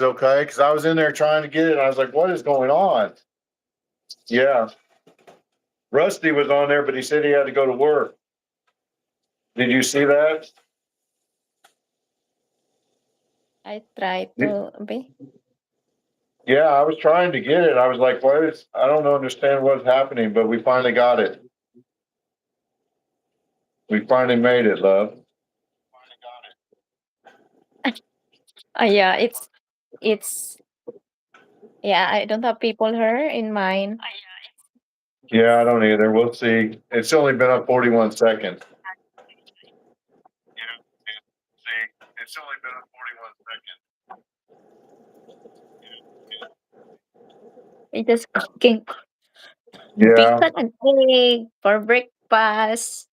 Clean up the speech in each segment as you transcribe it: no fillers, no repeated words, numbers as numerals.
Okay, because I was in there trying to get it. And I was like, "What is going on?" Yeah, Rusty was on there, but he said he had to go to work. Did you see that? I try Y- to be. Yeah, I was trying to get it. I was like, "What is?" I don't understand what's happening, but we finally got it. We finally made it, love. Yeah, it's yeah. I don't have people here in mind. Yeah, I don't either. We'll see. It's only been up 41 seconds. Yeah, see, it's only been up 41 seconds. We just cooking Yeah, bacon and egg for breakfast.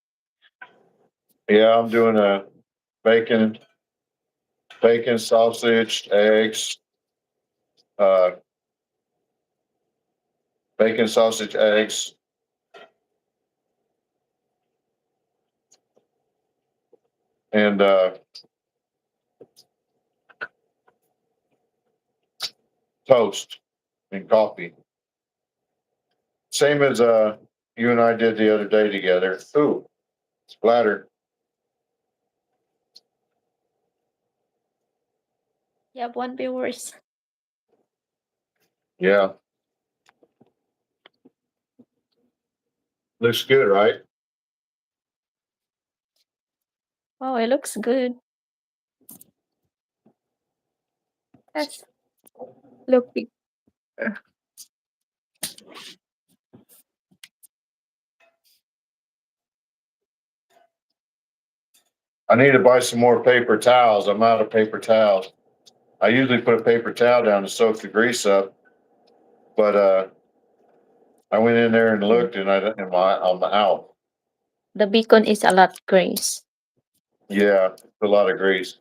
yeah, I'm doing a bacon, bacon, sausage, eggs, uh, bacon, sausage, eggs, and toast and coffee. Same as you and I did the other day together. Ooh, splatter. You have one viewers. Yeah, looks good, right? Oh, it looks good. Yes, look. I need to buy some more paper towels. I'm out of paper towels. I usually put a paper towel down to soak the grease up, but I went in there and The looked, and I'm out. the beacon is a lot grace. Yeah, a lot of grease.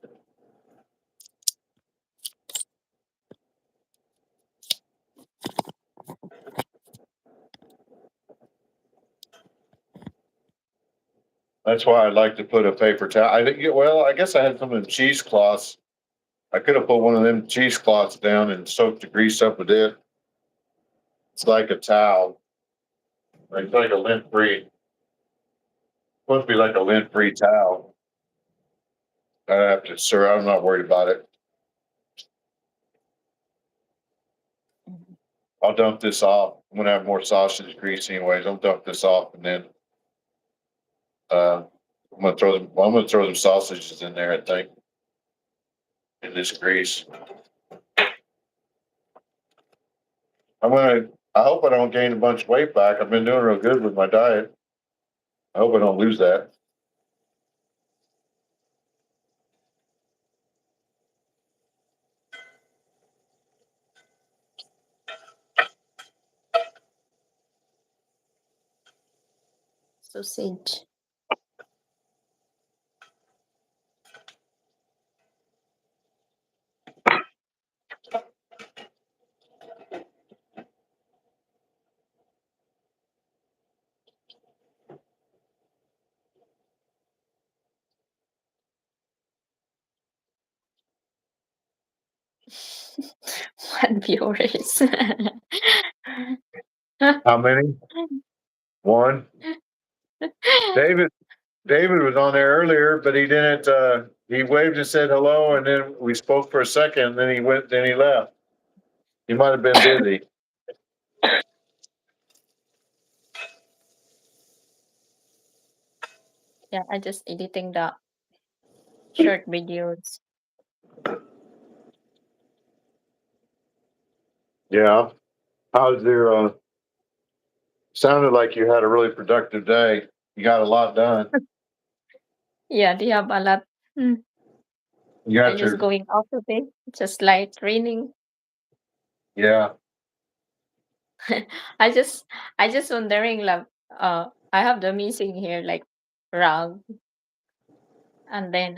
That's why I like to put a paper towel. I think, well, I guess I had some of them cheesecloths. I could have put one of them cheesecloths down and soaked the grease up with it. It's like a towel. It's like a lint free. Supposed to be like a lint free towel. I have to, sir. I'm not worried about it. Mhm. I'll dump this off. I'm gonna have more sausage grease anyways. I'll dump this off and then uh, I'm gonna throw them. Well, I'm gonna throw them sausages in there. I think in this grease. I'm gonna. I hope I don't gain a bunch of weight back. I've been doing real good with my diet. I hope I don't lose that. Sausage. One viewers. How many? One. David. David was on there earlier, but he didn't. He waved and said hello, and then we spoke for a second. And then he went. Then he left. He might have been busy. Yeah, I just editing the short videos. Yeah. How's your? Sounded like you had a really productive day. You got a lot done. Yeah, they have a lot. Mm. You I got just your. going out today. Just light raining. Yeah. I just I just wondering like I have the missing here like rug, and then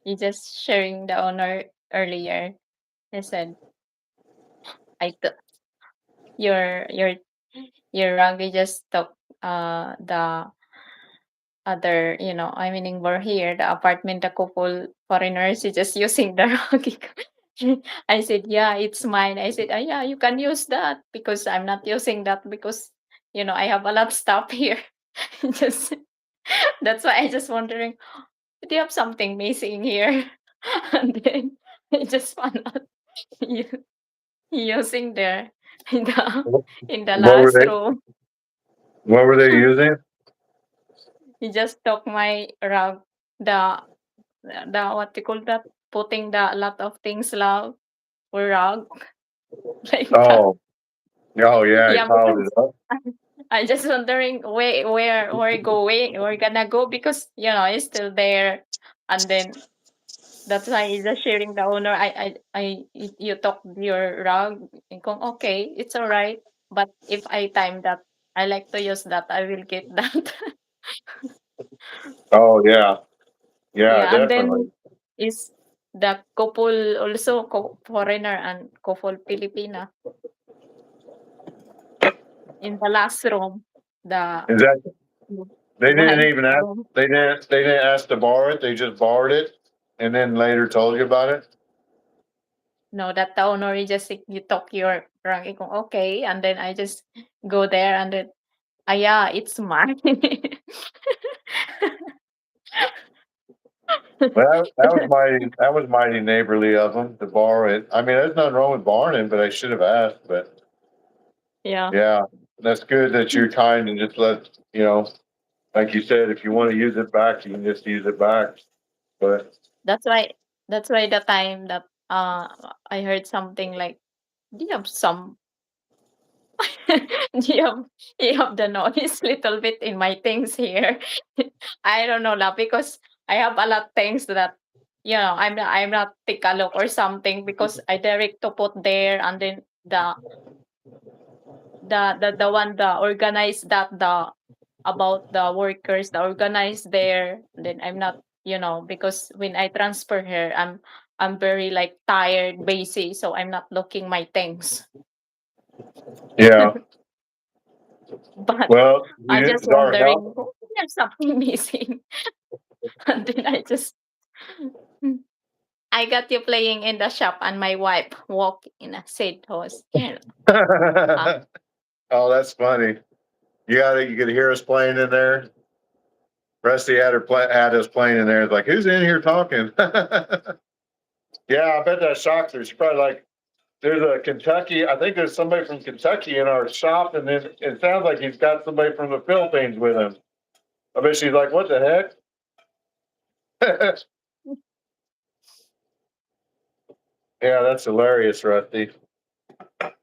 you just sharing the owner earlier. I said I th- your your rug you just took the other, I mean, we're here, the apartment, the couple foreigners is just using the rug. I said, yeah, it's mine. I said, yeah, you can use that because I'm not using that because, I have a lot of stuff here. Just that's why I just wondering, do you have something missing here? And then I just found out you using there in the in the What were last they, room. what were they using? He just took my rug, the what you call that? Putting the a lot of things love or rug like that. Oh, oh yeah, he Yeah, piled because it up. I just wondering where gonna go because it's still there, and then that's why he's just sharing the owner. You took your rug and kung okay, it's alright. But if I time that I like to use that, I will get that. Oh yeah, yeah, Yeah, and then definitely. is the couple also foreigner and couple Filipina in the last room, the Is that they didn't one even ask? room. They didn't ask to borrow it. They just borrowed it, and then later told you about it. No, that the owner is just like, you took your rank. Okay, and then I just go there and then yeah, it's mine. Well, that was mighty neighborly of them to borrow it. I mean, there's nothing wrong with borrowing it, but I should have asked. But Yeah. yeah, that's good that you're kind and just let like you said, if you want to use it back, you can just use it back. But That's why the time that I heard something like, do you have some you have the noise little bit in my things here. I don't know lah because I have a lot things that I'm not take a look or something because I direct to put there and then the one the organize that the about the workers the organize there, then I'm not because when I transfer her I'm very like tired busy, so I'm not looking my things. yeah, But well, I'm just darn wondering, oh, there's something missing. And then I just, I got you playing in the shop, and my wife walked in and said, "Was uh, help. Oh, that's funny. You could hear us playing in there. Rusty had us playing in there. It's like, who's in here talking? Yeah, I bet that shocked her. She's probably like, there's a Kentucky. I think there's somebody from Kentucky in our shop, and then it sounds like he's got somebody from the Philippines with him. I bet she's like, what the heck? Yeah, that's hilarious, Rusty.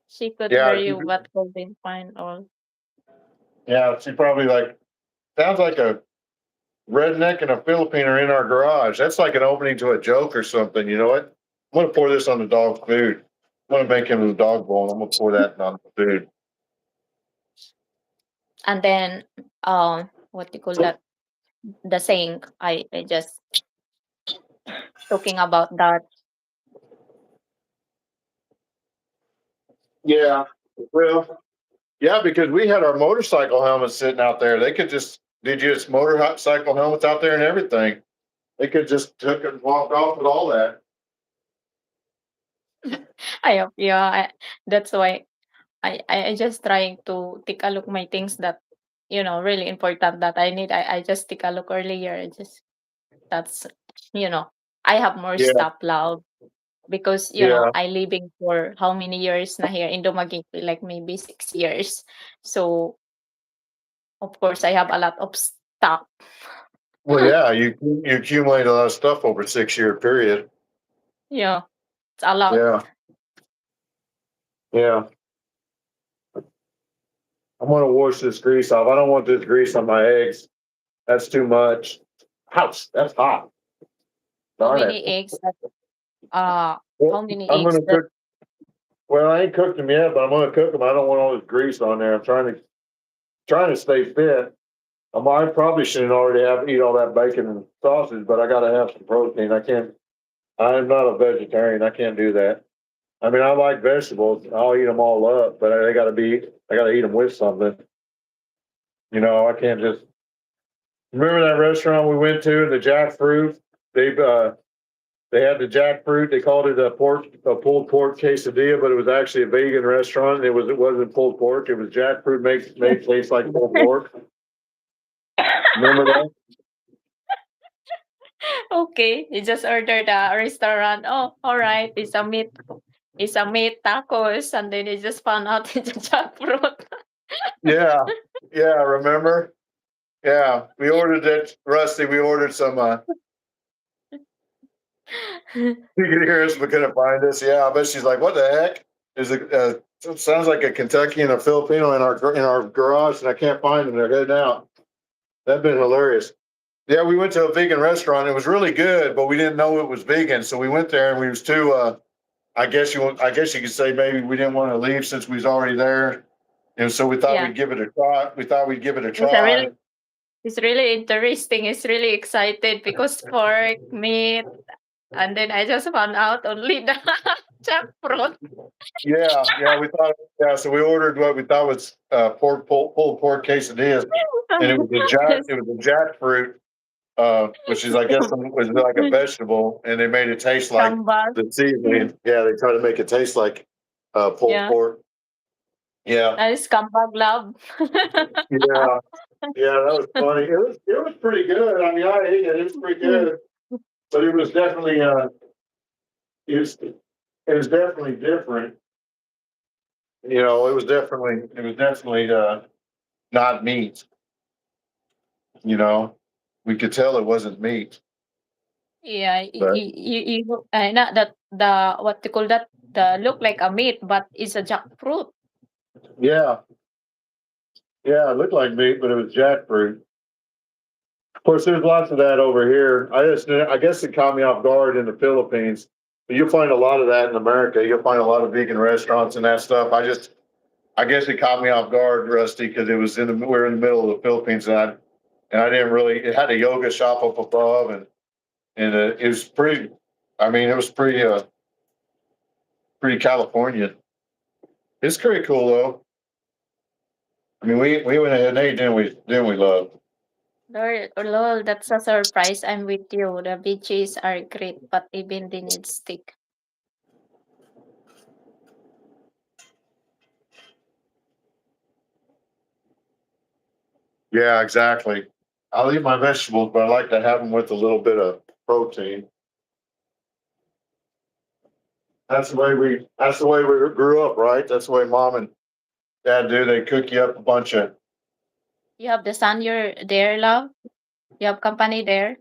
she could hear Yeah, you, but couldn't find all." yeah, she probably like sounds like a redneck and a Philippine are in our garage. That's like an opening to a joke or something. You know what? I'm gonna pour this on the dog's food. I'm gonna make him a dog bowl. I'm gonna pour that on the food. And then, what do you call that? The saying, I just talking about that. Yeah. Well, yeah, because we had our motorcycle helmets sitting out there. They could just did just motorcycle helmets out there and everything. They could just took and walked off with all that. That's why I just trying to take a look my things that really important that I need. I just take a look earlier. That's you know I have more Yeah, stuff loud because yeah. I living for how many years na here in Dumaguete, like maybe 6 years. So of course I have a lot of stuff. Well, yeah. You accumulate a lot of stuff over a 6 year period. Yeah, it's a lot. Yeah, yeah. I'm gonna wash this grease off. I don't want this grease on my eggs. That's too much. Ouch, that's hot. How Darn it. many eggs that uh Well, how many I'm eggs gonna that cook. Well, I ain't cooked them yet, but I'm gonna cook them. I don't want all this grease on there. I'm trying to stay fit. I probably shouldn't already have eat all that bacon and sausage, but I gotta have some protein. I can't. I'm not a vegetarian. I can't do that. I mean, I like vegetables. I'll eat them all up, but they gotta be. I gotta eat them with something. I can't just Remember that restaurant we went to, the jackfruit? They had the jackfruit. They called it a pulled pork quesadilla, but it was actually a vegan restaurant. It wasn't pulled pork. It was jackfruit made taste like pulled pork. Remember that? Okay, you just ordered a restaurant. Oh, all right. It's a meat tacos, and then you just found out it's a jackfruit. Yeah, yeah. Remember? Yeah, we ordered it, Rusty. We ordered some. You could hear us, but couldn't find us. Yeah, I bet she's like, "What the heck?" Is it? It sounds like a Kentucky and a Filipino in our garage, and I can't find them. They're heading out. That'd been hilarious. Yeah, we went to a vegan restaurant. It was really good, but we didn't know it was vegan, so we went there and we was too. I guess you could say maybe we didn't want to leave since we was already there, and so we thought Yeah, we'd give it a try. We thought we'd give it a it's a really try. it's really interesting. It's really excited because pork, meat, and then I just found out only the jackfruit. Yeah, yeah, we thought. Yeah, so we ordered what we thought was pulled pork quesadillas, and it was a jackfruit, which is I guess was like a vegetable, and they made it taste like Gambas. the seasoning. Yeah, they try to make it taste like pulled Yeah, pork. Yeah, that is Gambag love. yeah, yeah. That was funny. It was pretty good. I mean, I ate it. It was pretty good, but it was definitely it was definitely different. You know, it was definitely not meat. You know, we could tell it wasn't meat, Yeah, but not that the what they call that the look like a meat, but it's a jackfruit. yeah, yeah, it looked like meat, but it was jackfruit. Of course, there's lots of that over here. I guess it caught me off guard in the Philippines. But you'll find a lot of that in America. You'll find a lot of vegan restaurants and that stuff. I guess it caught me off guard, Rusty, because we were in the middle of the Philippines, and I didn't really. It had a yoga shop up above, and it was pretty. I mean, it was pretty Californian. It's pretty cool though. I mean, we went ahead and ate, didn't we, love? Lol, that's a surprise. I'm with you. The beaches are great, but even they need stick. Yeah, exactly. I'll eat my vegetables, but I like to have them with a little bit of protein. That's the way we grew up, right? That's the way mom and dad do. They cook you up a bunch of. You have the sun. You're there, love. You have company there.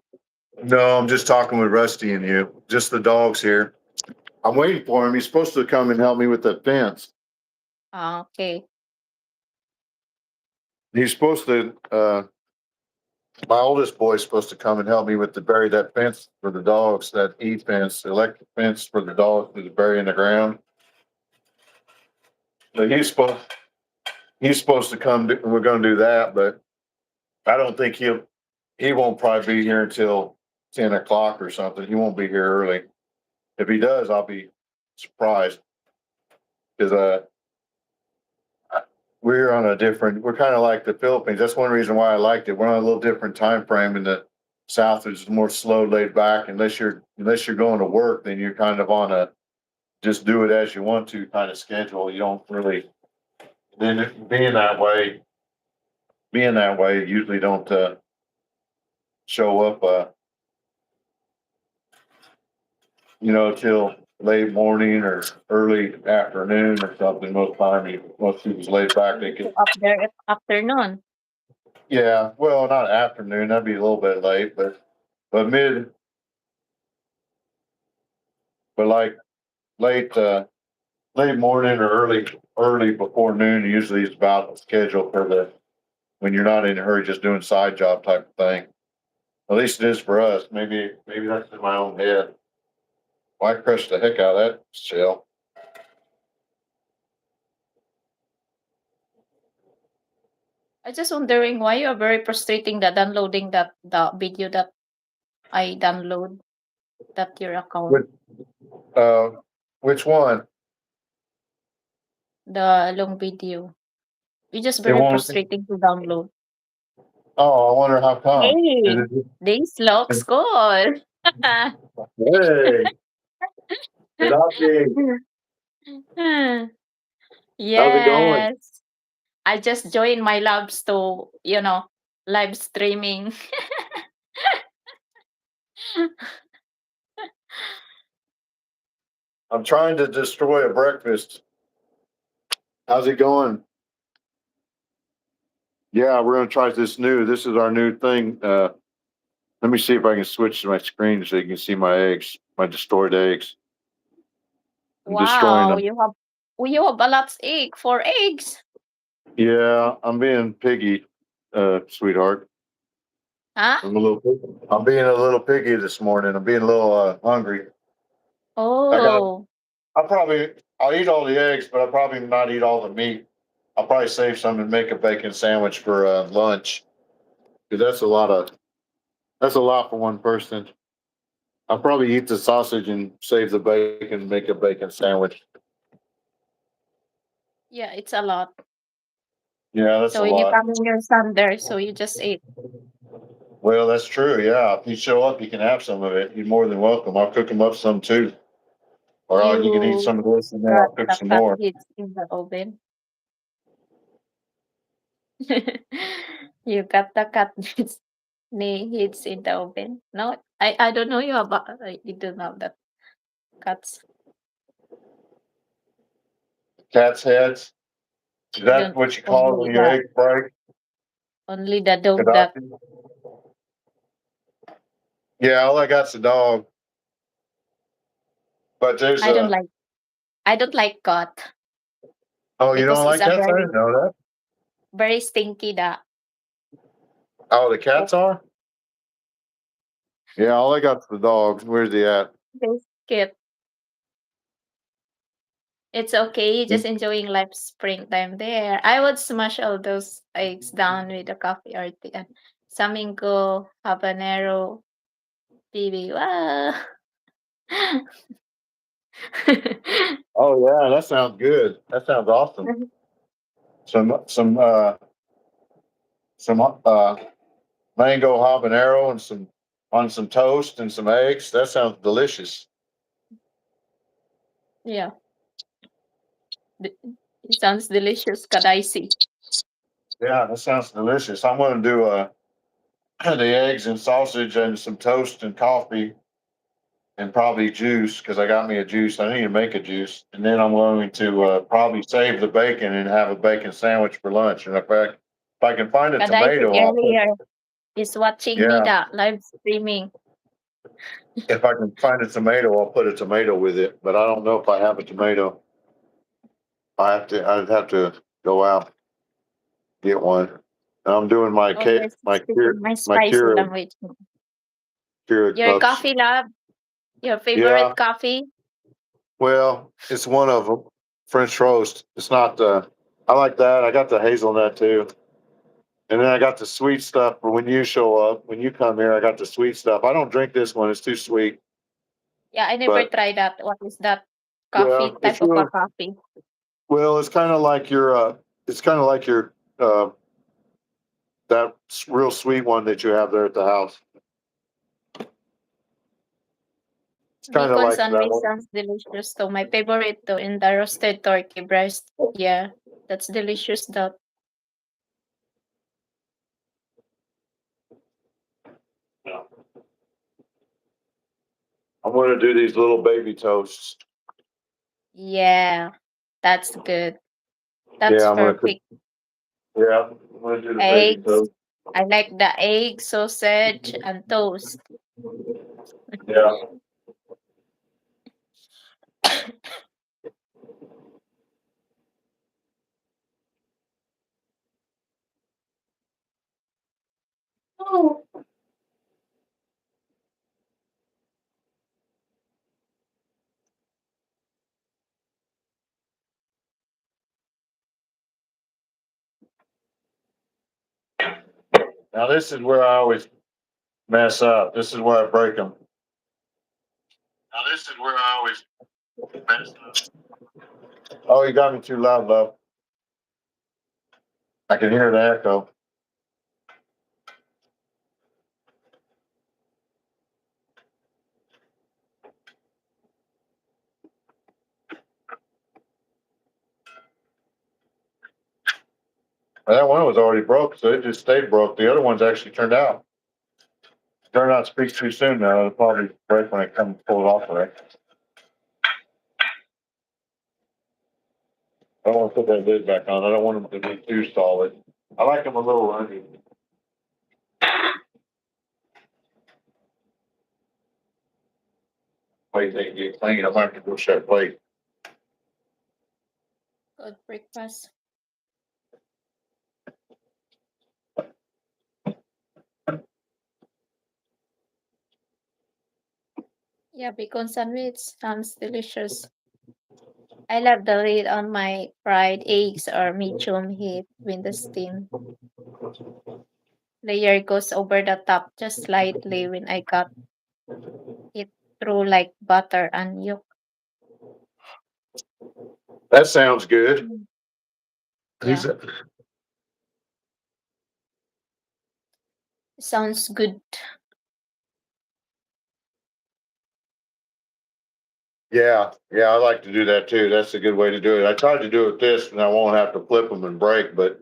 No, I'm just talking with Rusty and you. Just the dogs here. I'm waiting for him. He's supposed to come and help me with the fence. Ah, okay. He's supposed to. My oldest boy's supposed to come and help me with the bury that fence for the dogs. That E fence, electric fence for the dogs to bury in the ground. So he's supposed to come. We're going to do that, but I don't think he won't probably be here until 10 o'clock or something. He won't be here early. If he does, I'll be surprised because we're on a different. We're kind of like the Philippines. That's one reason why I liked it. We're on a little different time frame in the South. Is more slow, laid back. Unless you're going to work, then you're kind of on a just do it as you want to kind of schedule. You don't really then being that way, usually don't show up. Till late morning or early afternoon or something. Most people's laid back. They So could, up there at afternoon. yeah. Well, not afternoon. That'd be a little bit late, but but like late, late morning or early before noon. Usually is about the schedule for the when you're not in a hurry, just doing side job type of thing. At least it is for us. Maybe that's in my own head. Why crush the heck out of that shell? I just wondering why you are very frustrating that downloading that the video that I download that your account, Which uh, which one? the long video. It's just It very won't. frustrating to download. Oh, I wonder how come. Hey, Is it- this looks good. Hey, good afternoon. How's it going? Yes. I just joined my labs to, live streaming. I'm trying to destroy a breakfast. How's it going? Yeah, we're gonna try this new. This is our new thing. Let me see if I can switch to my screen so you can see my eggs, my destroyed eggs. I'm destroying Wow, them. you have a lot egg for eggs. Yeah, I'm being piggy, sweetheart. Huh? I'm being a little piggy this morning. I'm being a little hungry. I got. Oh, I'll eat all the eggs, but I'll probably not eat all the meat. I'll probably save some and make a bacon sandwich for lunch. Because that's a lot for one person. I'll probably eat the sausage and save the bacon and make a bacon sandwich. yeah, it's a lot. Yeah, that's So a when you lot. come in your son there, so you just eat. Well, that's true. Yeah, if you show up, you can have some of it. You're more than welcome. I'll cook them up some too, or you can eat You some of this and then got I'll cook the some cat more. heads in the oven. You got the cat heads in the oven. No, I don't know you don't have that cats. Cat's heads. Is You that don't what you call it only when your the eggs break? only the dog that Gaddafi? Yeah, all I got's a dog. But there's I don't a. like. I don't like cat Oh, you don't because it's like a cats? I didn't know that. very stinky. The Oh, the cats are? Yeah, all I got's the dog. Where's he at? this cute. It's okay. Just enjoying life springtime there. I would smash all those eggs down with a coffee or tea. And Samingo, habanero, BB. Wow. Oh yeah, that sounds good. That sounds awesome. Some mango habanero and some toast and some eggs. That sounds delicious. Yeah, it sounds delicious. Kadaisi. Yeah, that sounds delicious. I'm gonna do the eggs and sausage and some toast and coffee and probably juice because I got me a juice. I need to make a juice, and then I'm going to probably save the bacon and have a bacon sandwich for lunch. And if I can find a Kadaisi tomato, I'll put. earlier is watching me Yeah, the live streaming. if I can find a tomato, I'll put a tomato with it. But I don't know if I have a tomato. I'd have to go out get one. And I'm doing my Oh, you're speaking my my spicy language. Keurig Your cups. coffee lab, your Yeah, favorite coffee. well, it's one of them. French roast. It's not. I like that. I got the hazelnut too, and then I got the sweet stuff for when you show up. When you come here, I got the sweet stuff. I don't drink this one. It's too sweet. Yeah, I never But tried that. What is that yeah, coffee it's type of a real. coffee? Well, it's kind of like your. It's kind of like your. That real sweet one that you have there at the house. It's kind of Bacon like that sandwich one. sounds delicious too. My favorite too in the roasted turkey breast. Yeah, that's delicious. That Yeah. I'm going to do these little baby toasts. yeah, that's good. That's Yeah, I'm going to cook. perfect. Yeah, I'm going to do the baby Eggs. toast. I like the egg, sausage, and toast. Yeah. Now this is where I always mess up. This is where I break them. Now this is where I always mess up. Oh, you got me too loud, love. I can hear the echo. That one was already broke, so it just stayed broke. The other one's actually turned out. Turned out to speak too soon now. It'll probably break when I come pull it off, right? I don't want to put that lid back on. I don't want them to be too solid. I like them a little runny. Plate they get clean. I might have to push that plate. Good breakfast. Yeah, bacon sandwich sounds delicious. I love the lid on my fried eggs or medium heat when the steam layer goes over the top just slightly when I got it through like butter and yolk. That sounds good. Mm. He's- Yeah, sounds good. Yeah, I like to do that too. That's a good way to do it. I tried to do it this and I won't have to flip them and break, but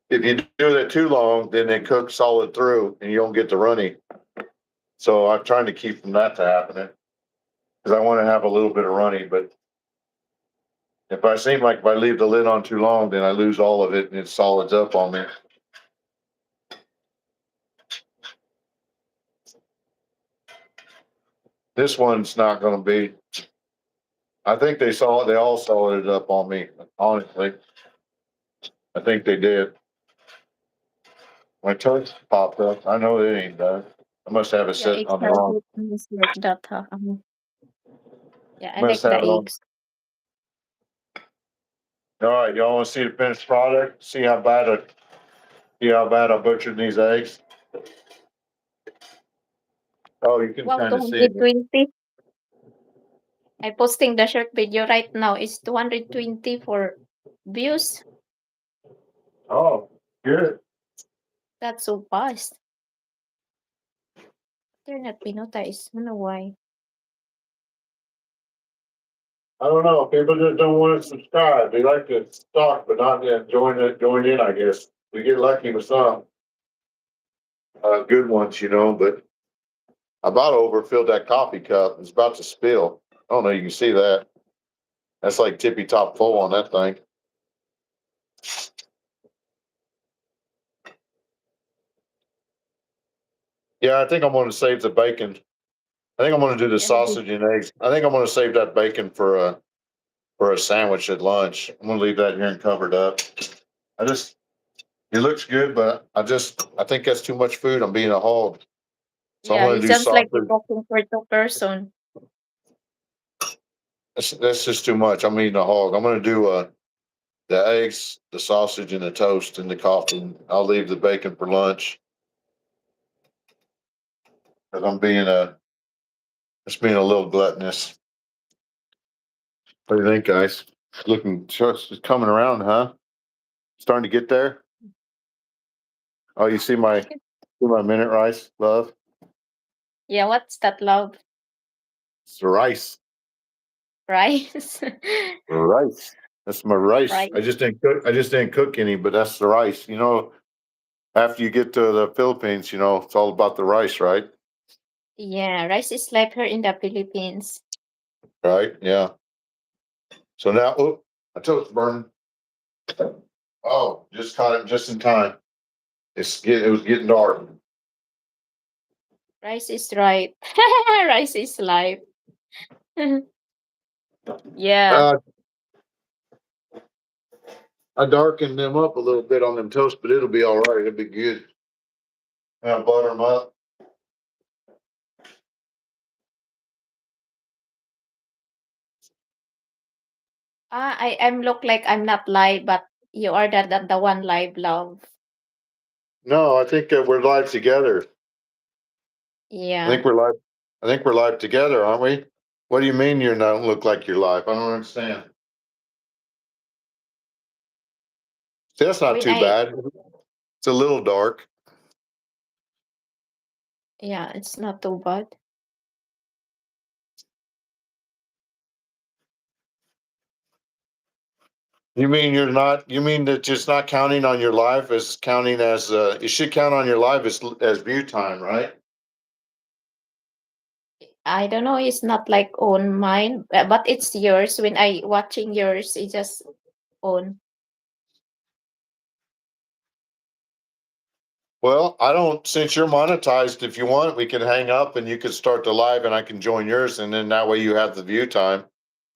if you do that too long, then they cook solid through and you don't get the runny. So I'm trying to keep from that to happening. Cause I want to have a little bit of runny, but if I seem like if I leave the lid on too long, then I lose all of it and it solids up on me. This one's not gonna be. I think they all solid it up on me, honestly. I think they did. My toast popped up. I know it ain't done. I must have it Yeah, set eggs on the are wrong. good things like that. Huh? Yeah, I Must like the have it on. eggs. All right, y'all wanna see the finished product? See how bad I butchered these eggs? Oh, you can Wow, kind of see it. 220. I posting the short video right now. It's 220 for views. Oh, good. That's so fast. They're not pinotized. I don't know why. I don't know. People just don't want to subscribe. They like to talk, but not join in, I guess. We get lucky with some, good ones, but I about overfilled that coffee cup. It's about to spill. I don't know. You can see that. That's like tippy top full on that thing. Yeah, I think I'm going to save the bacon. I think I'm going to do the Yeah, maybe. sausage and eggs. I think I'm going to save that bacon for a sandwich at lunch. I'm going to leave that here and covered up. It looks good, but I think that's too much food. I'm being a hog. So I'm Yeah, going it to do sounds like you're sausage. talking for two person. That's just too much. I'm eating a hog. I'm going to do the eggs, the sausage, and the toast and the coffee. I'll leave the bacon for lunch because it's being a little gluttonous. What do you think, guys? Looking just it's coming around, huh? Starting to get there. Oh, you see my minute rice, love. Yeah, what's that love? It's the rice. Rice. Rice. That's my rice. Rice. I just didn't cook any, but that's the rice. After you get to the Philippines, it's all about the rice, right? Yeah, rice is like here in the Philippines. Right? Yeah. So now, oh, my toast burning. Oh, just caught it just in time. It was getting dark. Rice is right. Rice is life. Yeah. Uh, I darkened them up a little bit on them toast, but it'll be all right. It'll be good. I'll butter them up. I'm look like I'm not live, but you are the one live love. No, I think we're live together. I Yeah. think we're live. I think we're live together, aren't we? What do you mean you don't look like you're live? I don't understand. See, that's not When too I bad. It's a little dark. yeah, it's not too bad. You mean you mean that just not counting on your life as counting as, it should count on your life as view time, right? I don't know, it's not like on mine, but it's yours. When I watching yours, it just on. Well, I don't, since you're monetized, if you want, we can hang up and you can start the live and I can join yours and then that way you have the view time.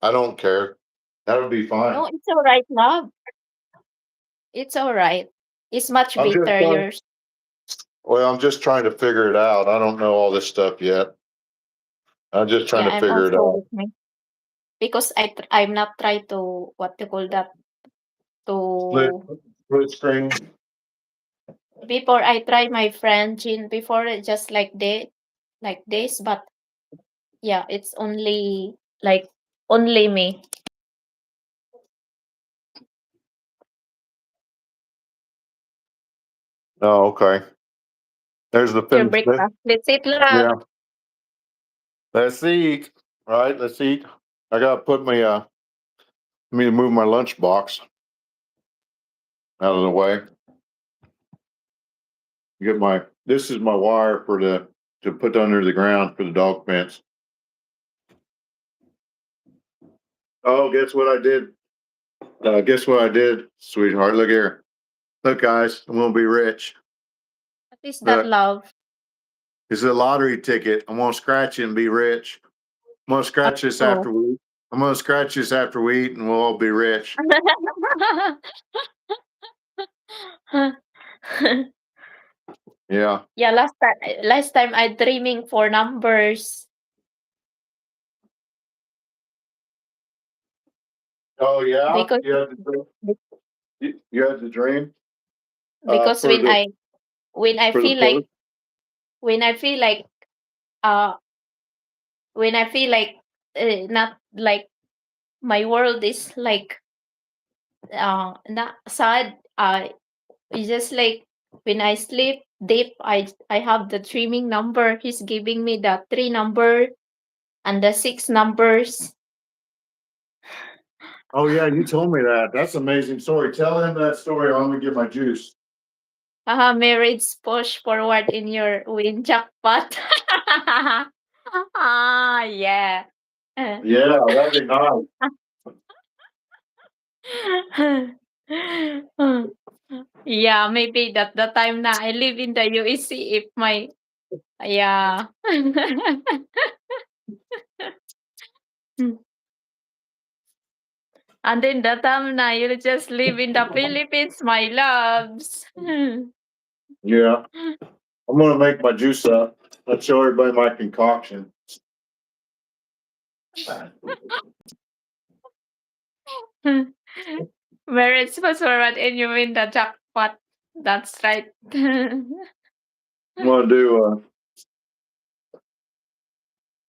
I don't care. That would be fine. No, it's all right, love. It's all right. It's much I'm just better trying, yours. I'm just trying to figure it out. I don't know all this stuff yet. I'm just trying Yeah, to I'm figure it also out. with me because I'm not try to what to call that Split, to split screen. before I try my friend Jean before just like this, but yeah, it's only like only me. Oh, okay. There's the Your finish. breakfast. Let's eat, love. Yeah. Let's eat. All right, let's eat. I gotta put my let me move my lunch box out of the way. Get my, this is my wire for to put under the ground for the dog fence. Oh, guess what I did? Guess what I did, sweetheart? Look here. Look, guys, I'm gonna be rich. What is that, Look, love? it's a lottery ticket. I'm gonna scratch it and be rich. I'm gonna scratch this Oh. after we eat. I'm gonna scratch this after we eat and we'll all be rich. Yeah. Yeah, last time I dreaming for numbers Oh yeah. because You had the dream. You had the dream. because For the when I for the feel like post. when I feel like uh when I feel like not like my world is like not sad, it's just like when I sleep deep, I have the dreaming number. He's giving me the 3 number and the 6 numbers. Oh yeah, you told me that. That's an amazing story. Tell him that story. I'm gonna get my juice. Marriage push forward in your win jackpot. Yeah. Yeah, that'd be nice. Yeah, maybe that the time na I live in the UAC if my yeah. And then the time na you'll just live in the Philippines, my loves. Yeah, I'm gonna make my juice up. Let's show everybody my concoction. Marriage push forward and you win the jackpot. That's right. I'm gonna do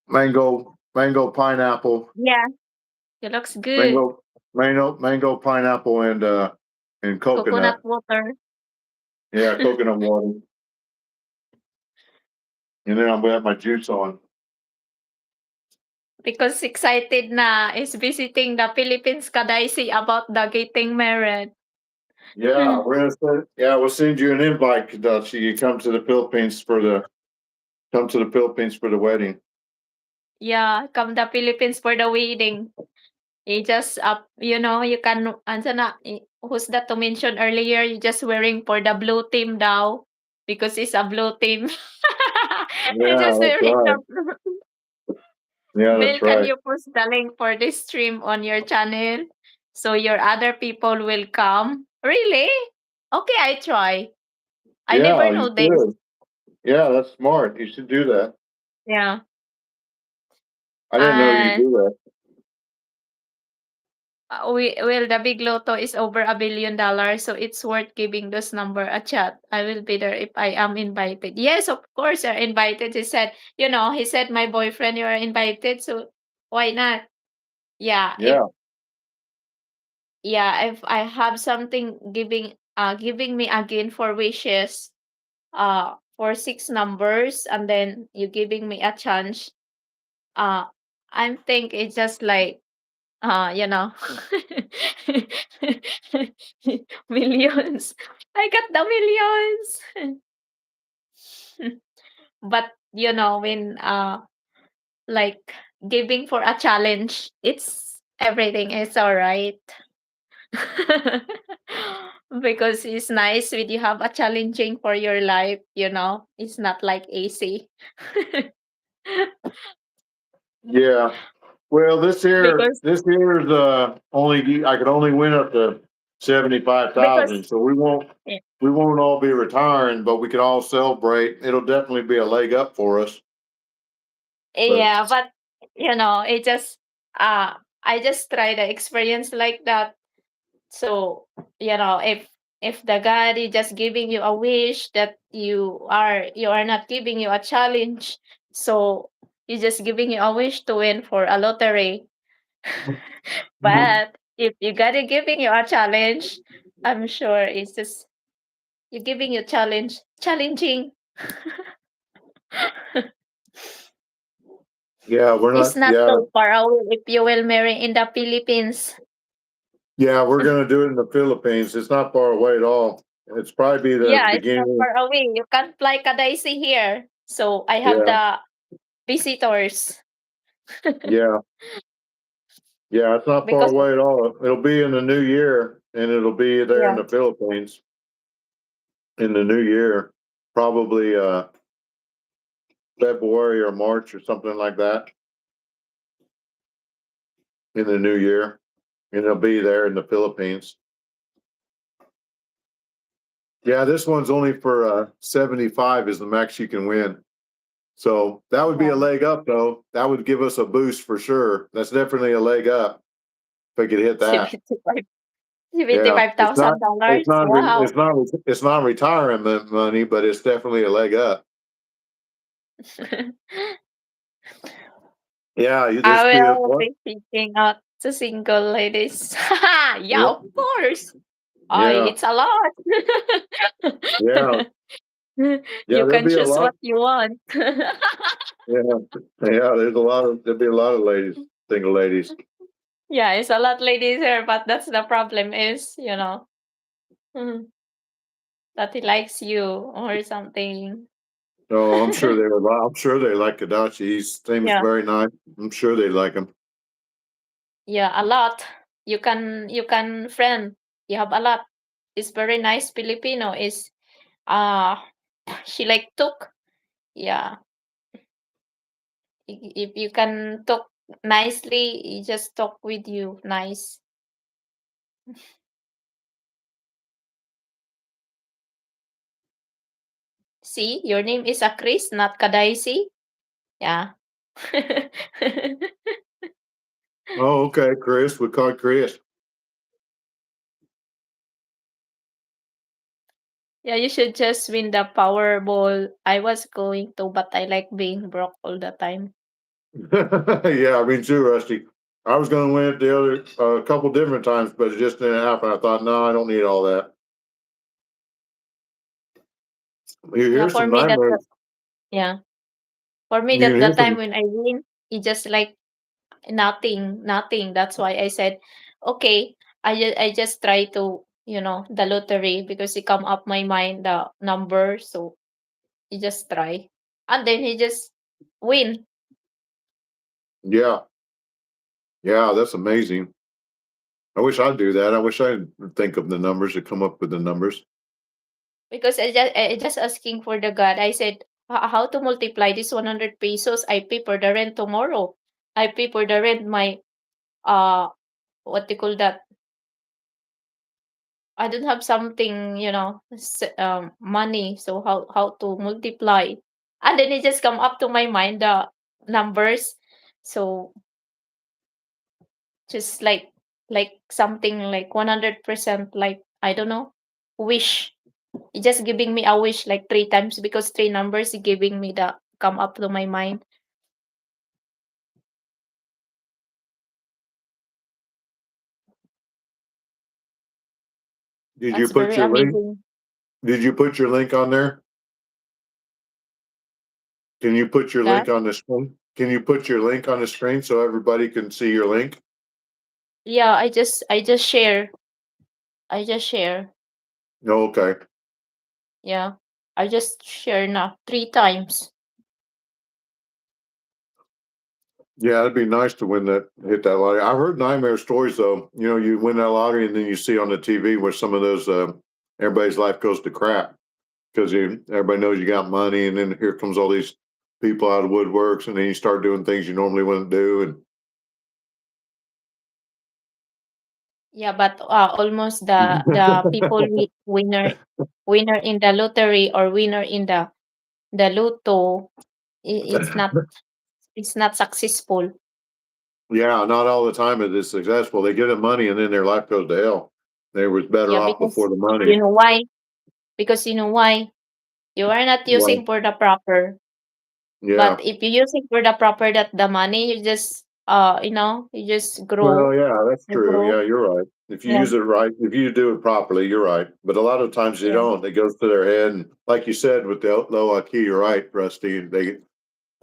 mango pineapple, Yeah, it looks good. mango mango pineapple and Coconut coconut. water. Yeah, coconut water. And then I'm gonna have my juice on. Because excited na is visiting the Philippines Kadaisi about the getting married. Yeah, we'll send you an invite, Kadachi. You come to the Philippines for the wedding. Yeah, come the Philippines for the wedding. You just you know, you can who's that to mention earlier? You just wearing for the blue team daw because it's a blue team. You Yeah, just that's wearing right. the blue. Yeah, Bill, that's can right. you post the link for this stream on your channel so your other people will come? Really? Okay, I try. I never Yeah, you know this. should. Yeah, that's smart. You should do that. Yeah. I didn't know you And do that. the big lotto is over $1 billion, so it's worth giving this number a chat. I will be there if I am invited. Yes, of course, you're invited. He said, he said, my boyfriend, you are invited, so why not? Yeah, Yeah. if I have something giving me again for wishes, for 6 numbers, and then you giving me a chance, uh, I'm think it's just like you know, millions. I got the millions. But you know, when like giving for a challenge, it's everything is all right. Because it's nice when you have a challenging for your life, you know. It's not like easy. Yeah. Well, because this here is only I could only win up to 75,000. because So we won't all be retiring, but we can all celebrate. It'll definitely be a leg up for us. But yeah, but you know, it just uh I just try the experience like that. So, you know, if the God is just giving you a wish that you are not giving you a challenge, so you're just giving you a wish to win for a lottery. But if you God is giving you a challenge, I'm sure it's just you're giving you challenge challenging. yeah, we're It's not. not Yeah, so far away if you will marry in the Philippines. yeah, we're gonna do it in the Philippines. It's not far away at all. It's probably be the Yeah, it's not beginning. far away. You can't fly Kadaisi here. So I have Yeah, the visitors yeah, yeah. It's not far because away at all. It'll be in the new year, and it'll be there in yeah, the Philippines in the new year, probably February or March or something like that in the new year, and it'll be there in the Philippines. Yeah, this one's only for 75 is the max you can win. So that would be a yeah. leg up though. That would give us a boost for sure. That's definitely a leg up if I could hit that. 75 Yeah, $75,000. Wow. it's not retirement money, but it's definitely a leg up. Yeah, you I just be a will what? be seeking out to single ladies. Yeah, Yeah, of course. I yeah, it's a lot. yeah, yeah. You There'll can be a choose lot. what you want. Yeah, yeah. There'll be a lot of ladies, single ladies. Yeah, it's a lot ladies here, but that's the problem is, you know, mm, that he likes you or something. Oh, I'm sure they would. I'm sure they like Kadachi. He seems Yeah. very nice. I'm sure they like him. Yeah, a lot. You can friend. You have a lot. It's very nice Filipino is uh she like took. Yeah. If you can talk nicely, he just talk with you nice. See, your name is a Chris, not Kadaisi. Yeah. Oh, okay, Chris. We caught Chris. Yeah, you should just win the Powerball. I was going to, but I like being broke all the time. Yeah, I mean too, Rusty. I was going to win it the other a couple different times, but it just didn't happen. I thought, no, I don't need all that. You Yeah, hear for some me that nightmares. yeah. For me You can that the hear time some. when I win, it just like nothing, nothing. That's why I said, okay, I just try to, you know, the lottery because it come up my mind the number, so you just try. And then he just win. Yeah, yeah, that's amazing. I wish I'd do that. I wish I'd think of the numbers to come up with the numbers. Because I just asking for the God. I said, How to multiply this 100 pesos? I pay for the rent tomorrow. I pay for the rent my what they call that? I don't have something, you know, money. So how to multiply? And then it just come up to my mind the numbers. So just like something like 100% like I don't know wish. It just giving me a wish like three times because three numbers giving me the come up to my mind. Did you That's put very your link? amazing. Did you put your link on there? Can you put your That link on the screen? Can you put your link on the screen so everybody can see your link? Yeah, I just share. I just share. Oh, okay. Yeah. I just share now 3 times. Yeah, it'd be nice to win that, hit that lottery. I've heard nightmare stories though. You know, you win that lottery and then you see on the TV where some of those, everybody's life goes to crap because everybody knows you got money, and then here comes all these people out of woodworks, and then you start doing things you normally wouldn't do. And Yeah, but almost the people with winner in the lottery or winner in the lotto, it's not successful. yeah, not all the time it is successful. They get the money and then their life goes to hell. They was better Yeah, off before because the you money. know why? Because you know why? You are not Well, using for the proper. yeah. But if you using for the proper that the money, you just Well, grow, yeah, that's you true. grow. Yeah, you're right. If you Yeah, use it right, if you do it properly, you're right. But a lot of times they yeah. don't. It goes to their head, and like you said, with the low IQ, you're right, Rusty. They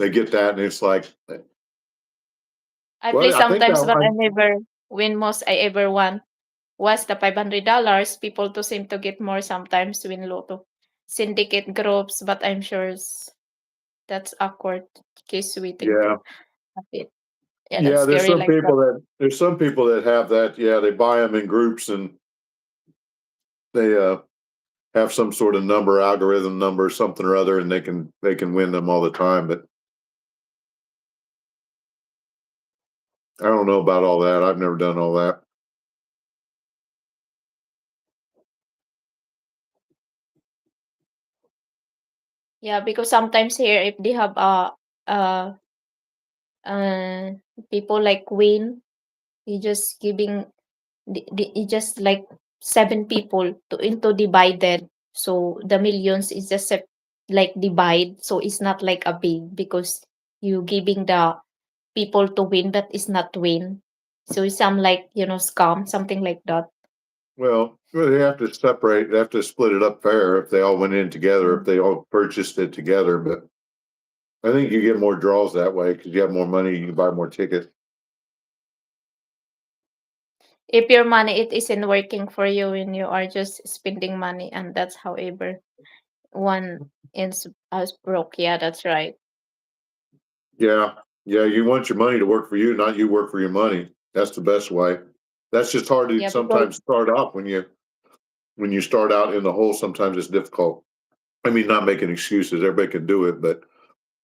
get that, and it's like, I play well, I think sometimes, that but I I, never win. Most I ever won was the $500. People to seem to get more sometimes win lotto. Syndicate groups, but I'm sure that's awkward case waiting yeah, to happen. Yeah, that's yeah. scary like that. There's some people that have that. Yeah, they buy them in groups, and they have some sort of number, algorithm number, something or other, and they can win them all the time. But I don't know about all that. I've never done all that. Yeah, because sometimes here if they have uh uh people like win, he just giving he just like 7 people to into divided. So the millions is just like divide. So it's not like a big because you giving the people to win that is not win. So it's some like scam something like that. Well, they have to separate. They have to split it up fair if they all went in together. If Mm. they all purchased it together, but I think you get more draws that way because you have more money. You can buy more tickets. If your money it isn't working for you when you are just spending money and that's however one is as broke. Yeah, that's right. Yeah, yeah. You want your money to work for you, not you work for your money. That's the best way. That's just hard to Yeah, because sometimes start off when you start out in the hole. Sometimes it's difficult. I mean, not making excuses. Everybody can do it, but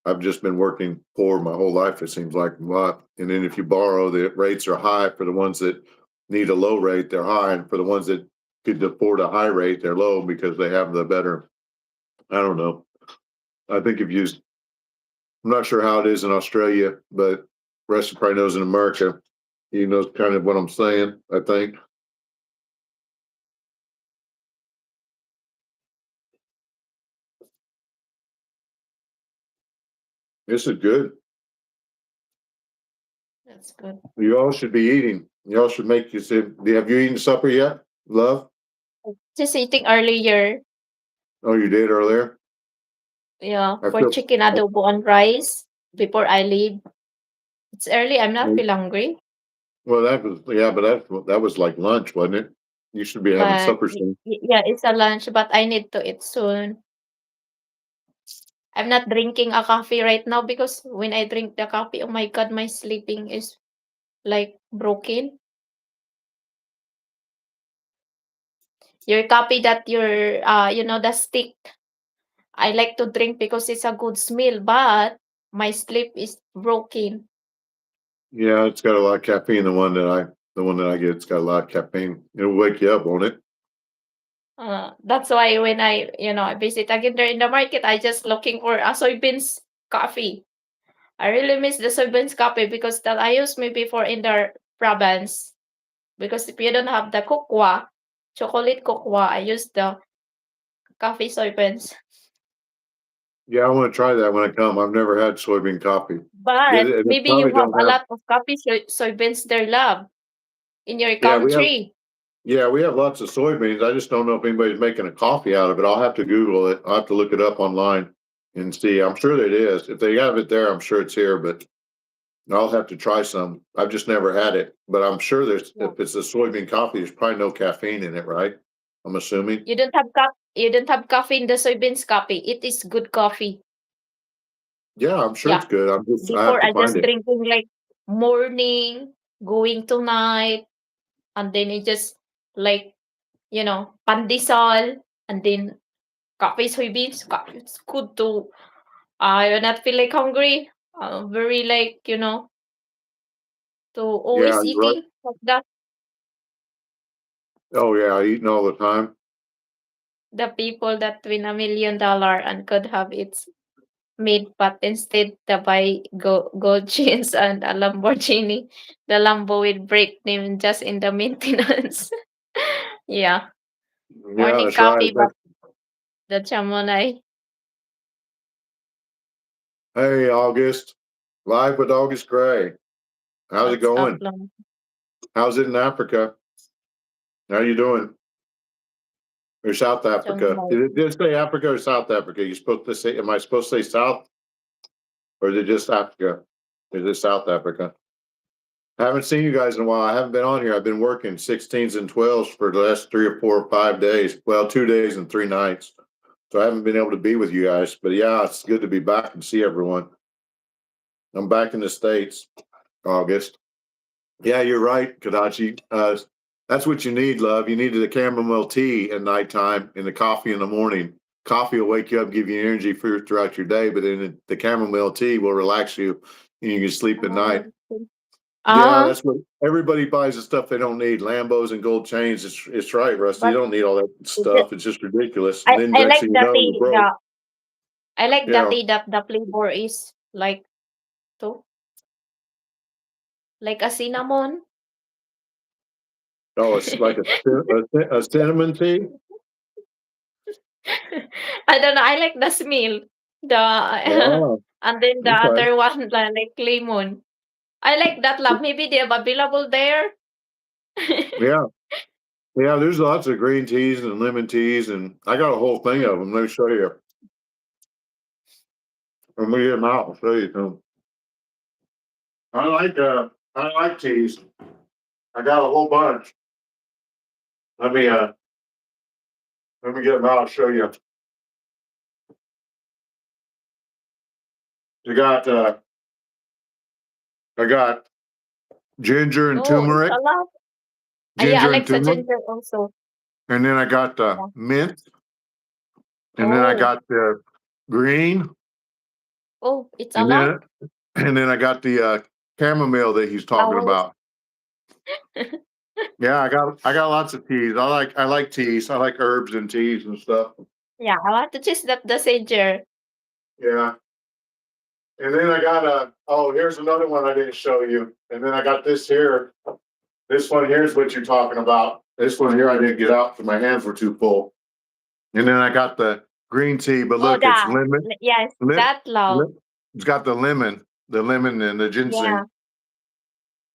I've just been working poor my whole life. It seems like a lot. And then if you borrow, the rates are high for the ones that need a low rate. They're high, and for the ones that could afford a high rate, they're low because they have the better. I don't know. I think if you, I'm not sure how it is in Australia, but Rusty probably knows in America. He knows kind of what I'm saying. I think this is good. that's good. You all should be eating. You all should make you say, have you eaten supper yet, love? Just eating earlier, Oh, you did earlier. yeah, I for feel chicken adobo and rice before I leave. It's early. I'm not feel hungry, well. That was yeah, but that was like lunch, wasn't it? You should be having but supper soon. yeah, it's a lunch. But I need to eat soon. I'm not drinking a coffee right now because when I drink the coffee, oh my god, my sleeping is like broken. Your coffee that your the stick. I like to drink because it's a good smell, but my sleep is broken. Yeah, it's got a lot of caffeine. The one that I get, it's got a lot of caffeine. It'll wake you up, won't it? That's why when I visit again there in the market, I just looking for a soybeans coffee. I really miss the soybeans coffee because that I use maybe for in the province. Because if you don't have the cocoa, chocolate cocoa, I use the coffee soybeans. Yeah, I want to try that when I come. I've never had soybean coffee. But They maybe you probably have don't a have. lot of coffee soybeans there, love, in your Yeah, we have. country. Yeah, we have lots of soybeans. I just don't know if anybody's making a coffee out of it. I'll have to Google it. I'll have to look it up online and see. I'm sure that it is. If they have it there, I'm sure it's here. But I'll have to try some. I've just never had it, but I'm sure there's, Yeah. if it's a soybean coffee, there's probably no caffeine in it, right? I'm assuming. You don't have coffee in the soybeans coffee. It is good coffee. Yeah, I'm sure it's Yeah. good. I have Before to I find just it. drinking like morning, going to night, and then it just like pandesal, and then coffee soybeans. It's good to I not feel like hungry. Very like to Yeah, always you're right. eating like that. Oh yeah, eating all the time. The people that win $1 million and could have it made, but instead they buy gold chains and a Lamborghini. The Lambo will break them just in the maintenance. Yeah. Yeah, Morning that's right. coffee, but the chamonix. Hey, August. Live with August Gray. How's it What's up, going? Long? How's it in Africa? How you doing? Or South Africa? Did it say Africa or South Africa? You supposed to say, am I supposed to say South? Or is it just Africa? Is it South Africa? I haven't seen you guys in a while. I haven't been on here. I've been working 16s and 12s for the last 3 or 4 or 5 days. Well, 2 days and 3 nights. So I haven't been able to be with you guys. But yeah, it's good to be back and see everyone. I'm back in the States, August. Yeah, you're right, Kadachi. That's what you need, love. You needed a chamomile tea at nighttime and the coffee in the morning. Coffee will wake you up, give you energy for throughout your day, but then the chamomile tea will relax you and you can sleep at night. Yeah, Ah, that's what everybody buys the stuff they don't need. Lambos and gold chains. It's right, Rusty. You but don't need all that is it, stuff. It's just ridiculous. And then I next like thing you the know, you're tea. broke. I like the Yeah. tea that the flavor is to like a cinnamon. Oh, it's like a cinnamon tea. I don't know. I like the smell. The Oh, and then the okay. other one like lemon. I like that love. Maybe they have available there. Yeah. Yeah, there's lots of green teas and lemon teas, and I got a whole thing of them. Let me show you. Let me get them out. I'll show you some. I like teas. I got a whole bunch. Let me let me get them out. I'll show you. You got I got ginger and Oh, it's turmeric, a lot. Yeah, ginger and Alexa turmeric, ginger also. and then I got Yeah. mint, and then I Oh, got the green, oh, it's a and lot. then I got the chamomile that he's talking Flowers. about. Yeah, I got lots of teas. I like teas. I like herbs and teas and stuff. Yeah, I want to choose the ginger. Yeah. And then I got oh, here's another one I didn't show you. And then I got this here. This one here is what you're talking about. This one here I didn't get out because my hands were too full. And then I got the green tea, but Oh, look, it's lemon. yes, Lim, that love. it's got the lemon and the Yeah, ginseng.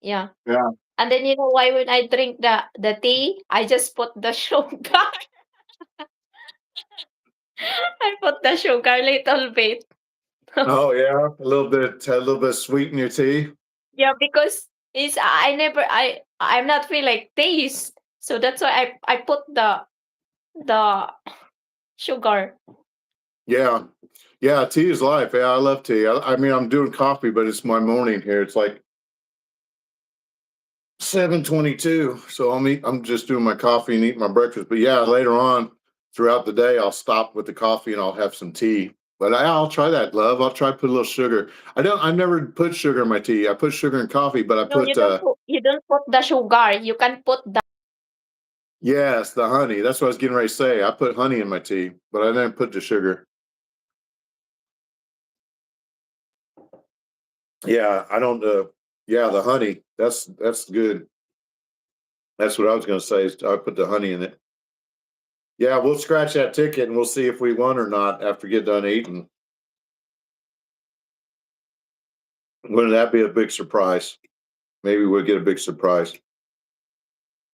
yeah. Yeah. And then you know why when I drink the tea, I just put the sugar. I put the sugar little bit. Oh yeah, a little bit sweet in your tea. Yeah, because it's I'm not feel like taste. So that's why I put the sugar. Yeah. Yeah, tea is life. Yeah, I love tea. I mean, I'm doing coffee, but it's my morning here. It's like 7:22. So I'm just doing my coffee and eating my breakfast. But yeah, later on throughout the day, I'll stop with the coffee and I'll have some tea. But I'll try that, love. I'll try to put a little sugar. I never put sugar in my tea. I put sugar in coffee, but I No, put you don't put the sugar. You can put the yes, the honey. That's what I was getting ready to say. I put honey in my tea, but I didn't put the sugar. Yeah, I don't yeah, the honey. That's good. That's what I was gonna say is I put the honey in it. Yeah, we'll scratch that ticket and we'll see if we won or not after we get done eating. Wouldn't that be a big surprise? Maybe we'll get a big surprise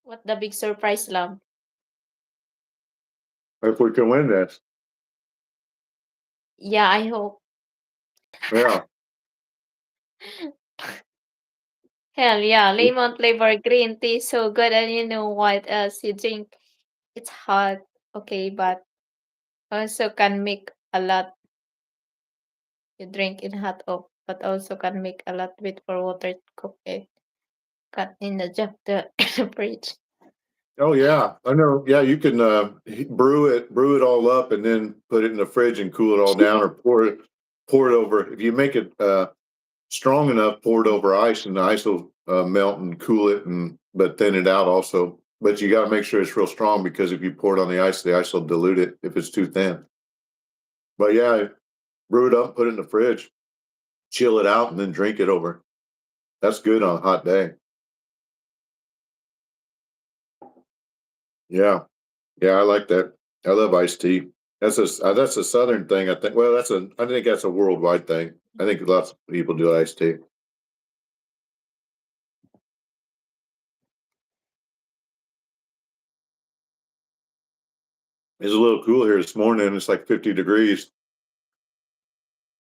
what the big surprise love. if we can win this. Yeah, I hope. Yeah. Hell yeah, lemon flavor green tea is so good. And you know what else you drink? It's hot, okay, but also can make a lot. You drink in hot up, but also can make a lot with for water to cook it. Cut in the jug the fridge. Oh yeah, I know. Yeah, you can brew it all up, and then put it in the fridge and cool it all down, or pour it over. If you make it strong enough, pour it over ice, and the ice will melt and cool it, and but thin it out also. But you got to make sure it's real strong, because if you pour it on the ice will dilute it if it's too thin. But yeah, brew it up, put it in the fridge, chill it out, and then drink it over. That's good on a hot day. Yeah, yeah, I like that. I love iced tea. That's a southern thing, I think. Well, I think that's a worldwide thing. I think lots of people do iced tea. It's a little cool here this morning. It's like 50 degrees.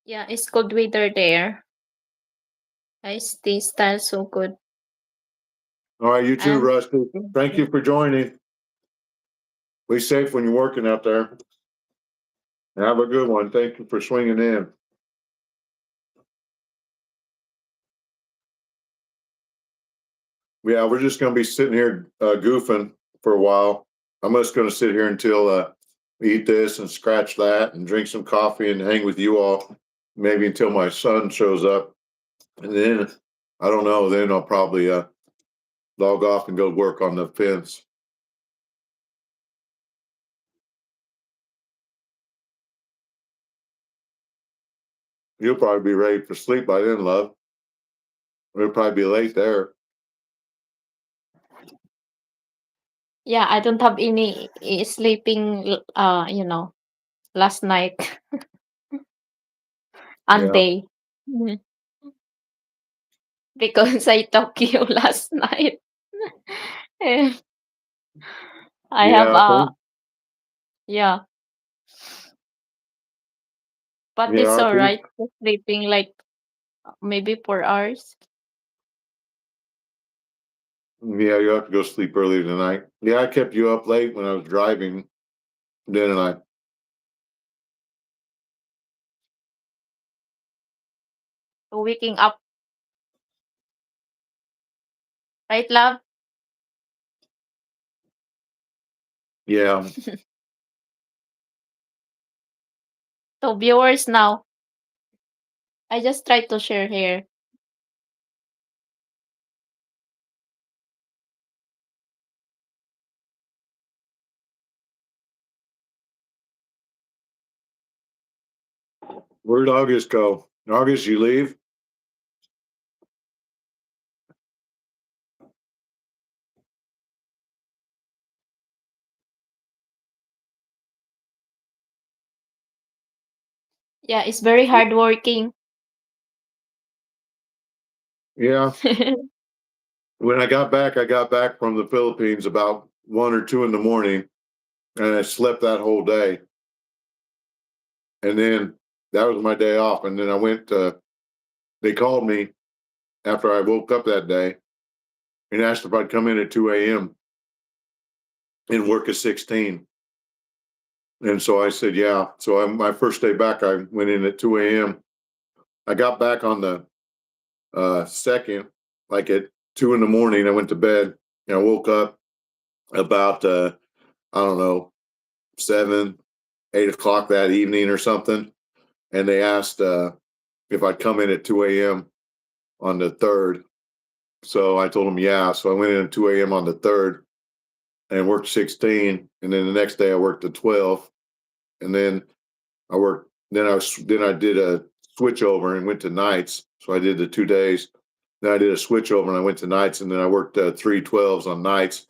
Yeah, it's cold weather there. Iced tea style so good. All right, you too, And Rusty. Thank you for joining. Be safe when you're working out there. Have a good one. Thank you for swinging in. Yeah, we're just going to be sitting here goofing for a while. I'm just going to sit here until we eat this and scratch that and drink some coffee and hang with you all, maybe until my son shows up. And then, I don't know, then I'll probably log off and go work on the fence. You'll probably be ready for sleep by then, love. It'll probably be late there. yeah, I don't have any sleeping last night and Yeah. day. Mhm. Because I talked to you last night. Eh, I have Yeah. yeah, but it's Yeah. all right. Just sleeping like maybe 4 hours. Yeah. You have to go sleep early tonight. Yeah. I kept you up late when I was driving, didn't I? Waking up, right, love? Yeah. So viewers now, I just try to share here. Where'd August go? August, you leave? Yeah, it's very hardworking. Yeah. When I got back from the Philippines about 1 or 2 in the morning, and I slept that whole day. And then that was my day off. And then they called me after I woke up that day and asked if I'd come in at 2 a.m. and work a 16. And so I said, yeah. So my first day back, I went in at 2 a.m. I got back on the second, like at 2 in the morning. I went to bed and I woke up about, I don't know, 7, 8 o'clock that evening or something. And they asked if I'd come in at 2 a.m. on the third. So I told them, yeah. So I went in at 2 a.m. on the third and worked 16. And then the next day I worked at 12. And then then I did a switch over and went to nights. So I did the 2 days. Then I did a switch over and I went to nights, and then I worked 3 12s on nights.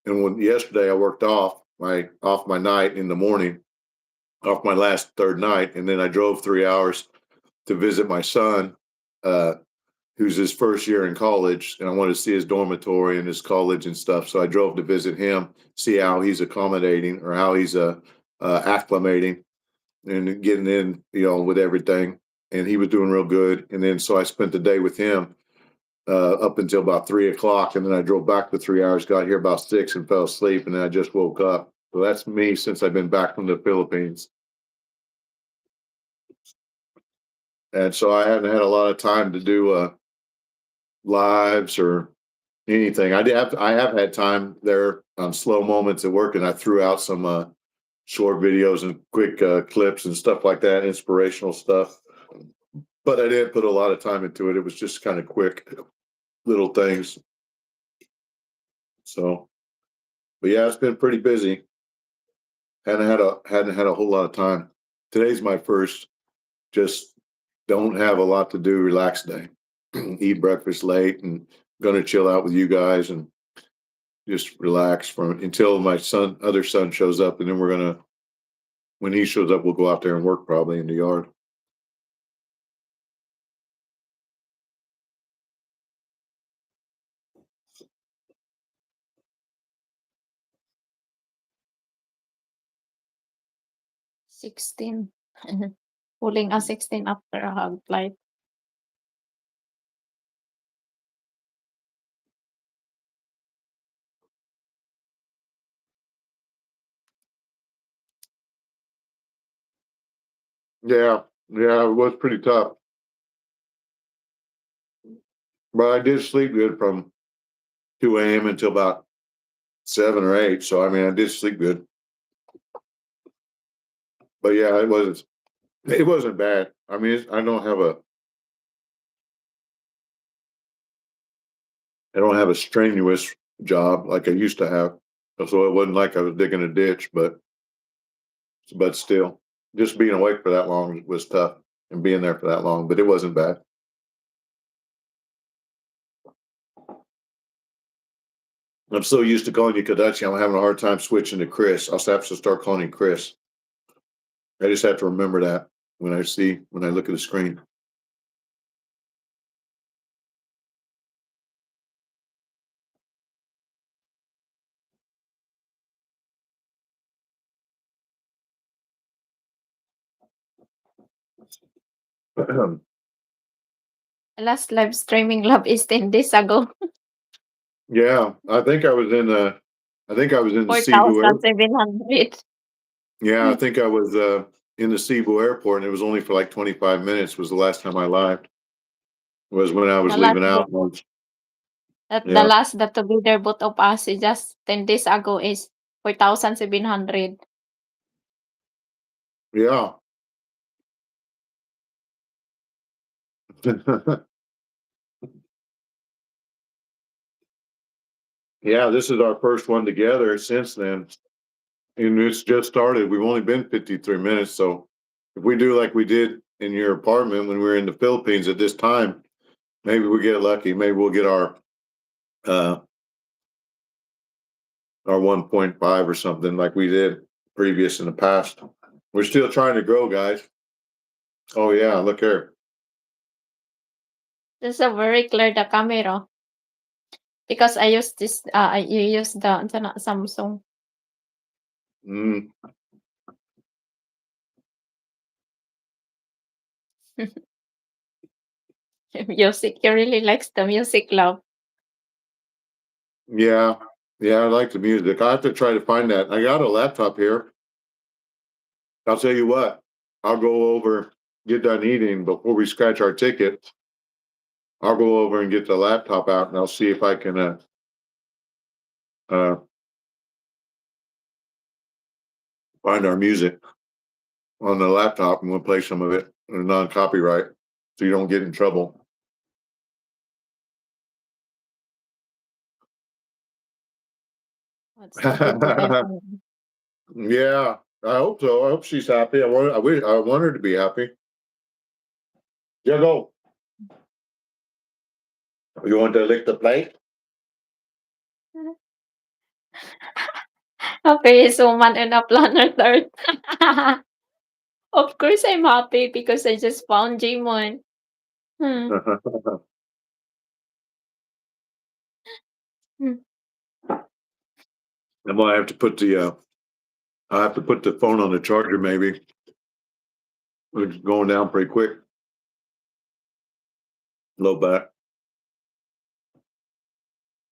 And yesterday I worked off my night in the morning, off my last third night, and then I drove 3 hours to visit my son, uh, who's his first year in college, and I wanted to see his dormitory and his college and stuff. So I drove to visit him, see how he's accommodating or how he's acclimating and getting in, with everything. And he was doing real good. And then so I spent the day with him up until about 3 o'clock, and then I drove back for 3 hours, got here about 6 and fell asleep, and then I just woke up. So that's me since I've been back from the Philippines. And so I haven't had a lot of time to do lives or anything. I have had time there on slow moments at work, and I threw out some short videos and quick clips and stuff like that, inspirational stuff. But I didn't put a lot of time into it. It was just kind of quick little things. So, but yeah, it's been pretty busy. Hadn't had a whole lot of time. Today's my first just don't have a lot to do, relax day. Eat breakfast late and gonna chill out with you guys and just relax from until my other son shows up, and then when he shows up, we'll go out there and work probably in the yard. $16. Pulling a $16 after a hog flight. Yeah, yeah, it was pretty tough. But I did sleep good from 2 a.m. until about 7 or 8. So I mean, I did sleep good. But yeah, it wasn't bad. I mean, I don't have a strenuous job like I used to have. So it wasn't like I was digging a ditch, but still, just being awake for that long was tough, and being there for that long, but it wasn't bad. I'm so used to calling you Kadachi, I'm having a hard time switching to Chris. I'll have to start calling you Chris. I just have to remember that when I look at the screen. Last live streaming love is 10 days ago. Yeah, I think I was in the Cebu airport. 4,700. Yeah, I think I was in the Cebu airport, and it was only for like 25 minutes was the last time I lived. Was when I was The last leaving out once. that the Yeah. last that together both of us is just 10 days ago is 4,700. Yeah. Yeah, this is our first one together since then. And it's just started. We've only been 53 minutes. So if we do like we did in your apartment when we were in the Philippines at this time, maybe we get lucky. Maybe we'll get uh 1.5 or something like we did previous in the past. We're still trying to grow, guys. Oh yeah, look here. This is a very clear the camera. Because I use this you use the Samsung. Mm. Music. You really likes the music, love. Yeah. Yeah, I like the music. I have to try to find that. I got a laptop here. I'll tell you what, I'll go over, get done eating before we scratch our ticket. I'll go over and get the laptop out, and I'll see if I can uh, find our music on the laptop, and we'll play some of it non-copyright, so you don't get in trouble. What's the 25? Yeah, I hope so. I hope she's happy. I want her to be happy. Yeah, go. You want to lick the plate? Happiest woman on a planet Earth. Of course, I'm happy because I just found Jimon. Hmm. Hmm. I might have to put I have to put the phone on the charger. Maybe it's going down pretty quick. Low back.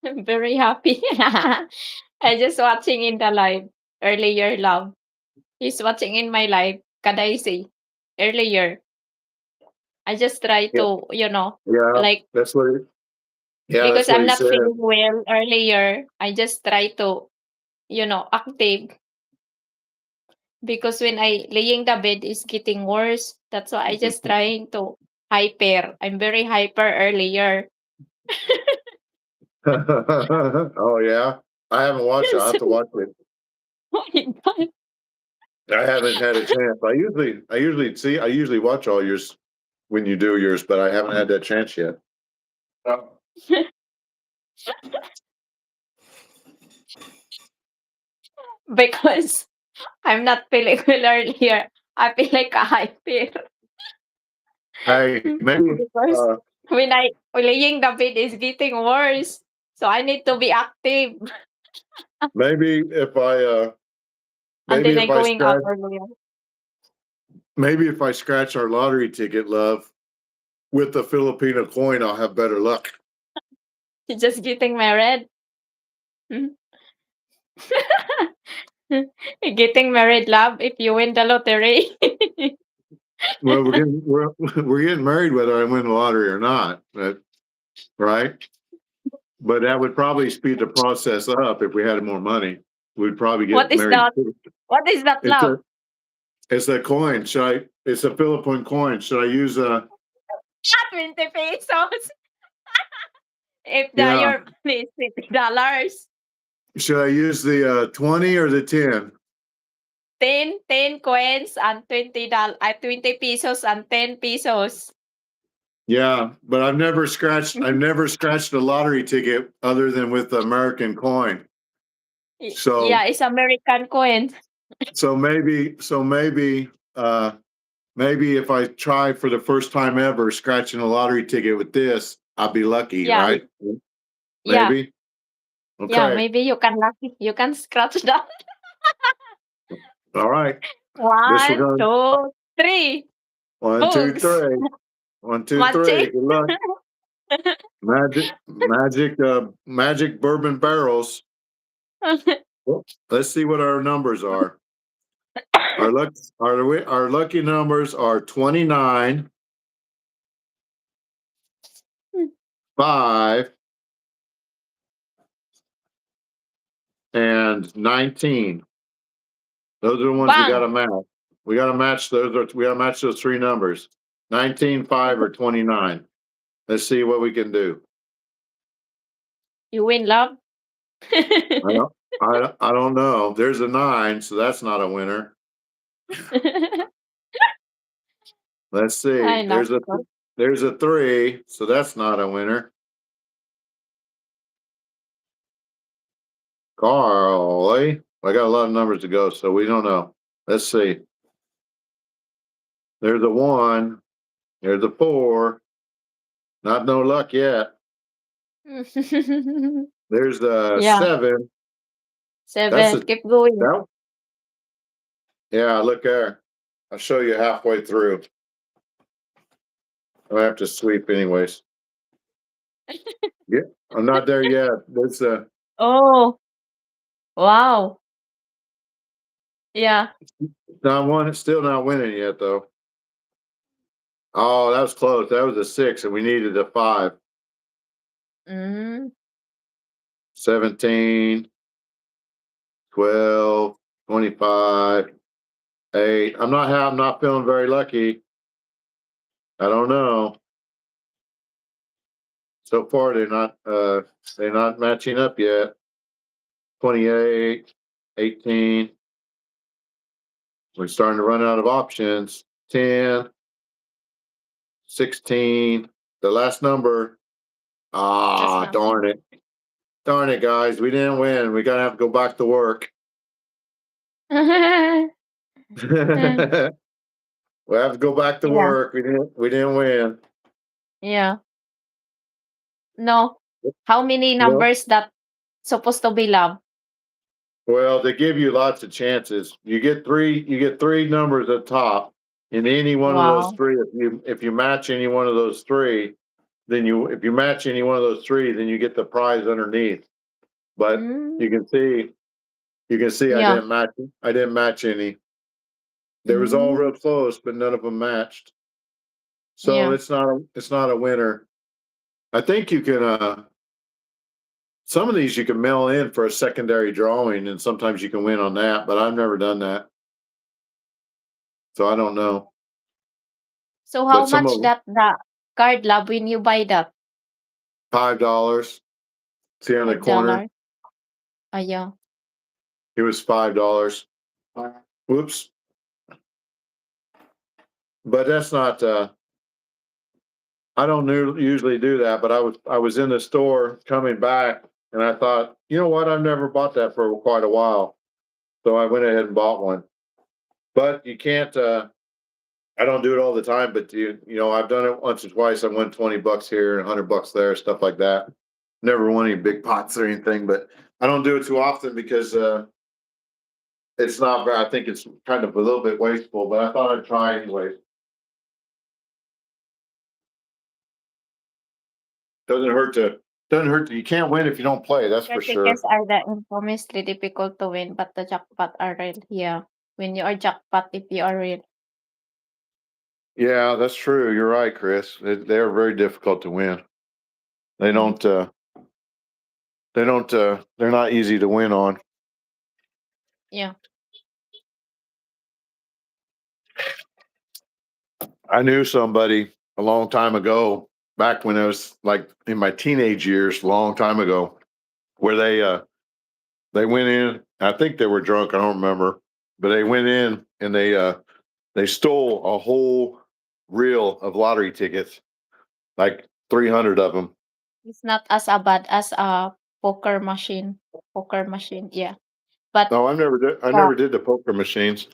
I'm very happy. I just watching in the live earlier, love. He's watching in my live, Kadaisi, earlier. I just try Yeah, to, yeah, like, that's what. Yeah, that's because what I'm he not said. feeling well earlier, I just try to, active because when I laying the bed is getting worse. That's why I just trying to hyper. I'm very hyper earlier. Oh yeah, I haven't watched it. I have to watch it. Oh my God. I haven't had a chance. I usually watch all yours when you do yours, but I haven't had that chance yet. Because I'm not feeling well earlier. I feel like a hyper. Hey, maybe, Because when I laying the bed is getting worse. So I need to be active. maybe if I, And maybe then I if I going out scratch, earlier. maybe if I scratch our lottery ticket, love, with the Filipino coin, I'll have better luck. You're just getting married. Getting married, love, if you win the lottery. Well, we're getting married whether I win the lottery or not, right? But that would probably speed the process up if we had more money. We'd probably What get is married. that? What is that, It's love? a it's a coin. It's a Philippine coin. Should I use a? 20 pesos. If Yeah. your money is $50. Should I use the 20 or the 10? 10 coins and $20, 20 pesos and 10 pesos. Yeah, but I've never scratched a lottery ticket other than with the American coin. So Yeah, it's American coin. so maybe if I try for the first time ever scratching a lottery ticket with this, I'll be lucky, Yeah, right? yeah, Maybe. yeah. Okay. Maybe you can scratch that. All right. This we're One, going two, three. one, two, Books. three. One, two, three. Matching. Good luck. Magic bourbon barrels. Well, let's see what our numbers are. Our lucky numbers are 29, 5, and 19. Those are the ones we Bang. gotta match. We gotta match those three numbers. 19, 5, or 29. Let's see what we can do. You win, love. I don't I don't know. There's a 9, so that's not a winner. Let's see. Ay, nako. There's a 3, so that's not a winner. Carly. I got a lot of numbers to go, so we don't know. Let's see. There's a 1. There's a 4. Not no luck yet. There's a Yeah, 7. That's 7. a Keep going. that. Yeah, look there. I'll show you halfway through. I have to sweep anyways. Yeah, I'm not there yet. There's a Oh, wow. Yeah. not one. It's still not winning yet though. Oh, that was close. That was a 6, and we needed a 5. Mm. 17, 12, 25, 8. I'm not feeling very lucky. I don't know. So far they're not matching up yet. 28, 18. We're starting to run out of options. 10, 16. The last number. That's Ah, not. darn it. Darn it, guys. We didn't win. We gotta have to go back to work. We have to go back to Yeah, work. We didn't win. yeah. No. How many No. numbers that supposed to be love? Well, they give you lots of chances. You get three numbers at top. In any one of those Wow. three, if you match any one of those three, then if you match any one of those three, then you get the prize underneath. But Mm, you can see I yeah. didn't match any. They was all Mm, real close, but none of them matched. So yeah. it's not a winner. I think you can some of these you can mail in for a secondary drawing, and sometimes you can win on that, but I've never done that. So I don't know. So how But some of much them, that the card lab when you buy that? $5. See on the corner, $5. Yeah. it was $5. Whoops. But that's not I don't usually do that, but I was in the store coming back and I thought, you know what, I've never bought that for quite a while. So I went ahead and bought one. But you can't I don't do it all the time, but you know, I've done it once or twice. I won $20 here and $100 there, stuff like that. Never won any big pots or anything, but I don't do it too often because it's not very, I think it's kind of a little bit wasteful, but I thought I'd try anyway. Doesn't hurt to you can't win if you don't play, that's Your for sure. tickets are the infamously difficult to win, but the jackpot are real. Yeah. When you are jackpot, if you are real. Yeah, that's true. You're right, Chris. They're very difficult to win. They Mm, don't they're not easy to win on. yeah. I knew somebody a long time ago, back when I was like in my teenage years, a long time ago, where they went in, I think they were drunk, I don't remember, but they went in and they stole a whole reel of lottery tickets, like 300 of them. It's not as bad as a poker machine. Poker machine. Yeah. But No, I uh, never did the poker machines.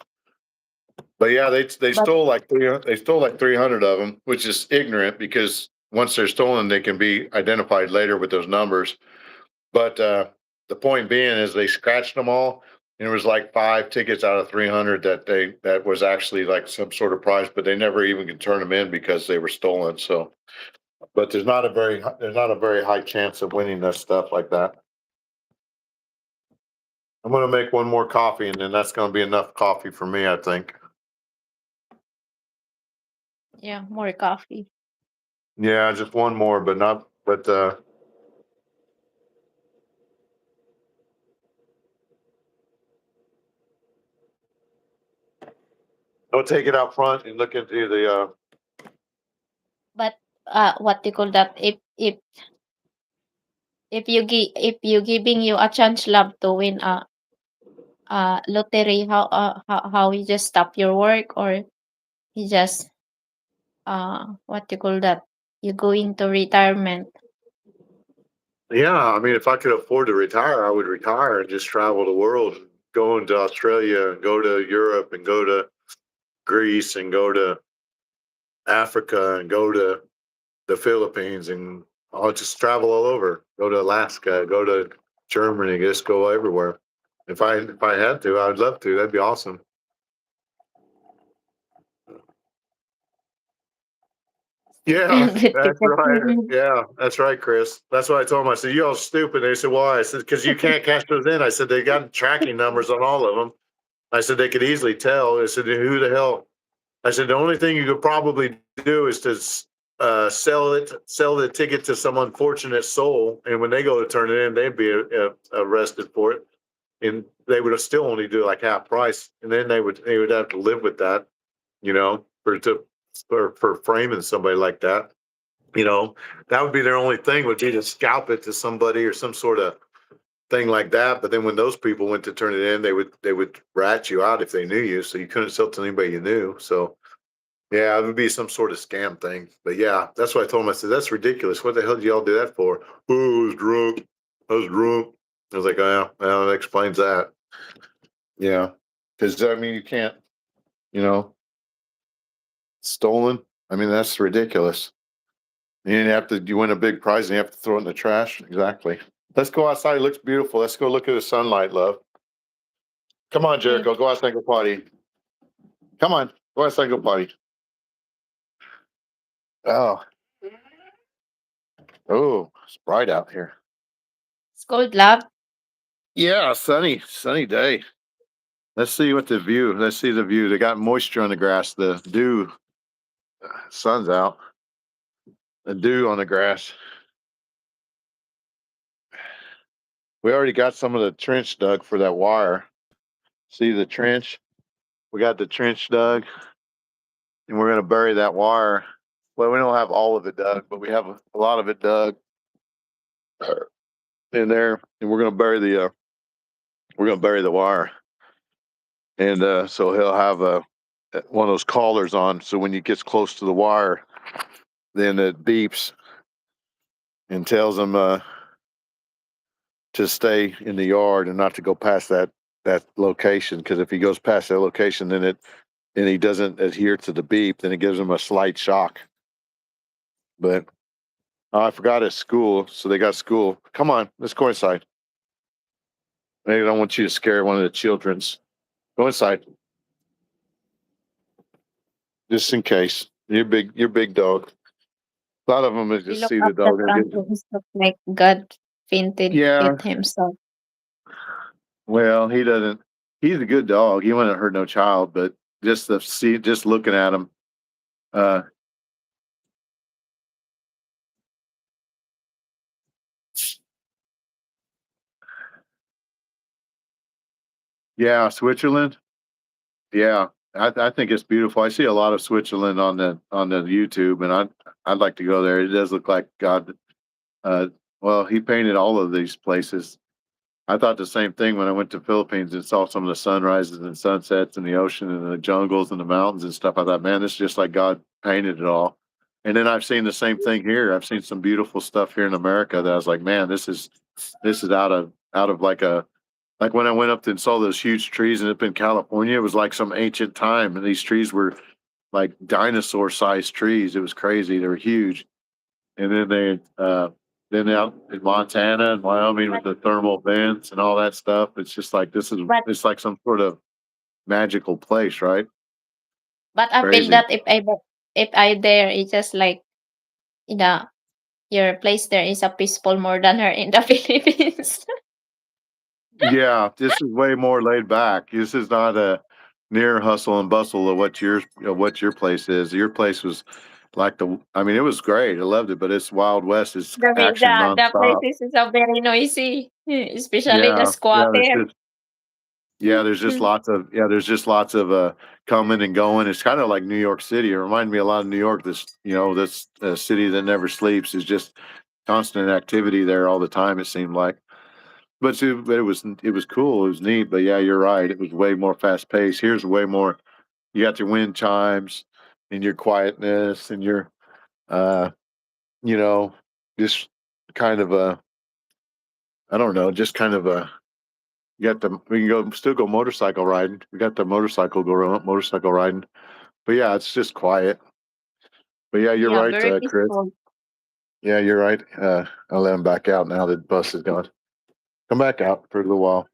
But yeah, they but stole like 300, they stole like 300 of them, which is ignorant because once they're stolen, they can be identified later with those numbers. But the point being is they scratched them all, and it was like 5 tickets out of 300 that was actually like some sort of prize, but they never even could turn them in because they were stolen. So, but there's not a very high chance of winning that stuff like that. I'm gonna make one more coffee, and then that's gonna be enough coffee for me, I think. yeah, more coffee. Yeah, just one more, but not, but don't take it out front and look into the But what do you call that? If you giving you a chance love to win a lottery, how you just stop your work or you just what do you call that? You go into retirement. Yeah, I mean, if I could afford to retire, I would retire and just travel the world, go into Australia and go to Europe and go to Greece and go to Africa and go to the Philippines and I'll just travel all over. Go to Alaska, go to Germany, just go everywhere. If I had to, I'd love to. That'd be awesome. Yeah, that's right. Yeah, that's right, Chris. That's what I told them. I said, "You all stupid." They said, "Why?" I said, "Because you can't cash those in." I said, "They got tracking numbers on all of them." I said, "They could easily tell." I said, "Who the hell?" I said, "The only thing you could probably do is to sell the ticket to some unfortunate soul, and when they go to turn it in, they'd be arrested for it, and they would still only do like half price, and then they would have to live with that, you know, for framing somebody like that." You know, that would be their only thing would be to scalp it to somebody or some sort of thing like that. But then when those people went to turn it in, they would rat you out if they knew you, so you couldn't sell to anybody you knew. So yeah, it would be some sort of scam thing. But yeah, that's what I told him. I said, "That's ridiculous. What the hell did y'all do that for?" "Oh, I was drunk. I was drunk." I was like, "Oh, yeah, well, that explains that." Yeah, because I mean, you can't, you know, stolen. I mean, that's ridiculous. You win a big prize and you have to throw it in the trash. Exactly. Let's go outside. It looks beautiful. Let's go look at the sunlight, love. Come on, Okay. Jericho. Go outside and go potty. Come on. Go outside and go potty. Oh, Oh, it's bright out here. It's cold, love. Yeah, sunny day. Let's see what the view. Let's see the view. They got moisture on the grass. The dew, sun's out. The dew on the grass. We already got some of the trench dug for that wire. See the trench? We got the trench dug, and we're gonna bury that wire. Well, we don't have all of it dug, but we have a lot of it dug in there, and we're gonna bury the wire. And so he'll have one of those collars on, so when he gets close to the wire, then it beeps and tells him to stay in the yard and not to go past that location. Because if he goes past that location, then he doesn't adhere to the beep, then it gives him a slight shock. But I forgot it's school, so they got school. Come on, let's go inside. I don't want you to scare one of the children's. Go inside, just in case. You're big dog. A lot of them is We just look see up the the dog and front get. of his look like God painted Yeah, it himself. well, he doesn't. He's a good dog. He wouldn't hurt no child, but just looking at him, uh, yeah, Switzerland. Yeah, I think it's beautiful. I see a lot of Switzerland on the YouTube, and I'd like to go there. It does look like God. Uh, well, he painted all of these places. I thought the same thing when I went to Philippines and saw some of the sunrises and sunsets and the ocean and the jungles and the mountains and stuff. I thought, man, this is just like God painted it all. And then I've seen the same thing here. I've seen some beautiful stuff here in America that I was like, man, this is out of like when I went up and saw those huge trees and up in California, it was like some ancient time. And these trees were like dinosaur sized trees. It was crazy. They were huge. And then out in Montana and Wyoming with But the thermal vents and all that stuff. It's just like but it's like some sort of magical place, right? but I feel Crazy. that if I there, it's just like in the your place there is a peaceful more than her in the Philippines. Yeah, this is way more laid back. This is not a near hustle and bustle of what your place is. Your place was like I mean, it was great. I loved it, but it's Wild West. It's action The nonstop. places is a very noisy, especially the Yeah, squatter. there's just lots of coming and going. It's kind of like New York City. It reminded me a lot of New York. This city that never sleeps is just constant activity there all the time. It seemed like, but it was cool. It was neat. But yeah, you're right. It was way more fast paced. Here's way more. You got your wind chimes and your quietness and your uh, you know, just kind of a I don't know, just kind of a you got the we can go still go motorcycle riding. We got the motorcycle riding. But yeah, it's just quiet. But yeah, you're Yeah, right, very Chris. peaceful. Yeah, you're right. I'll let him back out now that the bus is gone. Come back out for a little while.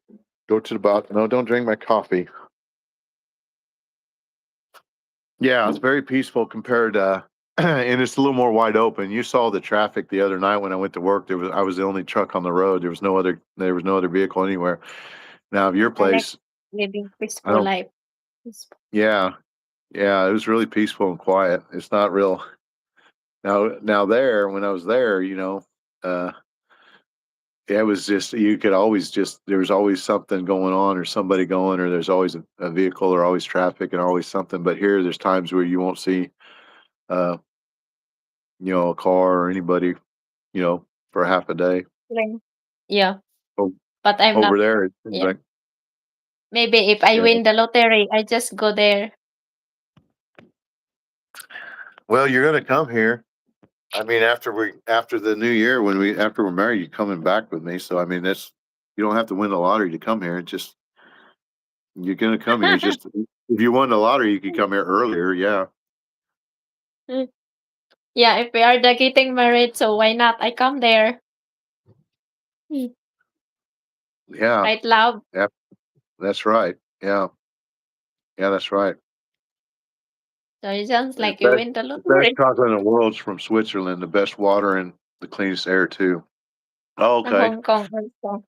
Go to the bathroom. No, don't drink my coffee. Yeah, it's very peaceful compared and it's a little more wide open. You saw the traffic the other night when I went to work. I was the only truck on the road. There was no other vehicle anywhere. Now, of your I like place, living I peaceful don't life. Peaceful. yeah, yeah, it was really peaceful and quiet. It's not real now there when I was there, uh it was just you could always just there was always something going on or somebody going or there's always a vehicle or always traffic and always something. But here there's times where you won't see uh a car or anybody, for half a day. Like, yeah, O- but I'm not. Over there it seems Yeah, like maybe if I yeah. win the lottery, I just go there. Well, you're gonna come here. I mean, after the new year when we after we're married, you're coming back with me. So I mean, that's you don't have to win the lottery to come here. It's just you're gonna come here. It's just if you won the lottery, you could come here earlier. Yeah, Yeah, if we are the getting married, so why not? I come there. Hmm. yeah, Right, love? yeah. That's right. Yeah, yeah, that's right. So it sounds The like you win the best lottery. chocolate in the world's from Switzerland. The best water and the cleanest air too. Oh, okay. Hong Kong also.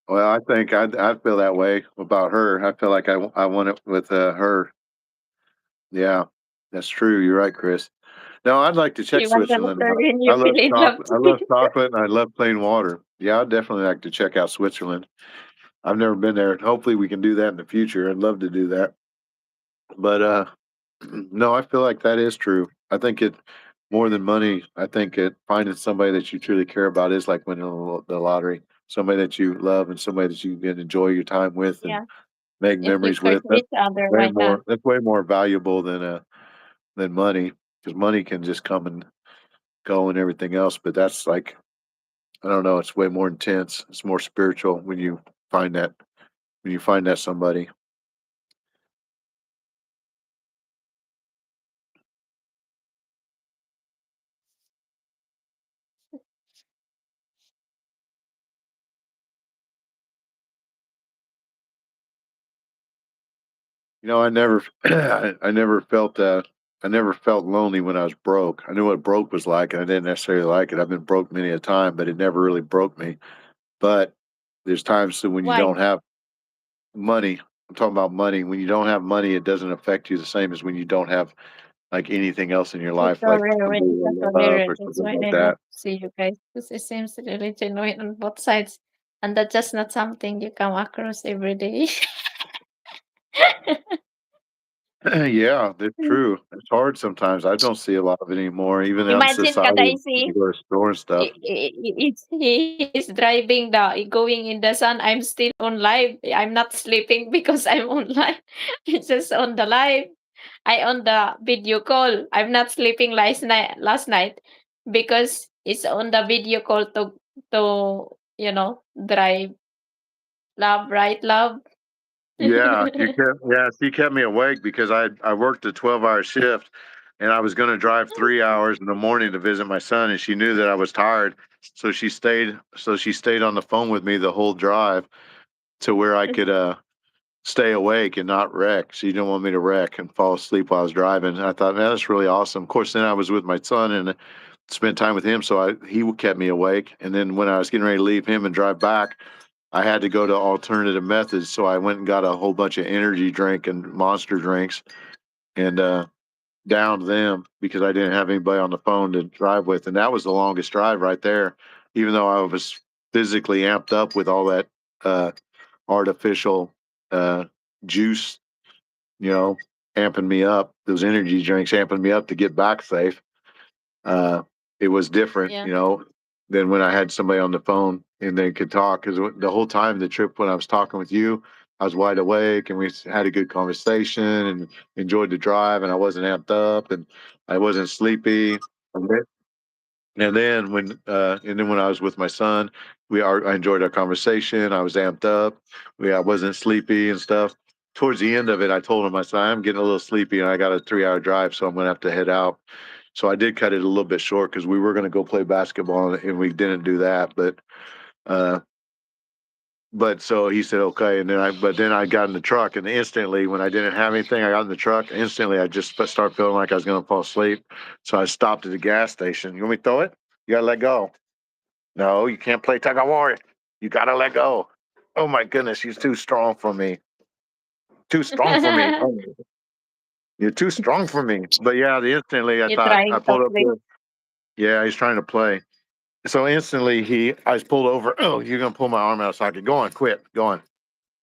Well, I think I feel that way about her. I feel like I want it with her. Yeah, that's true. You're right, Chris. No, I'd like to check You want an Switzerland out. afternoon, I you love feel in love chocolate. I too. love chocolate and I love plain water. Yeah, I'd definitely like to check out Switzerland. I've never been there. Hopefully we can do that in the future. I'd love to do that. But no, I feel like that is true. I think it more than money. I think it finding somebody that you truly care about is like winning the lottery. Somebody that you love and somebody that you can enjoy your time with and Yeah, make if you memories care with. for That's each other, way why not? more. That's way more valuable than money because money can just come and go and everything else. But that's like I don't know. It's way more intense. It's more spiritual find that when you find that somebody. You know, I never, I never felt lonely when I was broke. I knew what broke was like, and I didn't necessarily like it. I've been broke many a time, but it never really broke me. But there's times that when you Why? don't have money, I'm talking about money. When you don't have money, it doesn't affect you the same as when you don't have like anything else in your It's life, so like rare somebody when it's to so love rare. or That's something why like I love that. to see you guys because it seems really genuine on both sides, and that's just not something you come across every day. Yeah, that's true. It's hard sometimes. I don't see a lot of it anymore, even out in Imagine society. Kadaisi, You go to the store and stuff. it's he is driving the going in the sun. I'm still on live. I'm not sleeping because I'm on live. It's just on the live. I on the video call. I'm not sleeping last night because it's on the video call to drive. Love, right, love? Yeah, you kept me awake because I worked a 12-hour shift and I was going to drive 3 hours in the morning to visit my son and she knew that I was tired. So she stayed on the phone with me the whole drive to where I could stay awake and not wreck. She didn't want me to wreck and fall asleep while I was driving. And I thought, man, that's really awesome. Of course, then I was with my son and spent time with him, so he kept me awake. And then when I was getting ready to leave him and drive back, I had to go to alternative methods, so I went and got a whole bunch of energy drink and monster drinks and downed them because I didn't have anybody on the phone to drive with, and that was the longest drive right there. Even though I was physically amped up with all that uh, artificial uh, juice, you know, amping me up, those energy drinks amping me up to get back safe. Uh, it was different, Yeah. than when I had somebody on the phone and they could talk. Because the whole time the trip, when I was talking with you, I was wide awake and we had a good conversation and enjoyed the drive. And I wasn't amped up and I wasn't sleepy. And then when I was with my son, I enjoyed our conversation. I was amped up. I wasn't sleepy and stuff. Towards the end of it, I told him, I said, I'm getting a little sleepy and I got a 3 hour drive, so I'm going to have to head out. So I did cut it a little bit short because we were going to go play basketball and we didn't do that. Uh, but so he said, okay. But then I got in the truck and instantly when I didn't have anything, I got in the truck. Instantly, I just started feeling like I was going to fall asleep. So I stopped at the gas station. You want me to throw it? You got to let go. No, you can't play tug of war. You got to let go. Oh my goodness. He's too strong for me. Too strong for me. Oh, you're too strong for me. But yeah, instantly I You're thought I trying to pulled up play. there. Yeah, he's trying to play. So instantly I was pulled over. Oh, you're gonna pull my arm out of socket. Go on, quit, go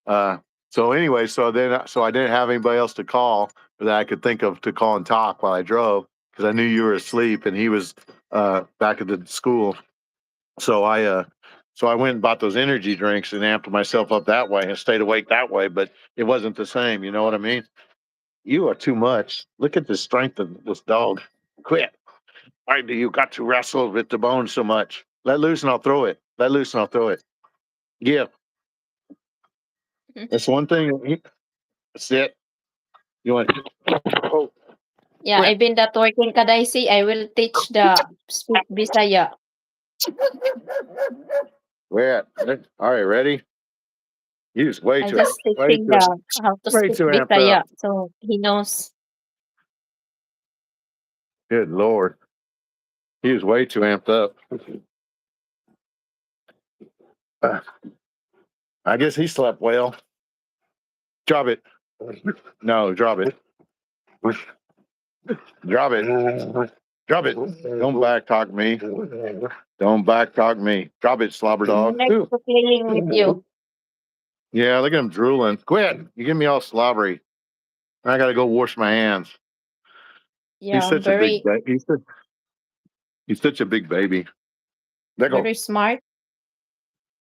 on. So anyway, so I didn't have anybody else to call that I could think of to call and talk while I drove because I knew you were asleep and he was back at the school. So I went and bought those energy drinks and amped myself up that way and stayed awake that way, but it wasn't the same. You know what I mean? You are too much. Look at the strength of this dog. Quit. Why do you got to wrestle with the bone so much? Let loose and I'll throw it. Let loose and I'll throw it. Yeah, that's one thing. That's it. You want? Oh, Yeah, quit. I've been that working Kadaisi. I will teach the speak Bisaya. Where at? All right, ready? You just I just way teaching too, the how to way speak too amped up. Bisaya so he knows. Good Lord. He was way too amped up. I guess he slept well. Drop it. No, drop it. Drop it. Drop it. Don't back talk me. Don't back talk me. Drop it, slobber dog. Next to playing with you. Yeah, look at him drooling. Quit. You get me all slobbery. I gotta go wash my hands. Yeah, He's such a big he's such a big baby. There go. very smart.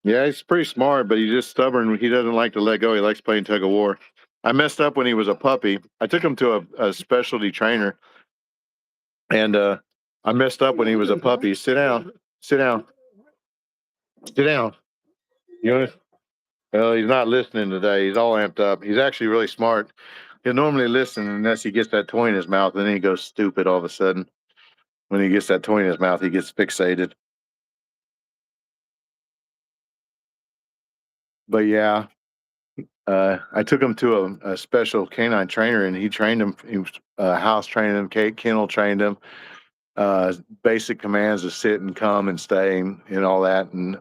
Yeah, he's pretty smart, but he's just stubborn. He doesn't like to let go. He likes playing tug of war. I messed up when he was a puppy. I took him to a specialty trainer, and I messed up when he was a puppy. Sit down. Sit down. Sit down. You know, well, he's not listening today. He's all amped up. He's actually really smart. He'll normally listen unless he gets that toy in his mouth, and then he goes stupid all of a sudden. When he gets that toy in his mouth, he gets fixated. But yeah, I took him to a special canine trainer, and he trained him. He was house trained him, kennel trained him. Basic commands to sit and come and stay and all that. And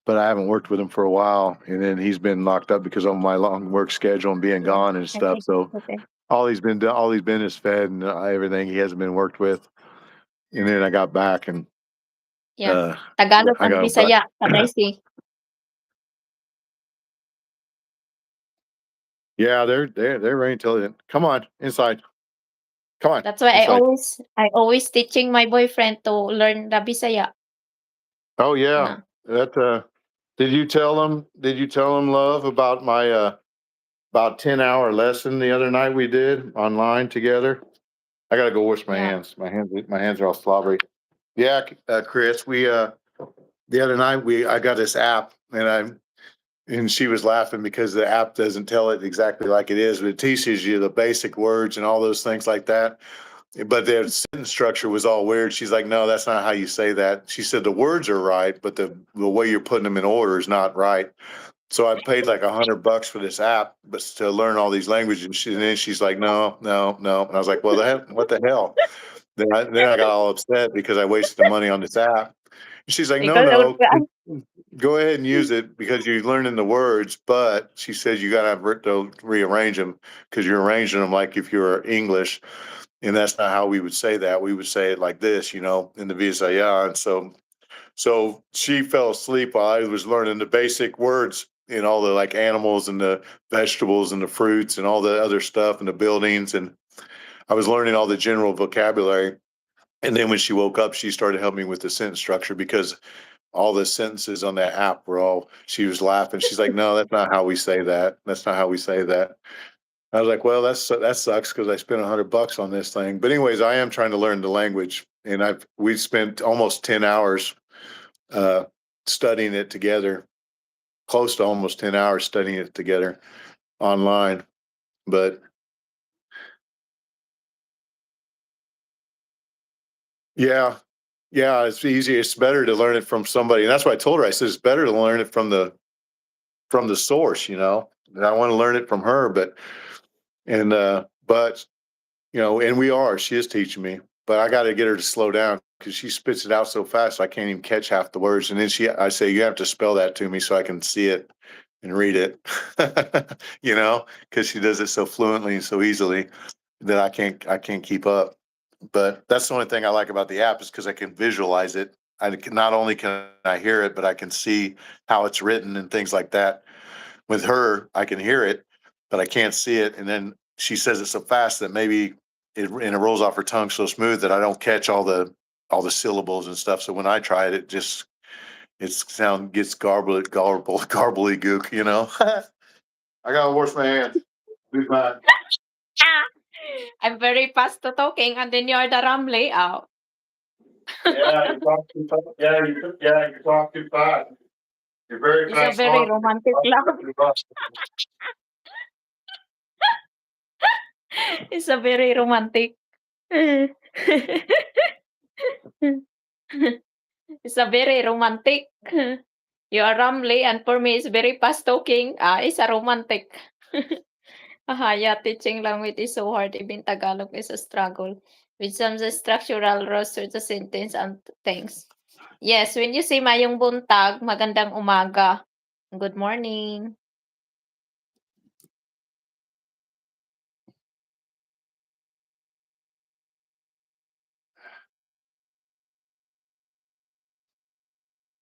but I haven't worked with him for a while, and then he's been locked up because of my long work schedule and being gone and stuff. Okay. So Okay. all he's been is fed and everything. He hasn't been worked with. And then I got back and Yeah. Tagalog I and got Bisaya, patay si. yeah, they're very intelligent. Come on, inside. Come on. That's why inside. I always teaching my boyfriend to learn the Bisaya. Oh yeah. That did you tell him love about my about 10-hour lesson the other night we did online together? I gotta go wash my Yeah. hands. My hands are all slobbery. Yeah, Chris, we the other night I got this app and she was laughing because the app doesn't tell it exactly like it is, but it teaches you the basic words and all those things like that. But the sentence structure was all weird. She's like, no, that's not how you say that. She said the words are right, but the way you're putting them in order is not right. So I paid like $100 for this app, but to learn all these languages. And then she's like, no, no, no. And I was like, well, what the hell? Then I got all upset because I wasted the money on this app. She's like, no, Because no, go ahead and use it because you're learning the words. But she says you got to rearrange them because you're arranging them like if you're English. And that's not how we would say that. We would say it like this, in the Visaya. And so she fell asleep while I was learning the basic words and all the like animals and the vegetables and the fruits and all the other stuff and the buildings. And I was learning all the general vocabulary. And then when she woke up, she started helping me with the sentence structure because all the sentences on that app she was laughing. She's like, no, that's not how we say that. That's not how we say that. I was like, well, that sucks because I spent $100 on this thing. But anyways, I am trying to learn the language, and we've spent almost 10 hours studying it together, close to almost 10 hours studying it together online. But yeah, it's easy. It's better to learn it from somebody, and that's why I told her. I said it's better to learn it from the source. And I want to learn it from her, but she is teaching me, but I got to get her to slow down because she spits it out so fast I can't even catch half the words. And then I say, you have to spell that to me so I can see it and read it, because she does it so fluently and so easily that I can't keep up. But that's the only thing I like about the app is because I can visualize it. Not only can I hear it, but I can see how it's written and things like that. With her, I can hear it, but I can't see it. And then she says it so fast that maybe it rolls off her tongue so smooth that I don't catch all the syllables and stuff. So when I try it, sound gets garbly gook. I gotta wash my hands. Be back. I'm very fast to talking, and then you're the rambling out. Yeah, you talk too fast. You talk too fast. You're very It's a fast. very romantic love. It's a very romantic. It's a very romantic. You are rambling, and for me, it's very fast talking. It's a romantic. Yeah, teaching language is so hard. Even Tagalog is a struggle. with some structural rules to the sentence and things. Yes, when you say mayong buntag, magandang umaga. Good morning.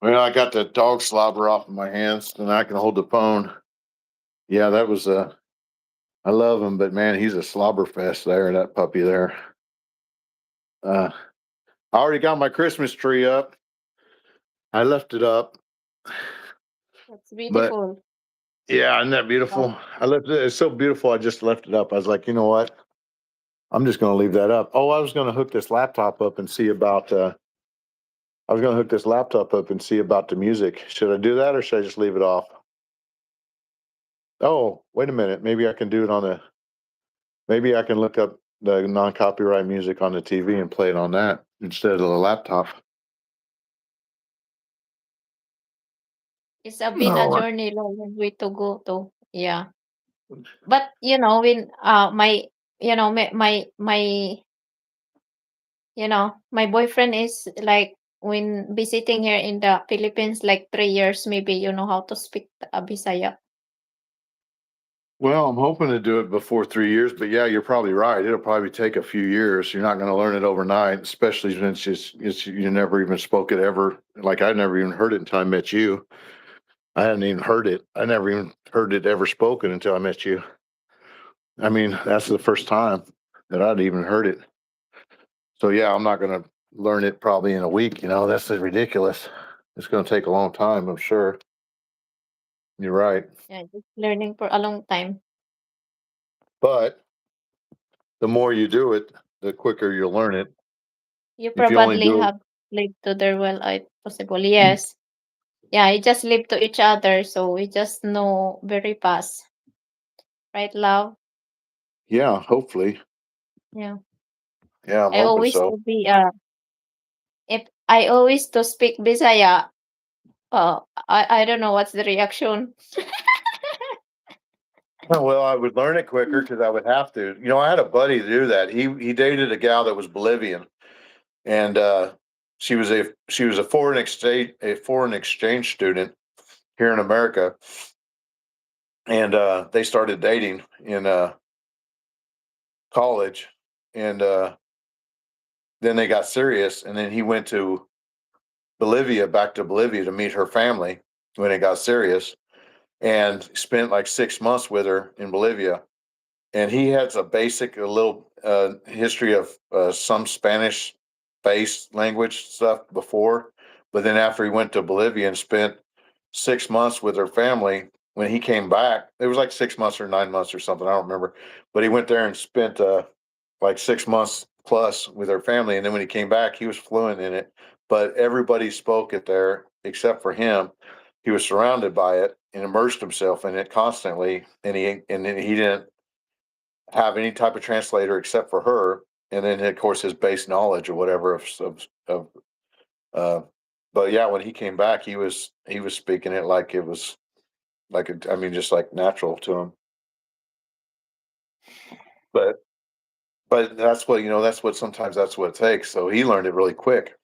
Well, I got the dog slobber off of my hands and I can hold the phone. Yeah, that was I love him, but man, he's a slobber fest there, that puppy there. Uh I already got my Christmas tree up. I left it up, That's but beautiful. yeah, isn't that Wow. beautiful? I left it. It's so beautiful. I just left it up. I was like, you know what? I'm just going to leave that up. Oh, I was going to hook this laptop up and see about. I was going to hook this laptop up and see about the music. Should I do that or should I just leave it off? Oh, wait a minute. Maybe I can do it on a. Maybe I can look up the non-copyright music on the TV and play it on that instead of the laptop. It's a bit a No. journey, long way to go to. Yeah. But when my my boyfriend is like when visiting here in the Philippines like 3 years, maybe you know how to speak Bisaya. Well, I'm hoping to do it before 3 years, but yeah, you're probably right. It'll probably take a few years. You're not going to learn it overnight, especially since it's you never even spoke it ever. Like I never even heard it until I met you. I hadn't even heard it. I never even heard it ever spoken until I met you. I mean, that's the first time that I'd even heard it. So yeah, I'm not going to learn it probably in a week. That's ridiculous. It's going to take a long time, I'm sure. You're right. Yeah, just learning for a long time. But the more you do it, the quicker you'll learn it. You If you only probably do have lived to their well, I possible. Yes. Yeah, you just live to each other, so we just know very fast. Right, love? Yeah, hopefully. Yeah. Yeah, I'm I hoping always so. to be if I always to speak Bisaya, I don't know what's the reaction. Well, I would learn it quicker because I would have to. I had a buddy do that. He dated a gal that was Bolivian, and she was a foreign exchange student here in America, and they started dating in college, and then they got serious, and then he went to back to Bolivia to meet her family when it got serious, and spent like 6 months with her in Bolivia. And he has a little history of some Spanish based language stuff before, but then after he went to Bolivia and spent 6 months with her family, when he came back, it was like 6 months or 9 months or something, I don't remember, but he went there and spent like 6 months plus with her family, and then when he came back, he was fluent in it, but everybody spoke it there except for him. He was surrounded by it and immersed himself in it constantly, and then he didn't have any type of translator except for her, and then of course his base knowledge or whatever of uh but yeah, when he came back, he was speaking it like it was I mean, just like natural to him. But that's what sometimes that's what it takes. So he learned it really quick.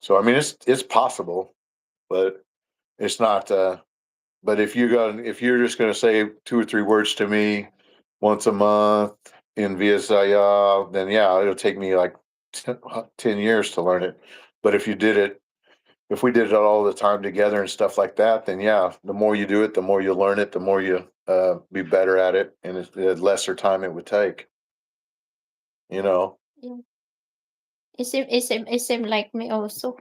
So I mean, it's possible, but it's not. But if you're just going to say 2 or 3 words to me once a month in Visaya, then yeah, it'll take me like 10 years to learn it. But if we did it all the time together and stuff like that, then yeah, the more you do it, the more you learn it, the more you be better at it, and the lesser time it would take. You know. Yeah. It seem like me also.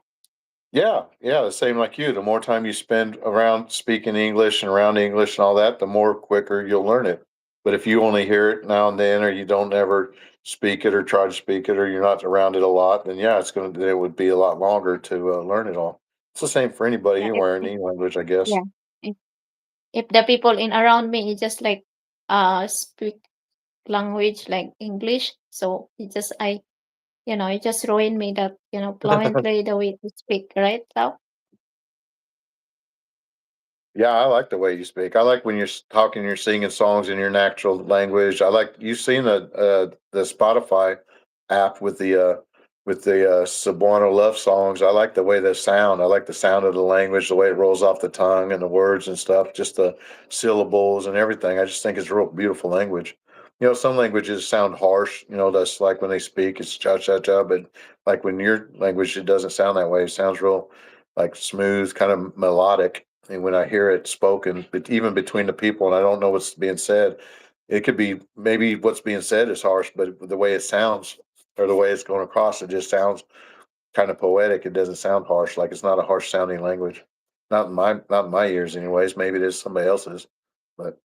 Yeah, yeah, the same like you. The more time you spend around speaking English and around English and all that, the more quicker you'll learn it. But if you only hear it now and then, or you don't ever speak it or try to speak it, or you're not around it a lot, then yeah, it would be a lot longer to learn it all. It's the same for anybody Yeah, anywhere in any language, I guess. yeah. If, if the people in around me is just like speak language like English, so it just ruined me that fluently the way to speak, right? So Yeah, I like the way you speak. I like when you're talking, you're singing songs in your natural language. I like you've seen the Spotify. app with the Cebuano love songs. I like the way they sound. I like the sound of the language, the way it rolls off the tongue and the words and stuff, just the syllables and everything. I just think it's a real beautiful language. Some languages sound harsh, that's like when they speak, it's cha cha cha, but like when your language, it doesn't sound that way. It sounds real like smooth, kind of melodic. And when I hear it spoken, but even between the people, and I don't know what's being said, it could be maybe what's being said is harsh, but the way it sounds or the way it's going across, it just sounds kind of poetic. It doesn't sound harsh, like it's not a harsh sounding language. Not in my ears anyways. Maybe it is somebody else's. But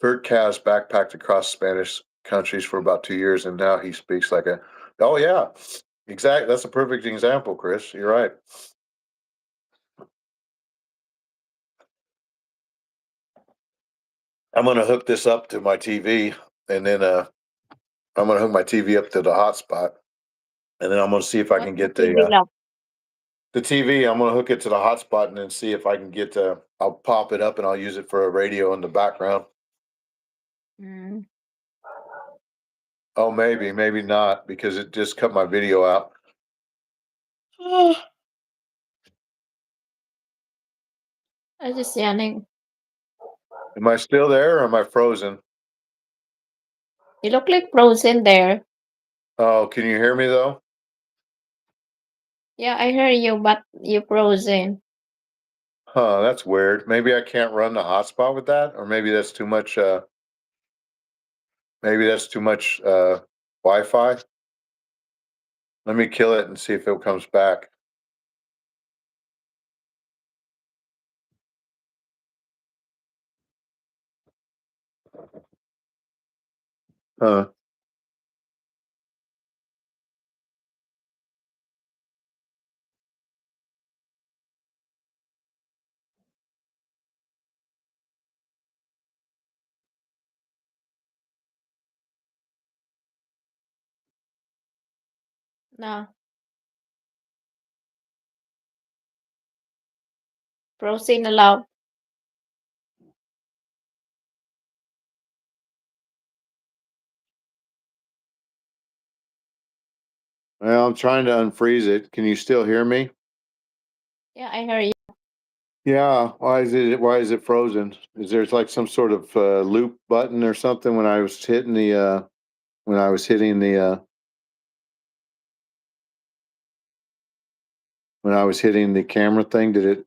Kurt Cass backpacked across Spanish countries for about 2 years, and now he speaks like a. Oh yeah, exactly. That's a perfect example, Chris. You're right. I'm gonna hook this up to my TV, and then I'm gonna hook my TV up to the hotspot, and then I'm gonna see if I What can get TV, love? the TV. I'm gonna hook it to the hotspot and then see if I can get. I'll pop it up and I'll use it for a radio in the background. Mm. Oh, maybe not because it just cut my video out. I just yawning. Am I still there or am I frozen? You look like frozen there. Oh, can you hear me though? Yeah, I hear you, but you frozen. Huh, that's weird. Maybe I can't run the hotspot with that, or maybe that's too much. Maybe that's too much Wi-Fi. Let me kill it and see if it comes back. Huh. No. Frozen na love. Well, I'm trying to unfreeze it. Can you still hear me? Yeah, I hear you. Yeah. Why is it frozen? Is there like some sort of loop button or something when I was hitting the camera thing? Did it?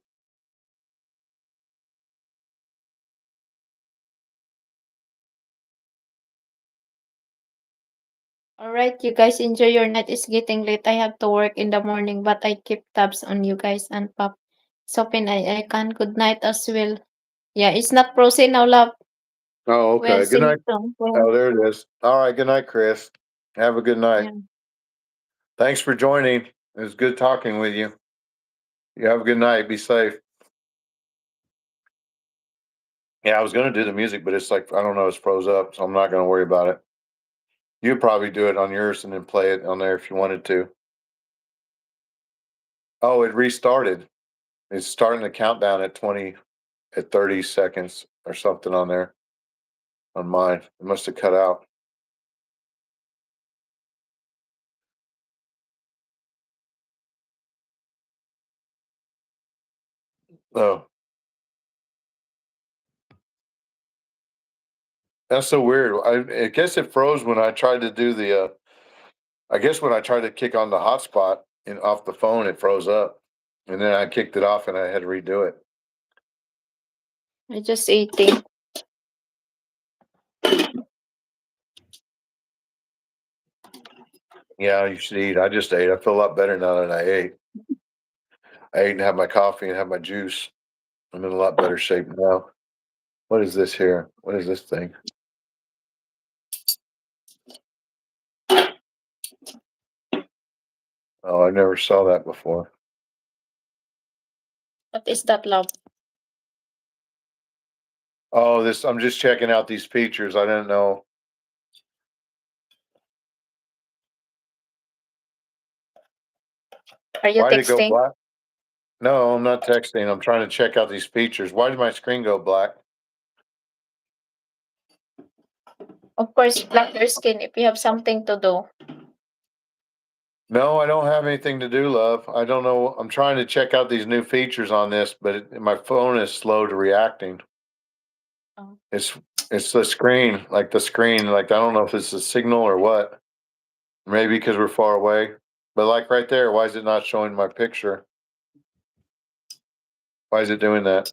All right, you guys enjoy your night. It's getting late. I have to work in the morning, but I keep tabs on you guys and pop. So I can. Good night as well. Yeah, it's not frozen now, love. Oh, Well, okay. see Good you night. soon. Well, Oh, there it is. All right. Good night, Chris. Have a good night. yeah. Thanks for joining. It was good talking with you. You have a good night. Be safe. Yeah, I was going to do the music, but it's like, I don't know, it's froze up, so I'm not going to worry about it. You'd probably do it on yours and then play it on there if you wanted to. Oh, it restarted. It's starting the countdown at 30 seconds or something on there on mine. It must have cut out. Oh, that's so weird. I guess it froze when I tried to do I guess when I tried to kick on the hotspot and off the phone, it froze up. And then I kicked it off and I had to redo it. I just eating. Yeah, you should eat. I just ate. I feel a lot better now that I ate. I ate and had my coffee and had my juice. I'm in a lot better shape now. What is this here? What is this thing? Oh, I never saw that before. What is that, love? Oh, I'm just checking out these features. I didn't know. Are you Why did it go texting? black? No, I'm not texting. I'm trying to check out these features. Why did my screen go black? Of course, black your skin if you have something to do. No, I don't have anything to do, love. I don't know. I'm trying to check out these new features on this, but my phone is slow to reacting. Oh. It's it's the screen, like I don't know if it's a signal or what. Maybe because we're far away. But like right there, why is it not showing my picture? Why is it doing that?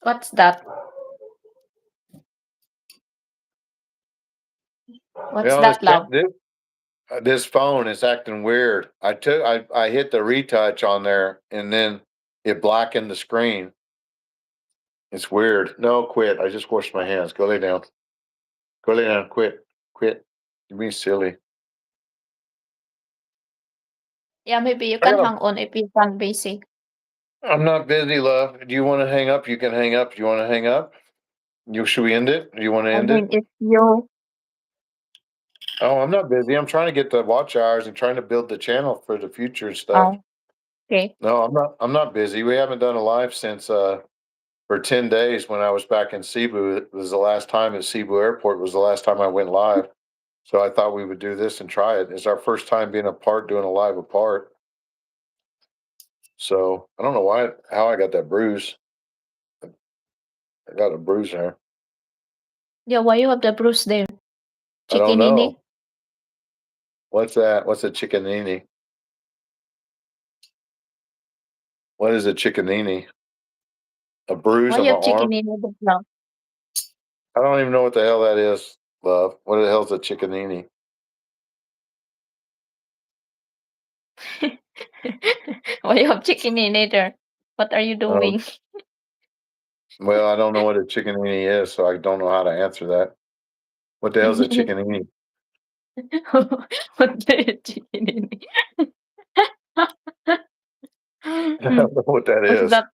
What's that? What's Well, that, love? this phone is acting weird. I hit the retouch on there and then it blackened the screen. It's weird. No, quit. I just washed my hands. Go lay down. Go lay down. Quit. Quit. You're being silly. Yeah, maybe you I can gotta hang on if you can busy. I'm not busy, love. Do you want to hang up? You can hang up. Do you want to hang up? Should we end it? Do you want to I end mean, it? if you Oh, I'm not busy. I'm trying to get the watch hours and trying to build the channel for the future and stuff. oh, okay. No, I'm not busy. We haven't done a live since for 10 days when I was back in Cebu. It was the last time at Cebu Airport was the last time I went live. So I thought we would do this and try it. It's our first time being apart, doing a live apart. So I don't know how I got that bruise. I got a bruise there. Yeah, why you have the bruise there? I don't Chikinini? know. What's that? What's a chickanini? What is a chickanini? A bruise Why on you my have arm? chikinini on the love? I don't even know what the hell that is, love. What the hell's a chickanini? Why you have chikinini there? What are you Oh, doing? well, I don't know what a chickanini is, so I don't know how to answer that. What the hell's a chickanini? What the chikinini? I don't know what that Who's is. that?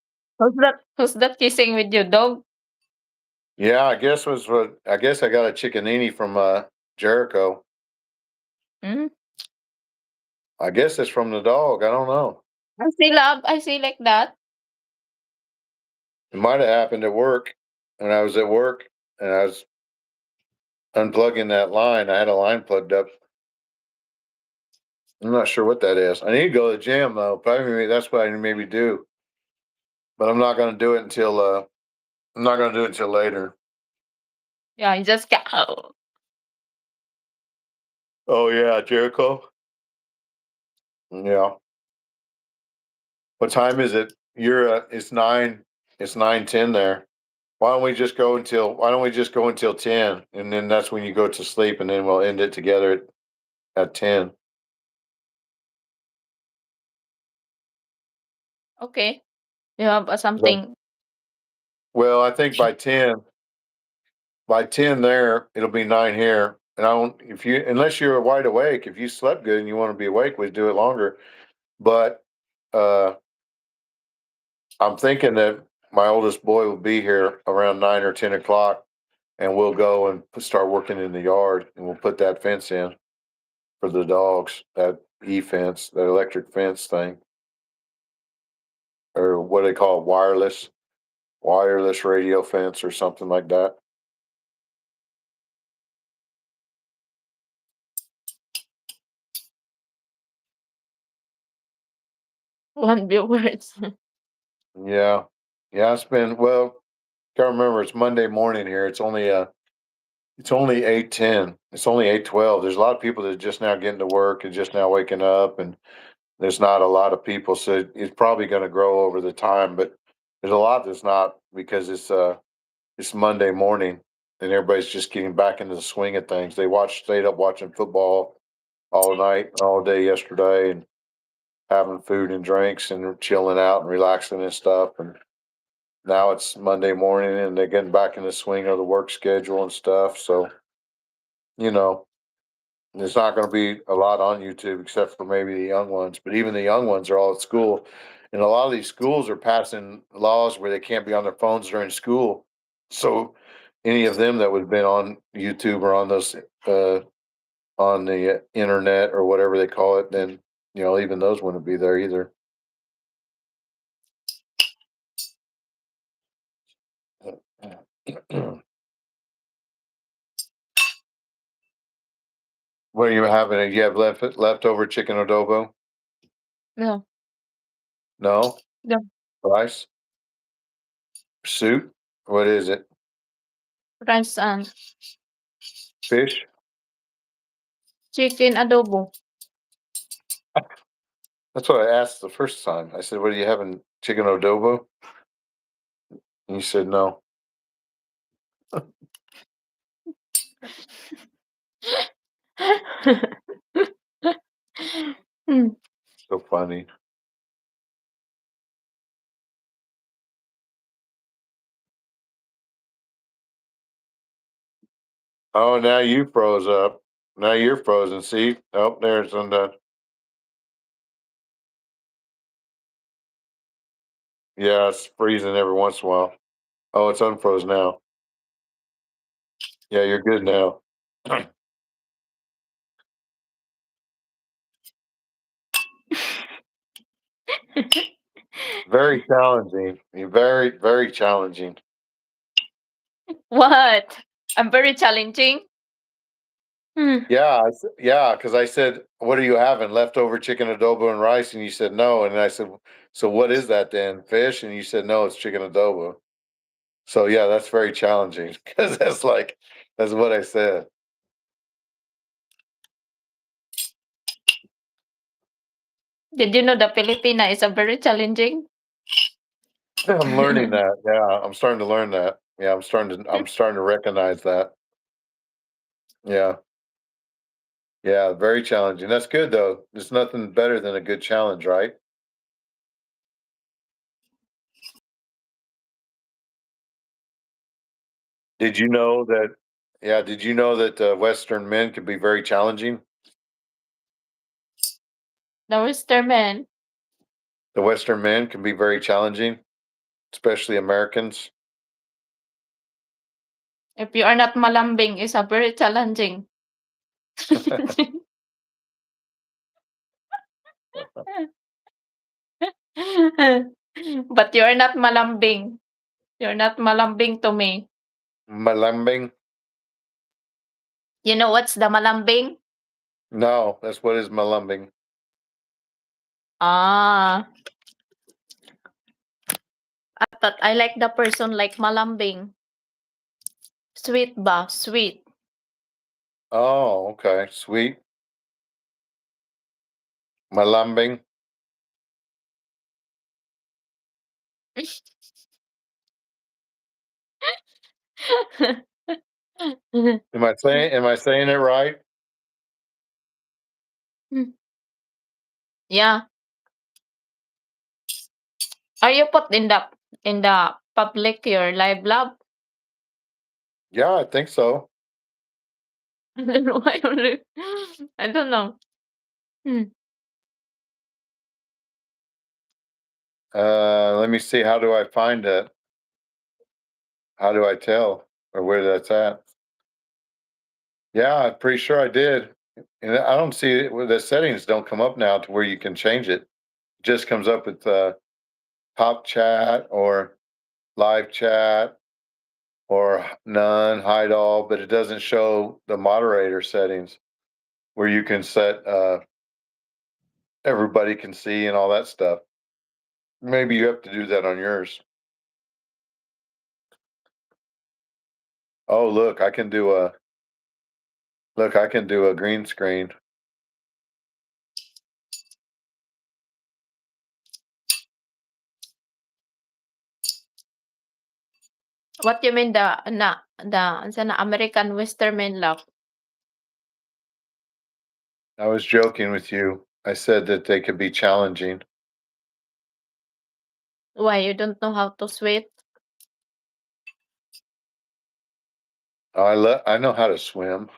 Who's that kissing with your dog? Yeah, I guess I got a chickanini from Jericho. Hmm? I guess it's from the dog. I don't know. I see love. I see like that. It might have happened at work. When I was at work and I was unplugging that line, I had a line plugged up. I'm not sure what that is. I need to go to the gym though. Probably that's what I maybe do. But I'm not gonna do it until later. Yeah, I just got. Oh. Oh yeah, Jericho. Yeah. What time is it? It's 9:10 there. Why don't we just go until 10 and then that's when you go to sleep and then we'll end it together at 10. Okay. You have Well, something. well, I think by 10 there, it'll be 9 here. And I don't if you unless you're wide awake, if you slept good and you want to be awake, we do it longer. But uh I'm thinking that my oldest boy will be here around 9 or 10 o'clock, and we'll go and start working in the yard, and we'll put that fence in for the dogs, that e-fence, that electric fence thing, or what they call it, wireless radio fence or something like that. One viewers. Yeah, yeah. Can't remember. It's Monday morning here. It's only 8:10. It's only 8:12. There's a lot of people that are just now getting to work and just now waking up, and there's not a lot of people, so it's probably gonna grow over the time, but there's a lot that's not because it's Monday morning and everybody's just getting back into the swing of things. Stayed up watching football all night, all day yesterday and having food and drinks and chilling out and relaxing and stuff. And now it's Monday morning and they're getting back in the swing of the work schedule and stuff. So, you know, there's not going to be a lot on YouTube except for maybe the young ones, but even the young ones are all at school. And a lot of these schools are passing laws where they can't be on their phones during school. So any of them that would have been on YouTube or on those on the internet or whatever they call it, then, even those wouldn't be there either. What are you having? You have leftover chicken adobo? No, No? no, Rice? Soup? What is it? rice and Fish? chicken adobo. That's what I asked the first time. I said, "What are you having? Chicken adobo?" And you said no. Hmm. So funny. Oh, now you froze up. Now you're frozen. See? Oh, there's undone. Yeah, it's freezing every once in a while. Oh, it's unfroze now. Yeah, you're good now. Very challenging. Very, very challenging. What? I'm very challenging. Hmm. Yeah, yeah, because I said, "What are you having? Leftover chicken adobo and rice?" And you said no. And I said, "So what is that then? Fish?" And you said, "No, it's chicken adobo." So yeah, that's very challenging because that's what I said. Did you know the Filipina is a very challenging? I'm learning that. Yeah, I'm starting to learn that. Yeah, I'm starting to recognize that. Yeah. Yeah, very challenging. That's good though. There's nothing better than a good challenge, right? Did you know that Yeah, did you know that Western men can be very challenging? The Western man. The Western men can be very challenging, especially Americans. If you are not malambing, is a very challenging. But you are not malambing. You're not malambing to me. Malambing? You know what's the malambing? No, that's what is malambing. Ah, I thought I like the person like malambing. Sweet ba? Sweet. Oh, okay. Sweet. Malambing. Am I saying it right? Yeah. Are you put in the public your live lab? Yeah, I think so. I don't know. I don't know. Hmm. Let me see. How do I find it? How do I tell or where that's at? Yeah, I'm pretty sure I did. And I don't see it. Well, the settings don't come up now to where you can change it. It just comes up with pop chat or live chat or none, hide all, but it doesn't show the moderator settings where you can set everybody can see and all that stuff. Maybe you have to do that on yours. Oh, look, I can do a green screen. What you mean the American Western men love? I was joking with you. I said that they could be challenging. Why you don't know how to sweet? I know how to swim.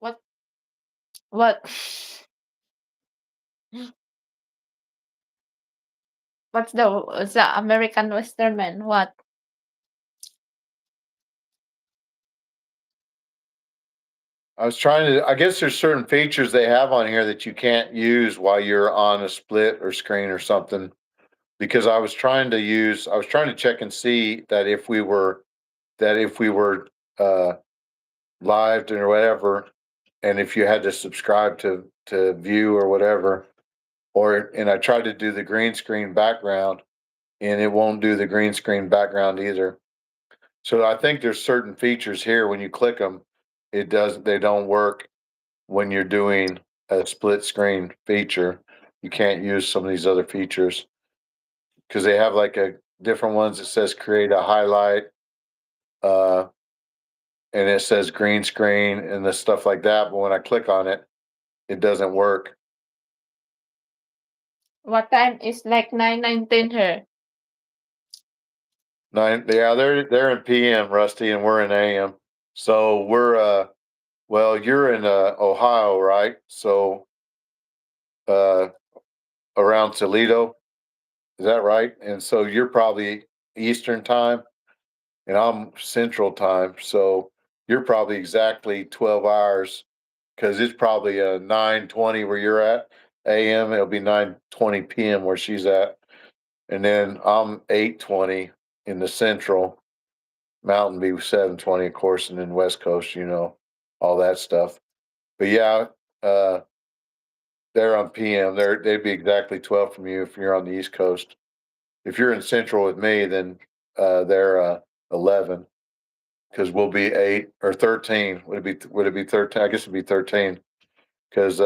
What? What? What's the American Western man? What? I was trying to, I guess there's certain features they have on here that you can't use while you're on a split or screen or something. Because I was trying to check and see that if we were, uh, lived or whatever, and if you had to subscribe to view or whatever, and I tried to do the green screen background and it won't do the green screen background either. So I think there's certain features here when you click them, they don't work when you're doing a split screen feature. You can't use some of these other features because they have like a different ones that says create a highlight, uh, and it says green screen and the stuff like that. But when I click on it, it doesn't work. What time is like 9:19 here? Yeah, they're in PM, Rusty, and we're in AM. So well, you're in Ohio, right? So uh around Toledo, is that right? And so you're probably Eastern time and I'm Central time. So you're probably exactly 12 hours because it's probably 9:20 where you're at AM. It'll be 9:20 PM where she's at. And then I'm 8:20 in the Central. Mountain be 7:20, of course, and then West Coast, all that stuff. But yeah, uh, they're on PM. They'd be exactly 12 from you if you're on the East Coast. If you're in Central with me, then they're 11 because we'll be 8 or 13. Would it be 13? I guess it'd be 13 because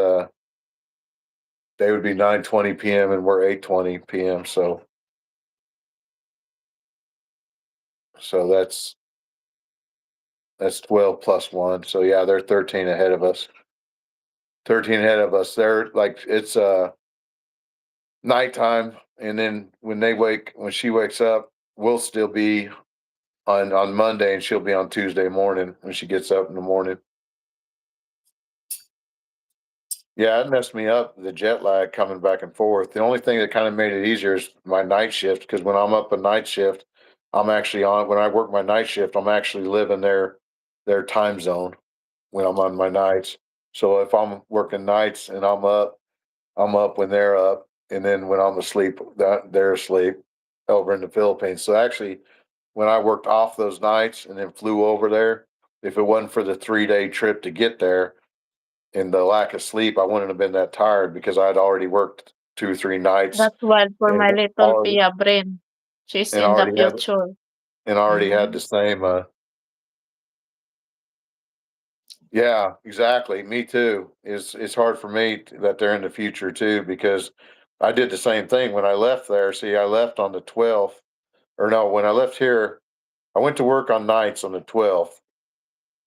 they would be 9:20 PM and we're 8:20 PM. So that's 12 plus 1. So yeah, they're 13 ahead of us. 13 ahead of us. They're like it's nighttime, and then when she wakes up, we'll still be on Monday, and she'll be on Tuesday morning when she gets up in the morning. Yeah, it messed me up, the jet lag coming back and forth. The only thing that kind of made it easier is my night shift, because when I'm up a night shift, when I work my night shift, I'm actually living their time zone when I'm on my nights. So if I'm working nights and I'm up when they're up, and then when I'm asleep, they're asleep over in the Philippines. So actually, when I worked off those nights and then flew over there, if it wasn't for the 3-day trip to get there and the lack of sleep, I wouldn't have been that tired because I'd already worked 2 or 3 nights That's wild for and my little already Pia brain. She's and in the already had future. and already had Mm. the same. Yeah, exactly. Me too. It's hard for me that they're in the future too because I did the same thing when I left there. See, I left on the 12th, or no, when I left here, I went to work on nights on the 12th.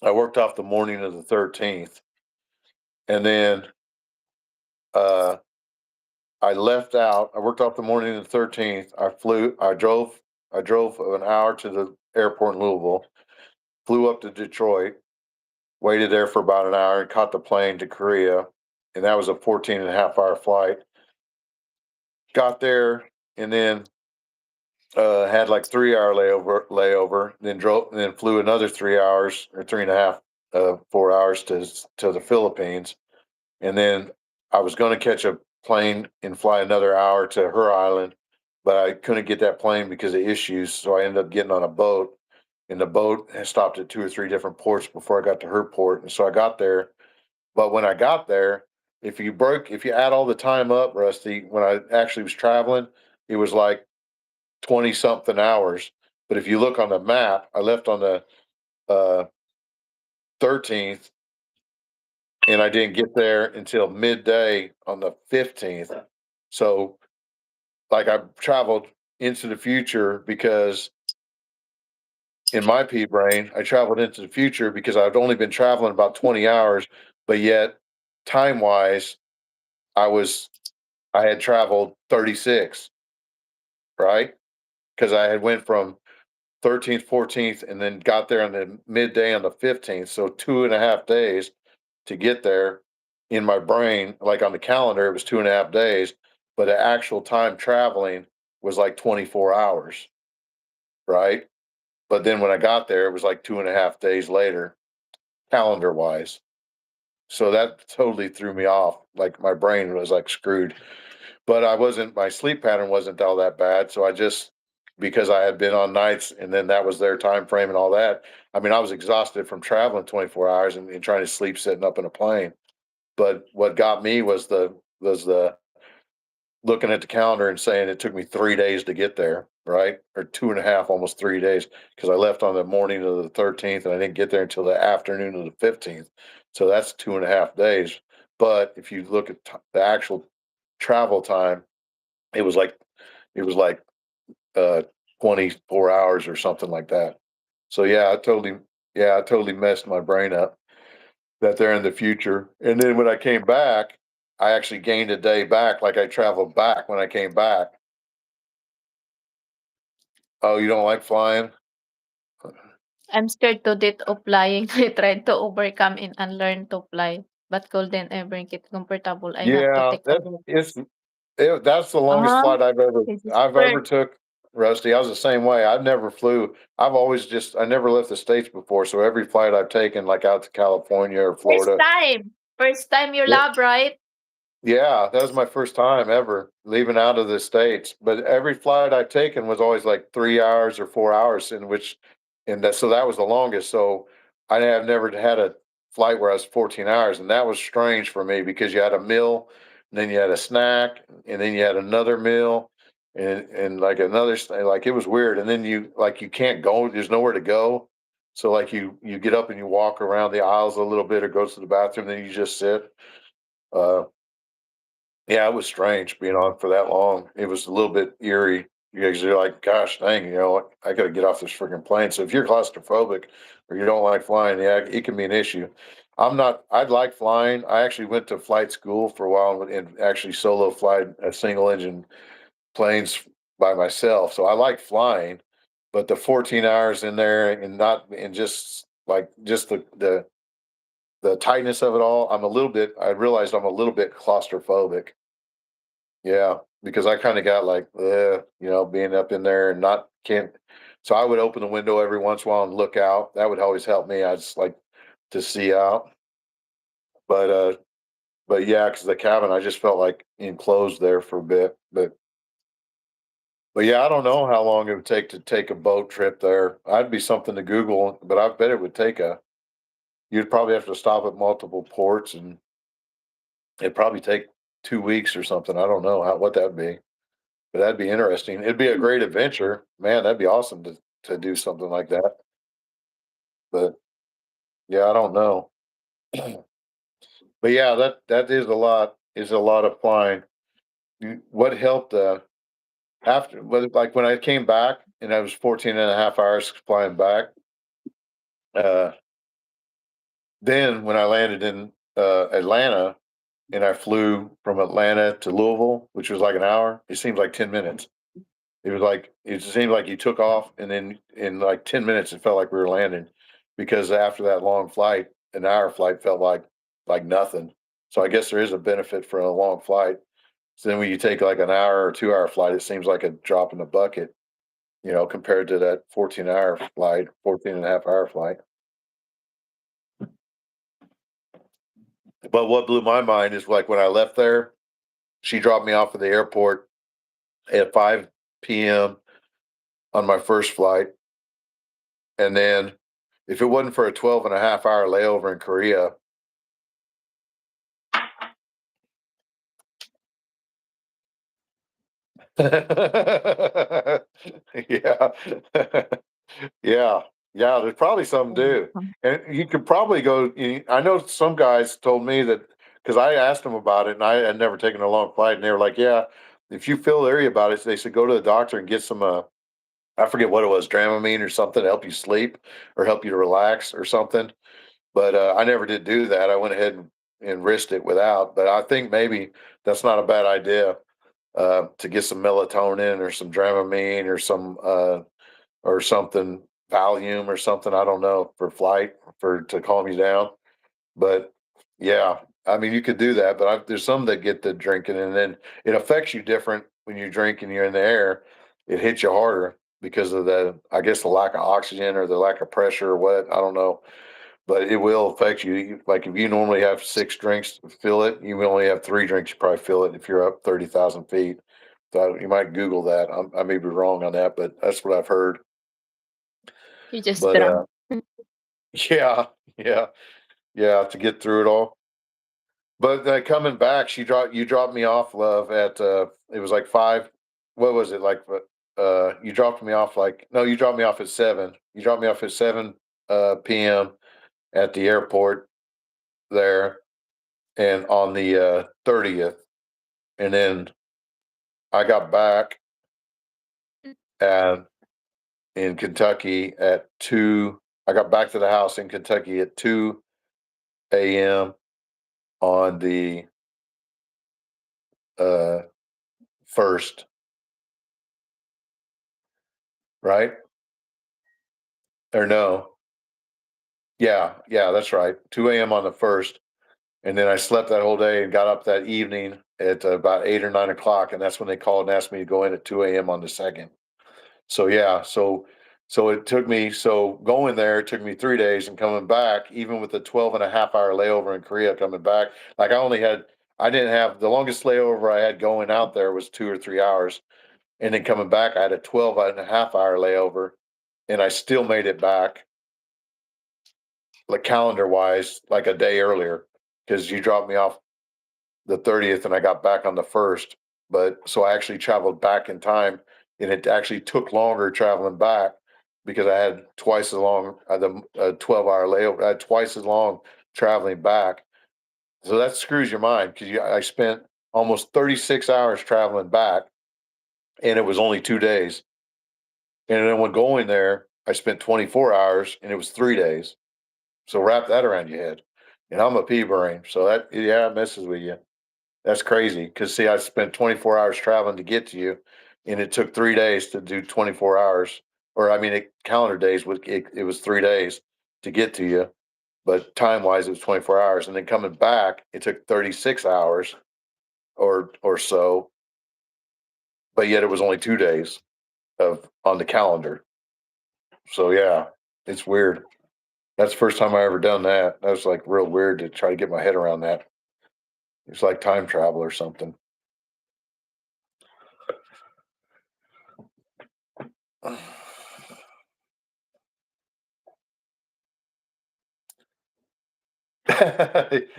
I worked off the morning of the 13th, and then uh, I left out. I worked off the morning of the 13th. I drove an hour to the airport in Louisville, flew up to Detroit, waited there for about an hour, and caught the plane to Korea, and that was a 14 and a half hour flight. Got there and then had like 3 hour layover, and then flew another 3 hours or three and a half, 4 hours to the Philippines, and then I was going to catch a plane and fly another hour to her island, but I couldn't get that plane because of issues, so I ended up getting on a boat, and the boat had stopped at 2 or 3 different ports before I got to her port, and so I got there. But when I got there, if you add all the time up, Rusty, when I actually was traveling, it was like 20 something hours. But if you look on the map, I left on the uh, 13th and I didn't get there until midday on the 15th. So, like, I traveled into the future because in my pea brain, I traveled into the future because I've only been traveling about 20 hours, but yet time wise, I was, I had traveled 36, right? Because I had went from 13th, 14th, and then got there on the midday on the 15th. So 2.5 days to get there in my brain. Like on the calendar, it was 2.5 days, but the actual time traveling was like 24 hours, right? But then when I got there, it was like 2.5 days later, calendar wise. So that totally threw me off. Like my brain was like screwed. But my sleep pattern wasn't all that bad. So I just, because I had been on nights and then that was their time frame and all that. I mean, I was exhausted from traveling 24 hours and trying to sleep sitting up in a plane. But what got me was the looking at the calendar and saying it took me 3 days to get there, right? Or two and a half, almost 3 days, because I left on the morning of the 13th and I didn't get there until the afternoon of the 15th. So that's 2.5 days. But if you look at the actual travel time, it was like it was like uh 24 hours or something like that. So I totally messed my brain up that they're in the future. And then when I came back, I actually gained a day back, like I traveled back when I came back. Oh, you don't like flying? I'm scared to death of flying. I tried to overcome and unlearn to fly, but couldn't ever get comfortable. I have to Yeah, take a break. that's the longest Ah, flight this is I've ever first took, Rusty. I was the same way. I never flew. I never left the States before, so every flight I've taken, like out to California or first Florida. time. First time you love, right? Yeah, that was my first time ever leaving out of the States. But every flight I've taken was always like 3 hours or 4 hours, so that was the longest. So I have never had a flight where I was 14 hours, and that was strange for me because you had a meal, and then you had a snack, and then you had another meal, and like like it was weird. And then you can't go, there's nowhere to go. So like you get up and you walk around the aisles a little bit or go to the bathroom, then you just sit. Uh, yeah, it was strange being on for that long. It was a little bit eerie because you're like, gosh dang, I got to get off this freaking plane. So if you're claustrophobic or you don't like flying, yeah, it can be an issue. I'd like flying. I actually went to flight school for a while and actually solo flied a single engine planes by myself. So I like flying, but the 14 hours in there and not, and just the tightness of it all, I realized I'm a little bit claustrophobic. Yeah, because I kinda got like, being up in there and not can't so I would open the window every once in a while and look out. That would always help me. I just like to see out. But, uh, but yeah, because the cabin, I just felt like enclosed there for a bit. But yeah, I don't know how long it would take to take a boat trip there. I'd be something to Google, but I bet it would you'd probably have to stop at multiple ports and it'd probably take 2 weeks or something. I don't know what that'd be. But that'd be interesting. It'd be a great adventure. Man, that'd be awesome to do something like that. But yeah, I don't know. But yeah, that is a lot of flying. What helped after like when I came back and I was 14 and a half hours flying back, uh then when I landed in Atlanta and I flew from Atlanta to Louisville, which was like an hour, it seems like 10 minutes. It seemed like you took off and then in like 10 minutes it felt like we were landing because after that long flight, an hour flight felt like nothing. So I guess there is a benefit for a long flight. So then when you take like an hour or 2 hour flight, it seems like a drop in the bucket, compared to that 14-hour flight, 14 and a half hour flight. But what blew my mind is like when I left there, she dropped me off at the airport at 5 p.m. on my first flight. And then if it wasn't for a 12 and a half hour layover in Korea, yeah. Yeah. Yeah, there's probably some do. Mhm. And you could probably I know some guys told me that because I asked them about it and I had never taken a long flight and they were like, yeah, if you feel leery about it, they said go to the doctor and get some I forget what it was, Dramamine or something to help you sleep or help you to relax or something. But I never did do that. I went ahead and risked it without. But I think maybe that's not a bad idea to get some melatonin or some Dramamine or something, Valium or something. I don't know for flight for to calm you down. But yeah, I mean you could do that. But there's some that get the drinking and then it affects you different when you drink and you're in the air, it hits you harder because of the, I guess, the lack of oxygen or the lack of pressure or what, I don't know. But it will affect you. Like if you normally have 6 drinks to feel it, you only have 3 drinks, you probably feel it if you're up 30,000 feet. So you might Google that. I may be wrong on that, but that's what I've heard. You just But drunk. yeah, yeah, to get through it all. But coming back, you dropped me off, love, at it was like 5. What was it like? You dropped me off like no, you dropped me off at 7. You dropped me off at 7 p.m. at the airport there, and on the 30th, and then I got back at in Kentucky at 2. I got back to the house in Kentucky at 2 a.m. on the 1st, right? Or no. Yeah, that's right. 2 a.m. on the 1st. And then I slept that whole day and got up that evening at about 8 or 9 o'clock. And that's when they called and asked me to go in at 2 a.m. on the 2nd. So, yeah. So it took me, so going there, it took me 3 days, and coming back, even with the 12.5 hour layover in Korea coming back, like I didn't have, the longest layover I had going out there was 2 or 3 hours. And then coming back, I had a 12.5 hour layover, and I still made it back, like calendar wise, like a day earlier, because you dropped me off the 30th and I got back on the 1st. But so I actually traveled back in time, and it actually took longer traveling back because I had twice as long, the 12-hour layover. I had twice as long traveling back. So that screws your mind because I spent almost 36 hours traveling back, and it was only 2 days. And then when going there, I spent 24 hours, and it was 3 days. So wrap that around your head. And I'm a pea brain, so that, yeah, it messes with you. That's crazy. Cause see, I spent 24 hours traveling to get to you, and it took 3 days to do 24 hours. Or I mean, calendar days it was 3 days to get to you, but time wise it was 24 hours. And then coming back, it took 36 hours or so, but yet it was only 2 days of on the calendar. So yeah, it's weird. That's the first time I ever done that. That was like real weird to try to get my head around that. It's like time travel or something.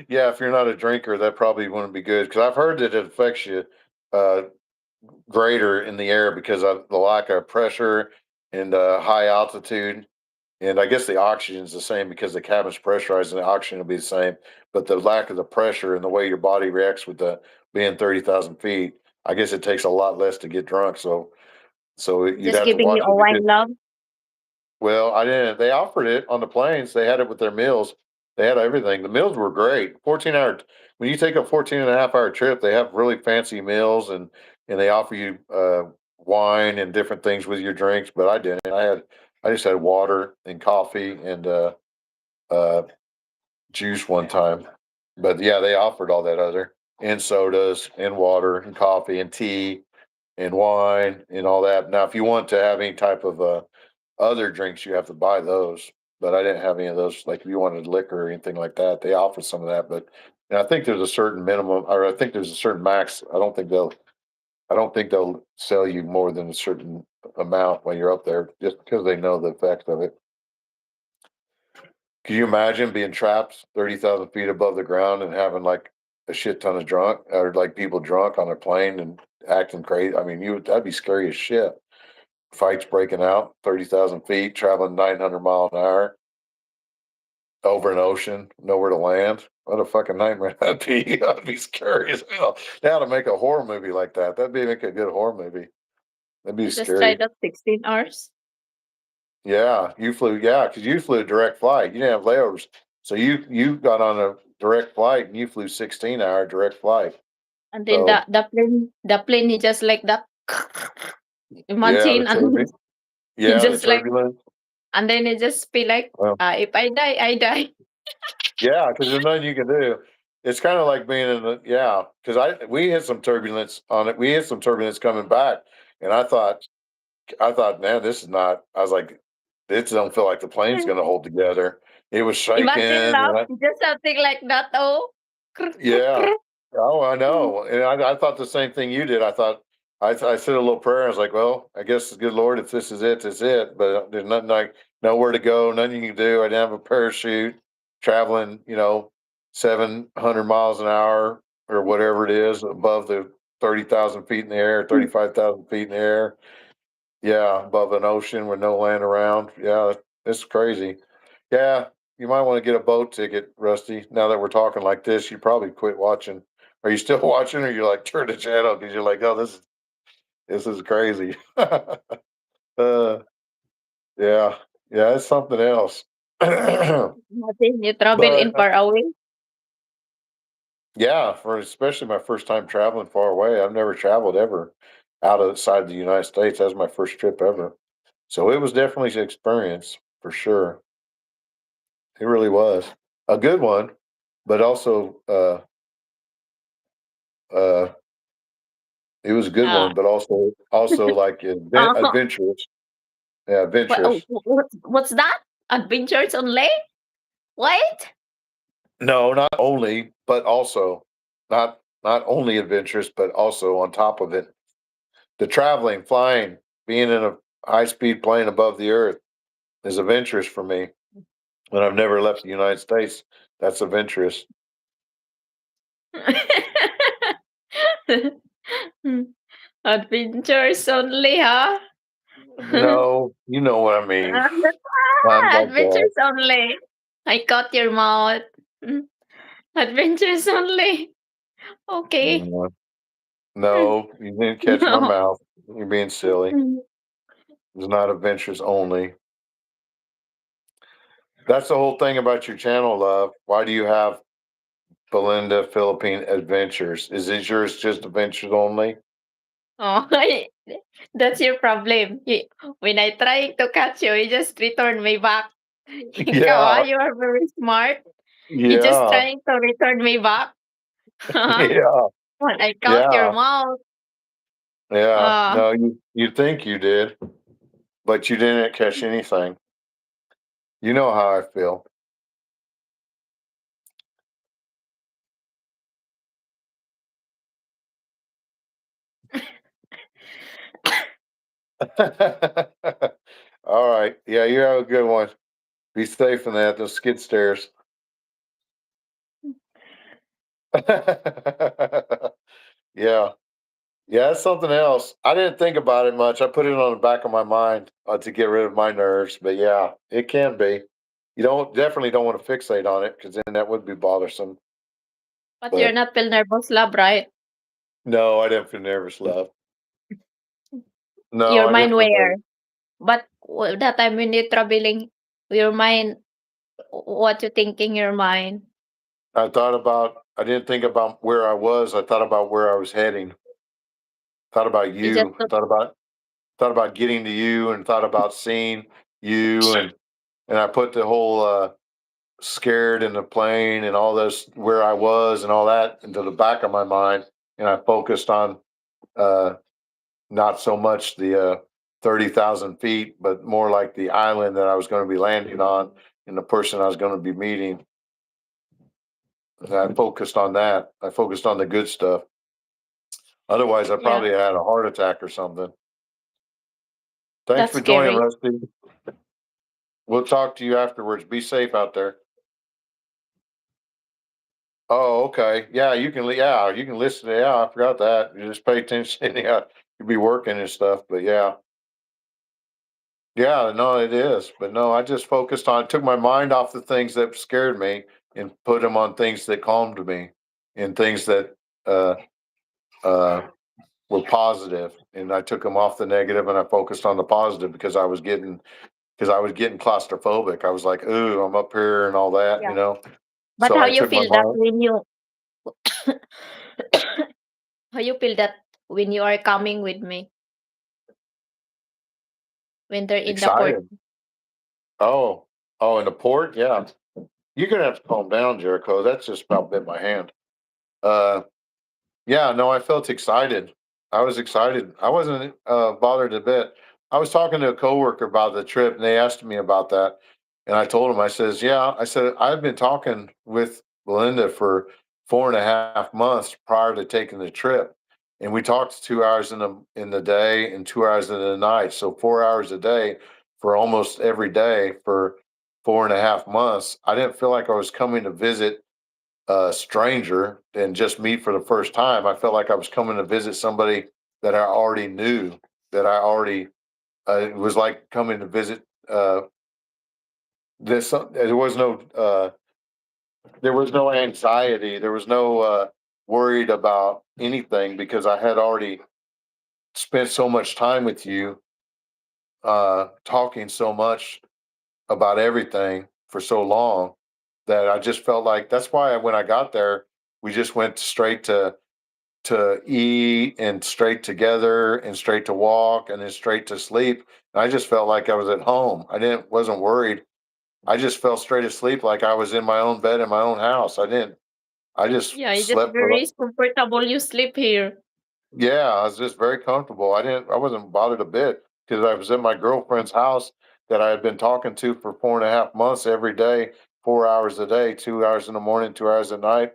Yeah, if you're not a drinker, that probably wouldn't be good, because I've heard that it affects you uh, greater in the air because of the lack of pressure and high altitude. And I guess the oxygen is the same because the cabin's pressurized and the oxygen will be the same. But the lack of the pressure and the way your body reacts with the being 30,000 feet, I guess it takes a lot less to get drunk. So you'd Just have to giving you watch a it because, wine, love. well, I didn't. They offered it on the planes. They had it with their meals. They had everything. The meals were great. 14-hour. When you take a 14.5 hour trip, they have really fancy meals, and they offer you wine and different things with your drinks. But I didn't. I just had water and coffee and uh, juice one time. But yeah, they offered all that other, and sodas and water and coffee and tea and wine and all that. Now, if you want to have any type of other drinks, you have to buy those. But I didn't have any of those. Like if you wanted liquor or anything like that, they offer some of that. But and I think there's a certain minimum, or I think there's a certain max. I don't think they'll sell you more than a certain amount when you're up there, just because they know the effect of it. Can you imagine being trapped 30,000 feet above the ground and having like a shit ton of drunk, or like people drunk on a plane and acting crazy? I mean, that'd be scary as shit. Fights breaking out, 30,000 feet, traveling 900 mile an hour over an ocean, nowhere to land. What a fucking nightmare that'd be. That'd be scary as hell. They ought to make a horror movie like that. That'd be make a good horror movie. That'd be You just tried scary. that 16 hours. Yeah, because you flew a direct flight. You didn't have layovers. So you got on a direct flight and you flew 16-hour direct flight. And then So the plane is just like that. yeah, Imagine, and the just like, turbulence. and then it just be like, Well, if I die, I die. yeah, because there's nothing you can do. It's kind of like being in the, yeah, because we had some turbulence on it. We had some turbulence coming back, and I thought, man, this is not. I was like, this don't feel like the plane's going to hold together. It was shaking, Imagine love, and just something like that. Oh, krr, krr, yeah. krr. Oh, I Mm. know, and I thought the same thing you did. I said a little prayer. I was like, well, I guess, good Lord, if this is it, it's it. But there's nothing, like, nowhere to go, nothing you can do. I didn't have a parachute, traveling, 700 miles an hour or whatever it is above the 30,000 feet in the air, 35,000 feet in the air. Yeah, above an ocean with no land around. Yeah, it's crazy. Yeah, you might want to get a boat ticket, Rusty. Now that we're talking like this, you probably quit watching. Are you still watching, or you like turn the channel because you're like, oh, this is crazy. uh, yeah, yeah, it's something else. but Imagine you travel in far away. yeah, for especially my first time traveling far away, I've never traveled ever outside the United States. That was my first trip ever. So it was definitely an experience for sure. It really was a good one, but also uh it was a good Uh, one, but also like uh, adventurous. Yeah, what, adventurous. what's that? Adventures only? What? No, not only, but also not only adventurous, but also on top of it, the traveling, flying, being in a high speed plane above the earth is adventurous for me. When I've never left the United States, that's adventurous. Adventures only, huh? No, you know what I mean. Times like that. Adventures only. I caught your mouth. Mm, Adventures only. Okay. No, no, you didn't catch my No. mouth. You're being silly. It's not adventures only. That's the whole thing about your channel, love. Why do you have Belinda Philippine Adventures? Is it yours just adventures only? Oh, that's your problem. When I try to catch you, you just return me back. Ikaw, Yeah, you are very smart. You just yeah, trying to return me back. yeah, When I caught your yeah, mouth. yeah. Uh, No, you think you did, but you didn't catch anything. You know how I feel. All right. Yeah, you have a good one. Be safe in that, those skid stairs. Yeah. Yeah, that's something else. I didn't think about it much. I put it on the back of my mind to get rid of my nerves, but yeah, it can be. You definitely don't want to fixate on it because then that would be bothersome. but you're But not feel nervous, love, right? no, I didn't feel nervous, love. No, Your I didn't mind feel nervous. where? But that time when you're traveling, your mind, what you thinking your mind? I didn't think about where I was. I thought about where I was heading. Thought about You just you. Thought about getting to you and thought about seeing you and I put the whole scared in the plane and all this where I was and all that into the back of my mind, and I focused on uh, not so much the 30,000 feet, but more like the island that I was going to be landing on and the person I was going to be meeting. And I focused on that. I focused on the good stuff. Otherwise, I yeah, probably had a heart attack or something. Thanks that's for joining, scary. Rusty. We'll talk to you afterwards. Be safe out there. Oh, okay. Yeah, you can listen. Yeah, I forgot that. You just pay attention. Yeah, you'd be working and stuff, but yeah. Yeah, no, it is. But no, I just took my mind off the things that scared me and put them on things that calmed me and things that uh uh were positive. And I took them off the negative and I focused on the positive because I was getting claustrophobic. I was like, ooh, I'm up here and all that, Yeah. But So how I you took my feel that mind when you how you feel that when you are coming with me when they're in the port? excited. Oh, oh, in the port, yeah. You're gonna have to calm down, Jericho. That's just about bit my hand. Yeah, no, I felt excited. I was excited. I wasn't bothered a bit. I was talking to a coworker about the trip, and they asked me about that, and I told them, I says, "Yeah," I said, "I've been talking with Belinda for 4.5 months prior to taking the trip, and we talked 2 hours in the day and 2 hours in the night, so 4 hours a day for almost every day for 4.5 months. I didn't feel like I was coming to visit a stranger and just meet for the first time. I felt like I was coming to visit somebody that I already knew, that I already, it was like coming to visit, there was no anxiety. There was no, worried about anything because I had already spent so much time with you, talking so much about everything for so long that I just felt like that's why when I got there, we just went straight to eat and straight together and straight to walk and then straight to sleep. And I just felt like I was at home. I didn't wasn't worried. I just fell straight asleep like I was in my own bed in my own house. I just Yeah, it's just slept for very comfortable. You sleep here. yeah, I was just very comfortable. I wasn't bothered a bit because I was at my girlfriend's house that I had been talking to for 4.5 months every day, 4 hours a day, 2 hours in the morning, 2 hours at night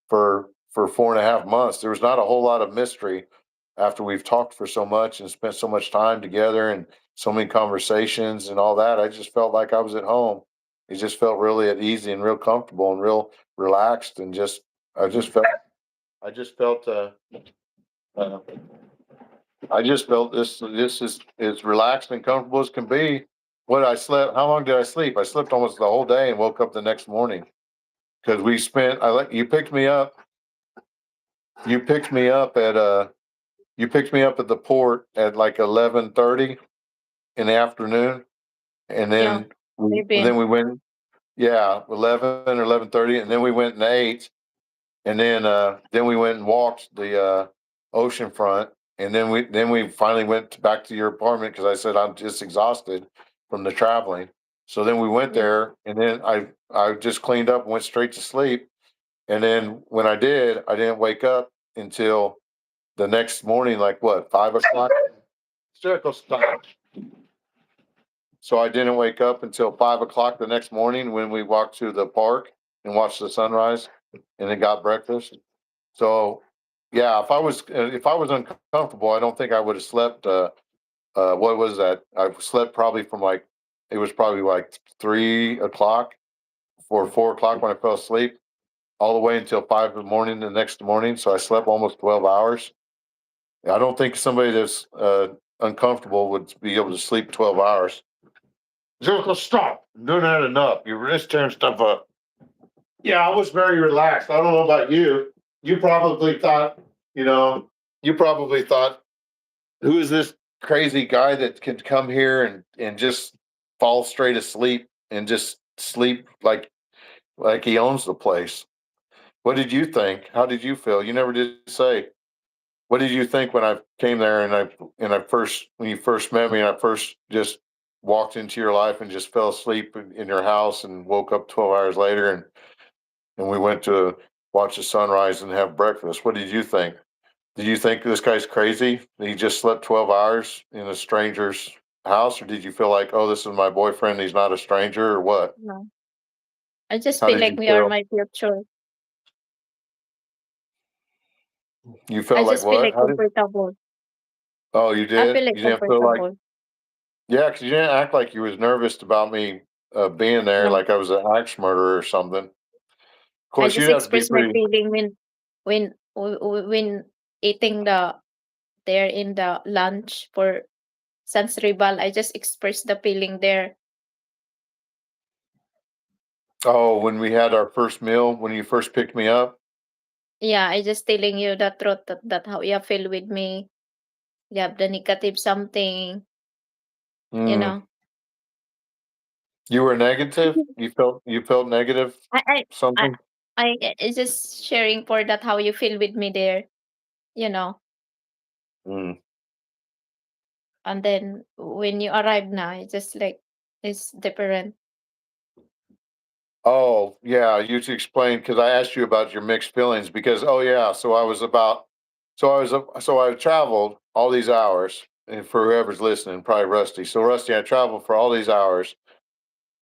for 4.5 months. There was not a whole lot of mystery after we've talked for so much and spent so much time together and so many conversations and all that. I just felt like I was at home. It just felt really at easy and real comfortable and real relaxed and just I just felt uh I just felt this is as relaxed and comfortable as can be. What I slept, how long did I sleep? I slept almost the whole day and woke up the next morning because we spent. I like you picked me up. You picked me up at you picked me up at the port at like 11:30 in the afternoon, and Yeah, then maybe. we went. Yeah, 11 or 11:30, and then we went and ate, and then we went and walked the ocean front, and then we finally went back to your apartment because I said I'm just exhausted from the traveling. So then we went Yeah. there, and then I just cleaned up and went straight to sleep. And then when I did, I didn't wake up until the next morning, like what, 5 o'clock? Circle stop. So I didn't wake up until 5 o'clock the next morning when we walked to the park and watched the sunrise, and then got breakfast. So, yeah, if I was uncomfortable, I don't think I would have slept. What was that? I slept probably from like it was probably like 3 o'clock or 4 o'clock when I fell asleep, all the way until 5 in the morning the next morning. So I slept almost 12 hours. I don't think somebody that's uncomfortable would be able to sleep 12 hours. Jericho, stop! I'm doing that enough. You're just tearing stuff up. Yeah, I was very relaxed. I don't know about you. You probably thought, you know, you probably thought, who is this crazy guy that can come here and just fall straight asleep and just sleep like he owns the place? What did you think? How did you feel? You never did say. What did you think when I came there and I first when you first met me and I first just walked into your life and just fell asleep in your house and woke up 12 hours later and we went to watch the sunrise and have breakfast. What did you think? Did you think this guy's crazy? He just slept 12 hours in a stranger's house? Or did you feel like, oh, this is my boyfriend, he's not a stranger, or what? No. I just How feel did like you we are feel? my future. You I felt like just feel what? like comfortable. Oh, you I feel did? like You didn't feel like, comfortable. yeah, because you didn't act like you was nervous about me being there, No, like I was an axe murderer or something. Of I course, just you'd have to be express my pretty, feeling when eating there in the lunch for San Sribal. I just express the feeling there. oh, when we had our first meal, when you first picked me up. Yeah, I just telling you the truth that how you feel with me. You have the negative something, you Mm, know. you were negative? You felt negative I I I something? it's just sharing for that how you feel with me there, you know. Mm. And then when you arrive now, it's just like it's different. Oh, yeah, you to explain, because I asked you about your mixed feelings because, oh, yeah, so I traveled all these hours, and for whoever's listening, probably Rusty. So Rusty, I traveled for all these hours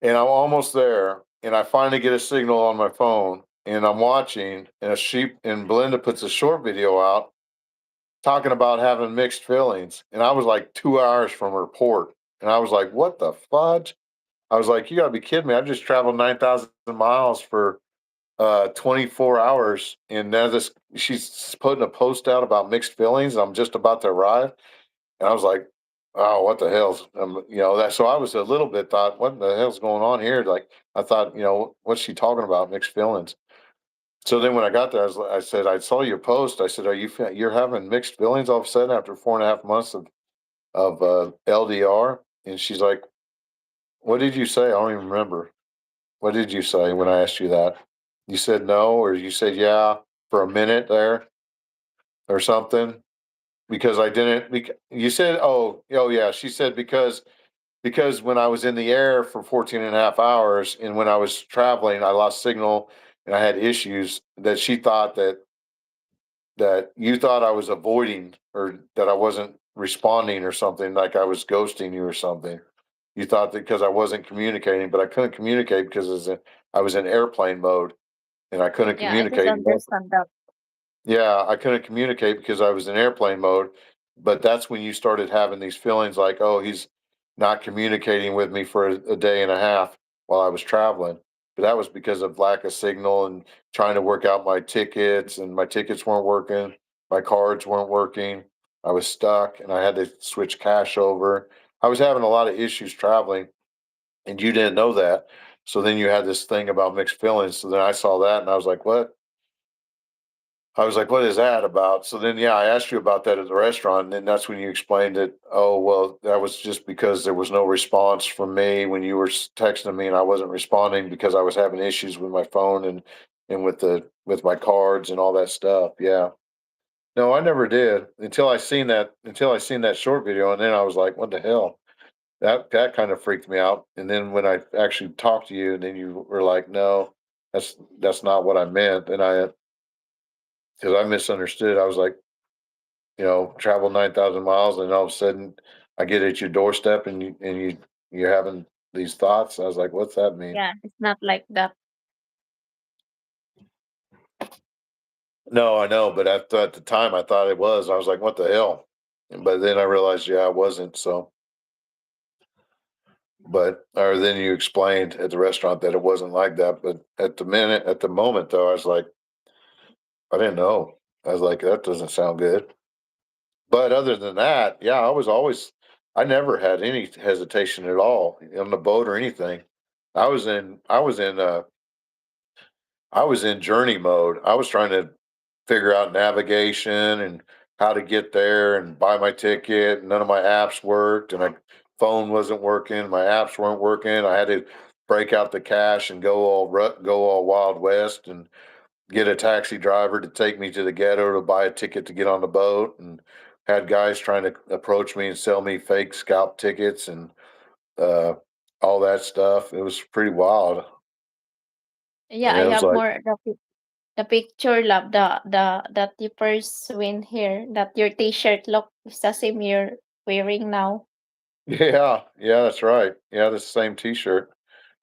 and I'm almost there, and I finally get a signal on my phone, and I'm watching, and Belinda puts a short video out talking about having mixed feelings, and I was like 2 hours from her port, and I was like, "What the fudge?" I was like, "You gotta be kidding me! I just traveled 9,000 miles for 24 hours, and now this she's putting a post out about mixed feelings. I'm just about to arrive." And I was like, "Oh, what the hell's," that. So I was a little bit thought, "What the hell's going on here?" Like I thought, what's she talking about? Mixed feelings. So then when I got there, I said, "I saw your post." I said, you're having mixed feelings all of a sudden after 4.5 months of LDR?" And she's like, "What did you say? I don't even remember. What did you say when I asked you that? You said no, or you said yeah for a minute there or something?" Because I didn't. You said, oh yeah. She said because when I was in the air for 14 and a half hours and when I was traveling, I lost signal and I had issues that she thought that you thought I was avoiding or that I wasn't responding or something, like I was ghosting you or something. You thought that because I wasn't communicating, but I couldn't communicate because I was in airplane mode and I couldn't Yeah, I just communicate. understand that. Yeah, I couldn't communicate because I was in airplane mode, but that's when you started having these feelings like, "Oh, he's not communicating with me for a day and a half while I was traveling." But that was because of lack of signal and trying to work out my tickets, and my tickets weren't working, my cards weren't working. I was stuck and I had to switch cash over. I was having a lot of issues traveling, and you didn't know that. So then you had this thing about mixed feelings. So then I saw that and I was like, "What?" I was like, "What is that about?" So then, yeah, I asked you about that at the restaurant, and then that's when you explained it. Oh, well, that was just because there was no response from me when you were texting me, and I wasn't responding because I was having issues with my phone and with my cards and all that stuff. Yeah, no, I never did until I seen that short video, and then I was like, "What the hell?" That kind of freaked me out. And then when I actually talked to you, and then you were like, "No, that's not what I meant," and because I misunderstood. I was like, travel 9,000 miles and all of a sudden I get at your doorstep and you're having these thoughts. I was like, what's that mean? Yeah, it's not like that. No, I know, but at the time I thought it was. I was like, what the hell? But then I realized, yeah, I wasn't. So, or then you explained at the restaurant that it wasn't like that. But at the moment though, I was like, I didn't know. I was like, that doesn't sound good. But other than that, yeah, I never had any hesitation at all on the boat or anything. I was in, I was in, uh, I was in journey mode. I was trying to figure out navigation and how to get there and buy my ticket. None of my apps worked, and my phone wasn't working. My apps weren't working. I had to break out the cash and go all Wild West and get a taxi driver to take me to the ghetto to buy a ticket to get on the boat, and had guys trying to approach me and sell me fake scalp tickets and uh, all that stuff. It was pretty wild. Yeah, And I it was have like, more the picture, love, the that you first win here, that your t-shirt look is the same you're wearing now. yeah, yeah, that's right. Yeah, the same t-shirt.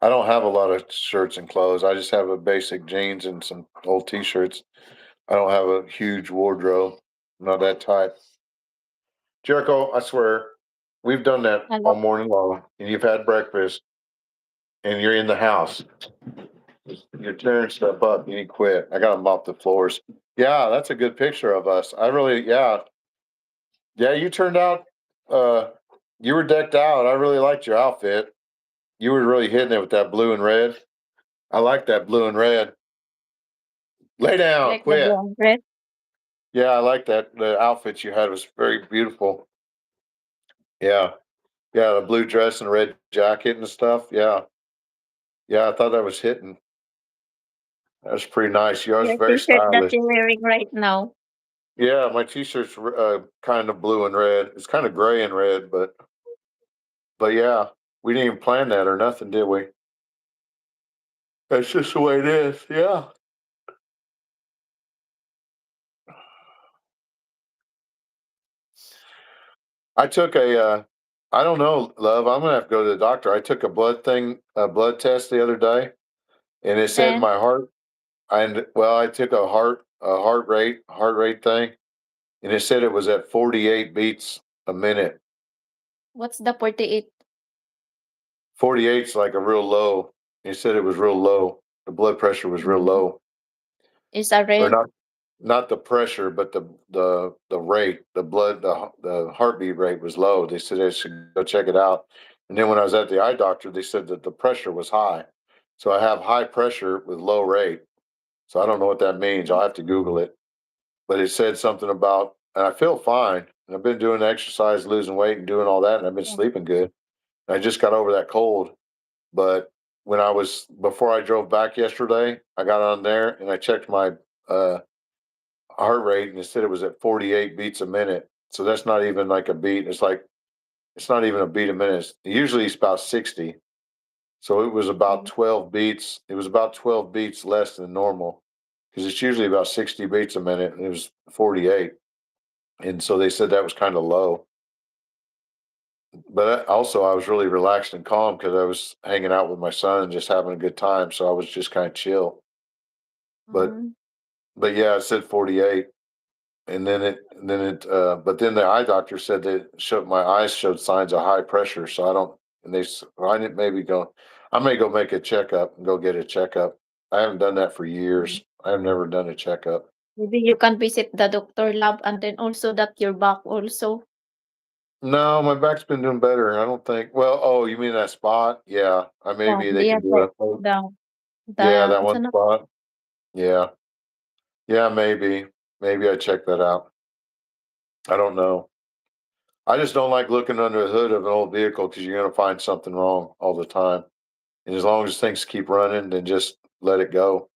I don't have a lot of shirts and clothes. I just have a basic jeans and some old t-shirts. I don't have a huge wardrobe. I'm not that type. Jericho, I swear, we've done that all Hello. morning long, and you've had breakfast, and you're in the house. You're tearing stuff up. You need to quit. I gotta mop the floors. Yeah, that's a good picture of us. Yeah, yeah. You turned out. Uh, you were decked out. I really liked your outfit. You were really hitting it with that blue and red. I like that blue and red. Lay You down. like the Quit. blonde dress? Yeah, I like that. The outfit you had was very beautiful. Yeah, yeah. The blue dress and red jacket and stuff. Yeah, yeah. I thought that was hitting. That was pretty nice. You was Your very t-shirt that stylish. you're wearing right now. Yeah, my t-shirt's kind of blue and red. It's kind of gray and red, but yeah, we didn't even plan that or nothing, did we? That's just the way it is. Yeah. I took I don't know, love. I'm gonna have to go to the doctor. I took a blood test the other day, and it said Then my heart. And well, I took a heart rate thing, and it said it was at 48 beats a minute. what's the 48? 48's like a real low. It said it was real low. The blood pressure was real Mhm. low, Is a or rate? not the pressure, but the rate, the heartbeat rate was low. They said I should go check it out. And then when I was at the eye doctor, they said that the pressure was high. So I have high pressure with low rate. So I don't know what that means. I'll have to Google it. But it said something about, and I feel fine. And I've been doing exercise, losing weight, and doing all that, and I've been Yeah. sleeping good. And I just got over that cold. But before I drove back yesterday, I got on there and I checked my uh, heart rate, and it said it was at 48 beats a minute. So that's not even like a beat. It's not even a beat a minute. Usually it's about 60. So it was about Mm. 12 beats. It was about 12 beats less than normal, because it's usually about 60 beats a minute, and it was 48. And so they said that was kind of low. But also, I was really relaxed and calm because I was hanging out with my son and just having a good time. So I was just kind of chill. But Mm. yeah, it said 48. But then the eye doctor said that my eyes showed signs of high pressure. So I don't, and I didn't maybe go, I may go make a checkup and go get a checkup. I haven't done that for Mm. years. I've never done a checkup. Maybe you can visit the doctor lab and then also that your back also. No, my back's been doing better. I don't think, well, oh, you mean that spot? Yeah. I Yeah, maybe they they can are do a, yeah, that it's one not spot. Yeah. Yeah, maybe. Maybe I check that out. I don't know. I just don't like looking under the hood of an old vehicle because you're gonna find something wrong all the time. And as long as things keep running, then just let it go.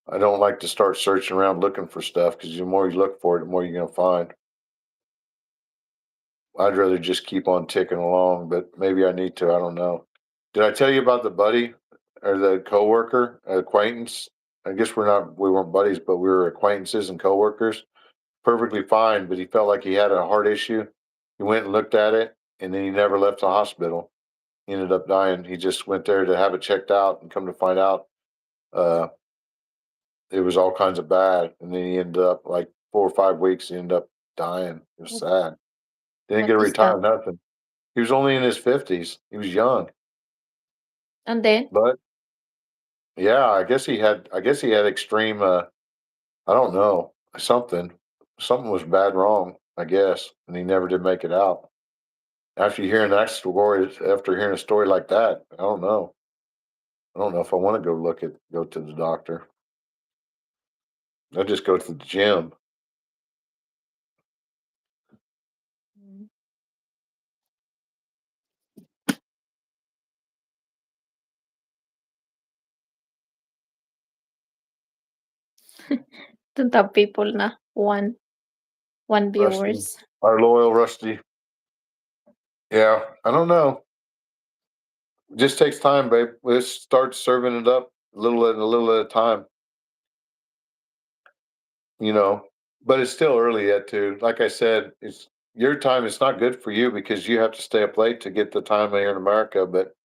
I don't like to start searching around looking for stuff because the more you look for it, the more you're gonna find. I'd rather just keep on ticking along, but maybe I need to. I don't know. Did I tell you about the buddy or the coworker, acquaintance? I guess we weren't buddies, but we were acquaintances and coworkers. Perfectly fine, but he felt like he had a heart issue. He went and looked at it, and then he never left the hospital. He ended up dying. He just went there to have it checked out, and come to find out, uh, it was all kinds of bad. And then he ended up like 4 or 5 weeks. He ended up dying. It was sad. Didn't what get to is that? retire, nothing. He was only in his 50s. He was young, And then but yeah, I guess he had extreme. I don't know, something was bad wrong. I guess, and he never did make it out. After hearing a story like that, I don't know. I don't know if I want to go to the doctor. I just go to the gym. mm, don't have people na one Rusty, viewers. our loyal Rusty. Yeah, I don't know. It just takes time, babe. Let's start serving it up a little at a time. You know, but it's still early yet. Too, like I said, it's your time. It's not good for you because you have to stay up late to get the time here in America. But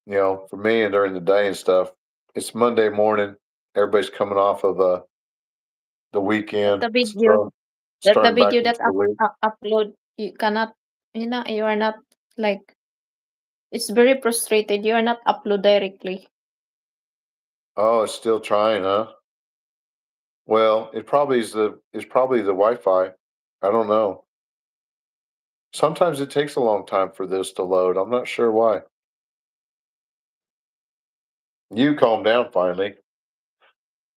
for me and during the day and stuff, it's Monday morning. Everybody's coming off of the That weekend, the video so that the starting back video into that the week. upload you cannot, you are not like, it's very frustrated. You are not upload directly. Oh, it's still trying, huh? Well, it's probably the Wi-Fi. I don't know. Sometimes it takes a long time for this to load. I'm not sure why. You calm down finally.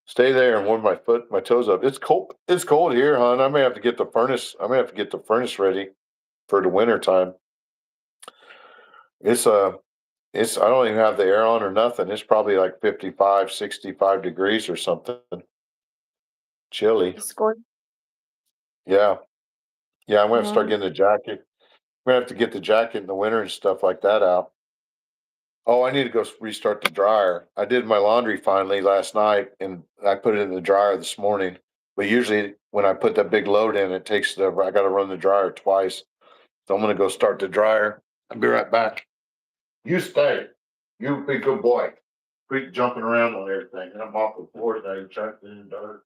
Stay there and warm my toes up. It's cold. It's cold here, hon. I may have to get the furnace. I may have to get the furnace ready for the winter time. It's it's I don't even have the air on or nothing. It's probably like 55, 65 degrees or something. Chilly. It's cold. Yeah. Yeah, I'm gonna have to start Um, getting a jacket. I'm gonna have to get the jacket in the winter and stuff like that out. Oh, I need to go restart the dryer. I did my laundry finally last night and I put it in the dryer this morning. But usually when I put that big load in, I gotta run the dryer twice. So I'm gonna go start the dryer. I'll be right back. You stay. You be a good boy. Quit jumping around on everything. And I'm off the floor today, chucked in the dirt.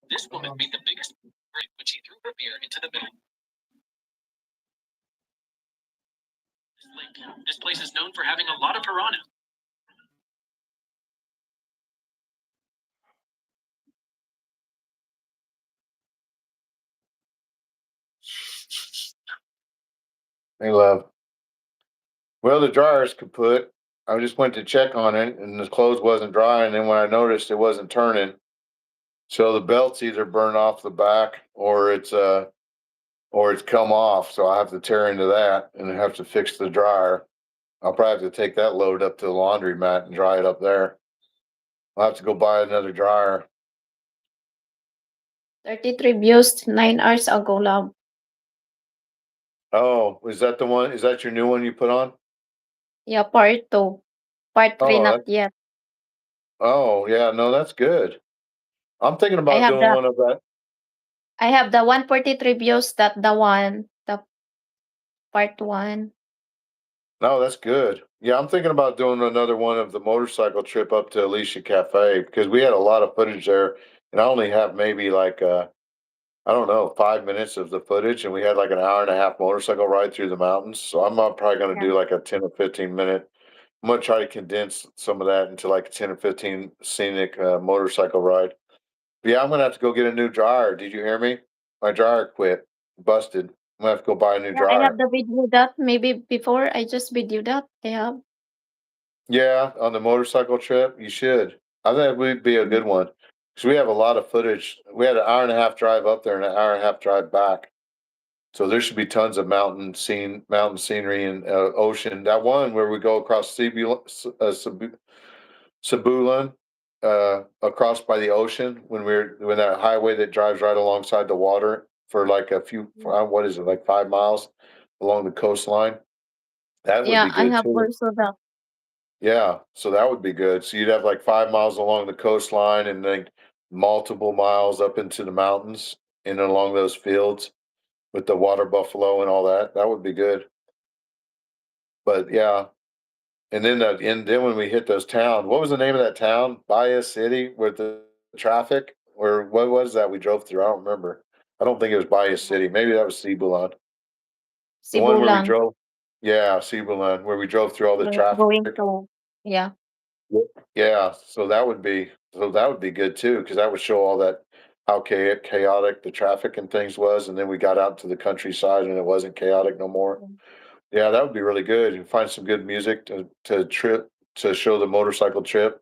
This woman made the biggest break when she threw her beer into the middle. This lake. This place is known for having a lot of piranha. Hey, love. Well, the dryer's kaput. I just went to check on it and the clothes wasn't dry. And then when I noticed it wasn't turning, so the belt's either burned off the back or it's come off. So I have to tear into that and I have to fix the dryer. I'll probably have to take that load up to the laundromat and dry it up there. I'll have to go buy another dryer. 33 views 9 hours ago, love. Oh, is that the one? Is that your new one you put on? Yeah, part 2. Part 3 Oh, not yet. oh yeah, no, that's good. I'm thinking I about have doing the one of that. I have the 143 views, that the part 1. No, that's good. Yeah, I'm thinking about doing another one of the motorcycle trip up to Alicia Cafe because we had a lot of footage there, and I only have maybe like I don't know, 5 minutes of the footage, and we had like an hour and a half motorcycle ride through the mountains. So I'm probably going to Yeah. do like a 10 or 15 minute. I'm going to try to condense some of that into like a 10 or 15 scenic motorcycle ride. But yeah, I'm going to have to go get a new dryer. Did you hear me? My dryer quit, busted. I'm going to have to go buy a new Yeah, I have dryer. the video that maybe before I just video that. I have. Yeah, on the motorcycle trip, you should. I think it would be a good one because we have a lot of footage. We had an hour and a half drive up there and an hour and a half drive back. So there should be tons of mountain scenery and ocean. That one where we go across Cebulan, across by the ocean when that highway that drives right alongside the water for like what is it, like 5 miles along the coastline. That would Yeah, be I good have too. also that. Yeah, so that would be good. So you'd have like 5 miles along the coastline and then multiple miles up into the mountains and along those fields with the water buffalo and all that. That would be good. But yeah, and then when we hit those towns, what was the name of that town? Bias City with the traffic? Or what was that we drove through? I don't remember. I don't think it was Bias City. Maybe that was Cebulan. The one where we Sibulan. drove. Yeah, Cebulan, where we drove through all the traffic. Going to, yeah. Yeah, so that would be good too, because that would show all that how chaotic the traffic and things was, and then we got out to the countryside and it wasn't chaotic no more. Yeah, that would be really good. And find some good music to show the motorcycle trip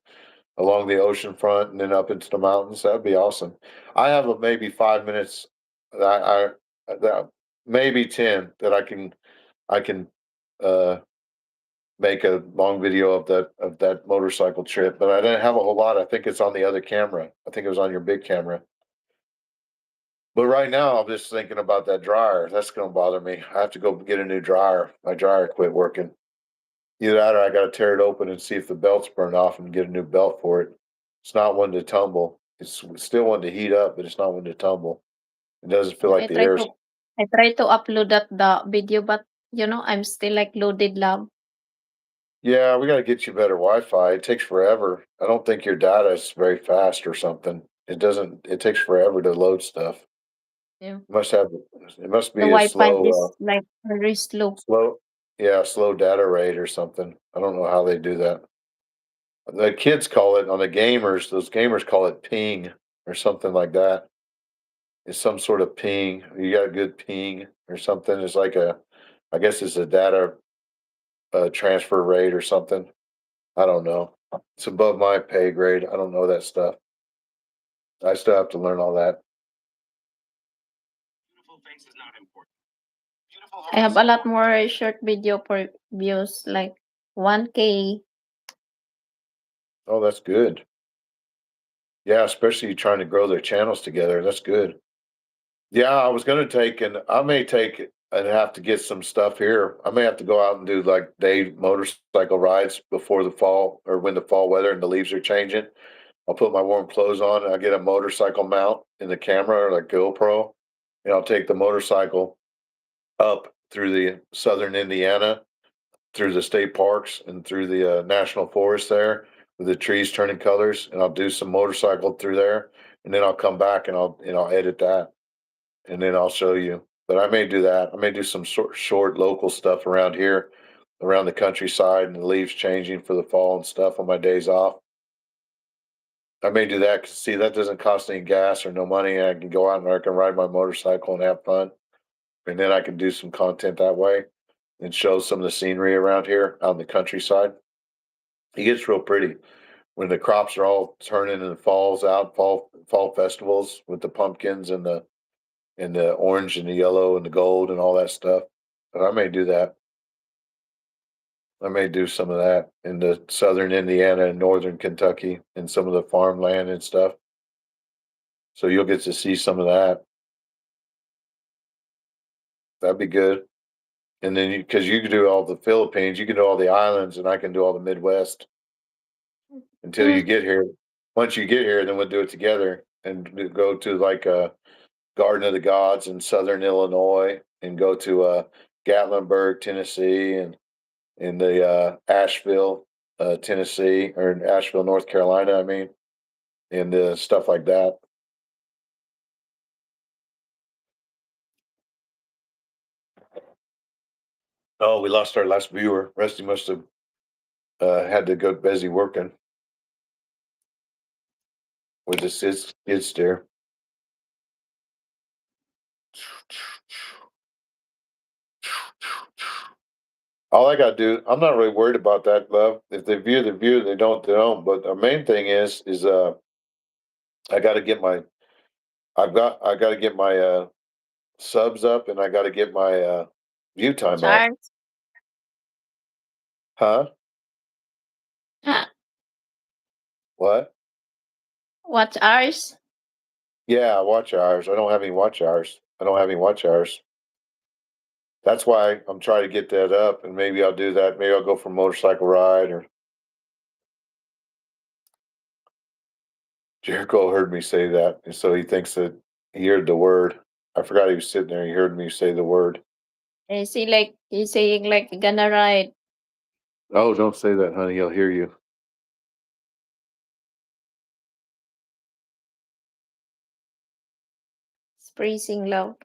along the ocean front and then up into the mountains. That'd be awesome. I have maybe 5 minutes that maybe 10 that I can uh make a long video of that motorcycle trip, but I didn't have a whole lot. I think it's on the other camera. I think it was on your big camera. But right now, I'm just thinking about that dryer. That's going to bother me. I have to go get a new dryer. My dryer quit working. Either that or I gotta tear it open and see if the belt's burned off and get a new belt for it. It's not one to tumble. It's still one to heat up, but it's not one to tumble. It doesn't feel Yeah, like the air's. I try to upload that the video, but I'm still like loaded love. Yeah, we gotta get you better Wi-Fi. It takes forever. I don't think your data is very fast or something. It takes forever to load stuff. Yeah. It must The be a Wi-Fi is like very slow. slow data rate or something. I don't know how they do that. The kids call it on those gamers call it ping or something like that. It's some sort of ping. You got a good ping or something. I guess it's a data transfer rate or something. I don't know. It's above my pay grade. I don't know that stuff. I still have to learn all that. Beautiful face is not important. Beautiful I have heart a is lot more short video for views, like 1K. Oh, that's good. Yeah, especially trying to grow their channels together. That's good. Yeah, I was gonna take and I may take and have to get some stuff here. I may have to go out and do like day motorcycle rides before the fall or when the fall weather and the leaves are changing. I'll put my warm clothes on and I'll get a motorcycle mount in the camera or like GoPro. And I'll take the motorcycle up through the southern Indiana, through the state parks and through the national forest there with the trees turning colors. And I'll do some motorcycle through there. And then I'll come back and I'll edit that and then I'll show you. But I may do that. I may do some short local stuff around here, around the countryside and the leaves changing for the fall and stuff on my days off. I may do that because see, that doesn't cost any gas or no money. I can go out and I can ride my motorcycle and have fun. And then I can do some content that way and show some of the scenery around here out in the countryside. It gets real pretty when the crops are all turning and the fall festivals with the pumpkins and the orange and the yellow and the gold and all that stuff. But I may do that. I may do some of that in the southern Indiana and northern Kentucky and some of the farmland and stuff. So you'll get to see some of that. That'd be good. And then because you can do all the Philippines, you can do all the islands, and I can do all the Midwest until you Mm. get here. Once you get here, then we'll do it together and go to like Garden of the Gods in southern Illinois and go to Gatlinburg, Tennessee, and in the Asheville, Tennessee, or in Asheville, North Carolina. I mean, and stuff like that. Oh, we lost our last viewer. Rusty must have had to go busy working with the skid steer. All I gotta do, I'm not really worried about that, love. If they view, they view. They don't, they don't. But the main thing is I gotta get my, I gotta get my subs up, and I gotta get my view time up. Charge. Huh? Huh. What? Watch ours. Yeah, watch hours. I don't have any watch hours. I don't have any watch hours. That's why I'm trying to get that up, and maybe I'll do that. Maybe I'll go for a motorcycle ride or Jericho heard me say that, and so he thinks that he heard the word. I forgot he was sitting there. He heard me say the word. I see, like he's saying, like gonna ride. Oh, don't say that, honey. He'll hear you. It's freezing love.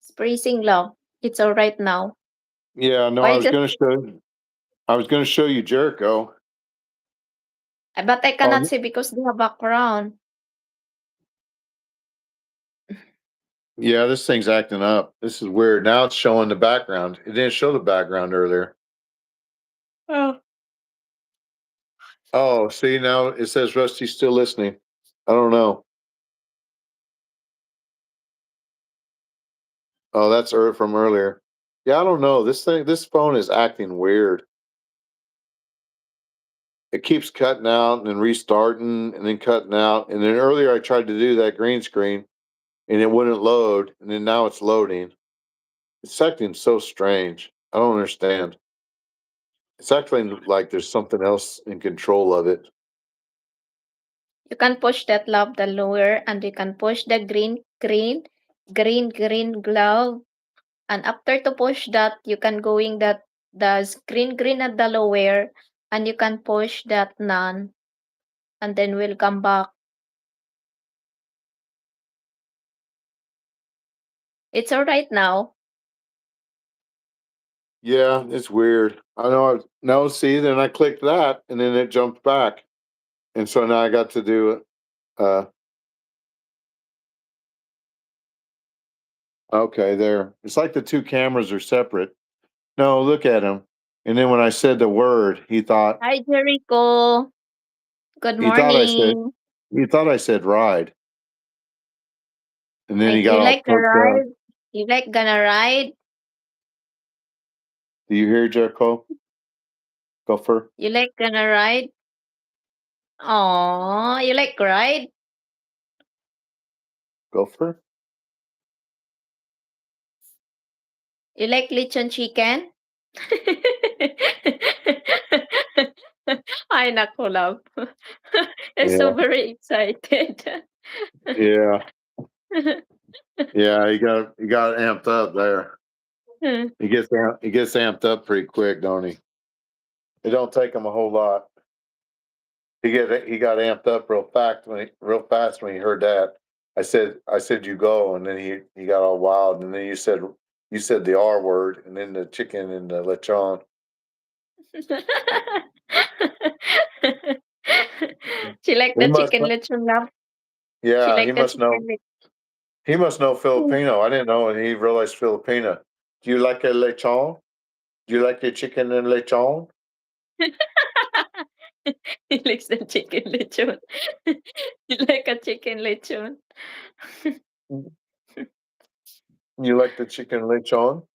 It's freezing love. It's all right now. Yeah, no, Why just? I was gonna show you Jericho. But I cannot Oh, see because they have background. yeah, this thing's acting up. This is weird. Now it's showing the background. It didn't show the background earlier. Oh. Oh, see now it says Rusty's still listening. I don't know. Oh, that's from earlier. Yeah, I don't know. This phone is acting weird. It keeps cutting out and then restarting and then cutting out. And then earlier I tried to do that green screen and it wouldn't load. And then now it's loading. It's acting so strange. I don't understand. It's acting like there's something else in control of it. You can push that love the lower and you can push the green glove. And after to push that, you can going that the green at the lower and you can push that none and then we'll come back. It's all right now. Yeah, it's weird. I know. No, see, then I clicked that and then it jumped back. And so now I got to do it. Okay, there. It's like the two cameras are separate. No, look at him. And then when I said the word, he thought Hi, Jericho. Good he thought I said morning. he thought I said ride. And then he Like, got you all like the perked up. ride? You like gonna ride? Do you hear Jericho? Gopher? You like gonna ride? Oh, you like ride? Gopher? You like lechon chicken? Ay, naku, love. You're so Yeah. very excited. Yeah. Yeah, he got amped up there. He gets amped up pretty quick, don't he? It don't take him a whole lot. He got amped up real fast when he heard that. I said you go, and then he got all wild, and then you said the R word, and then the chicken and the lechon. She like He the must chicken know, lechon, love. She yeah, like the chicken lechon. he must know Filipino. I didn't know, and he realized Filipino. Do you like a lechon? Do you like your chicken and lechon? He likes the chicken lechon. You like a chicken lechon. You like the chicken lechon?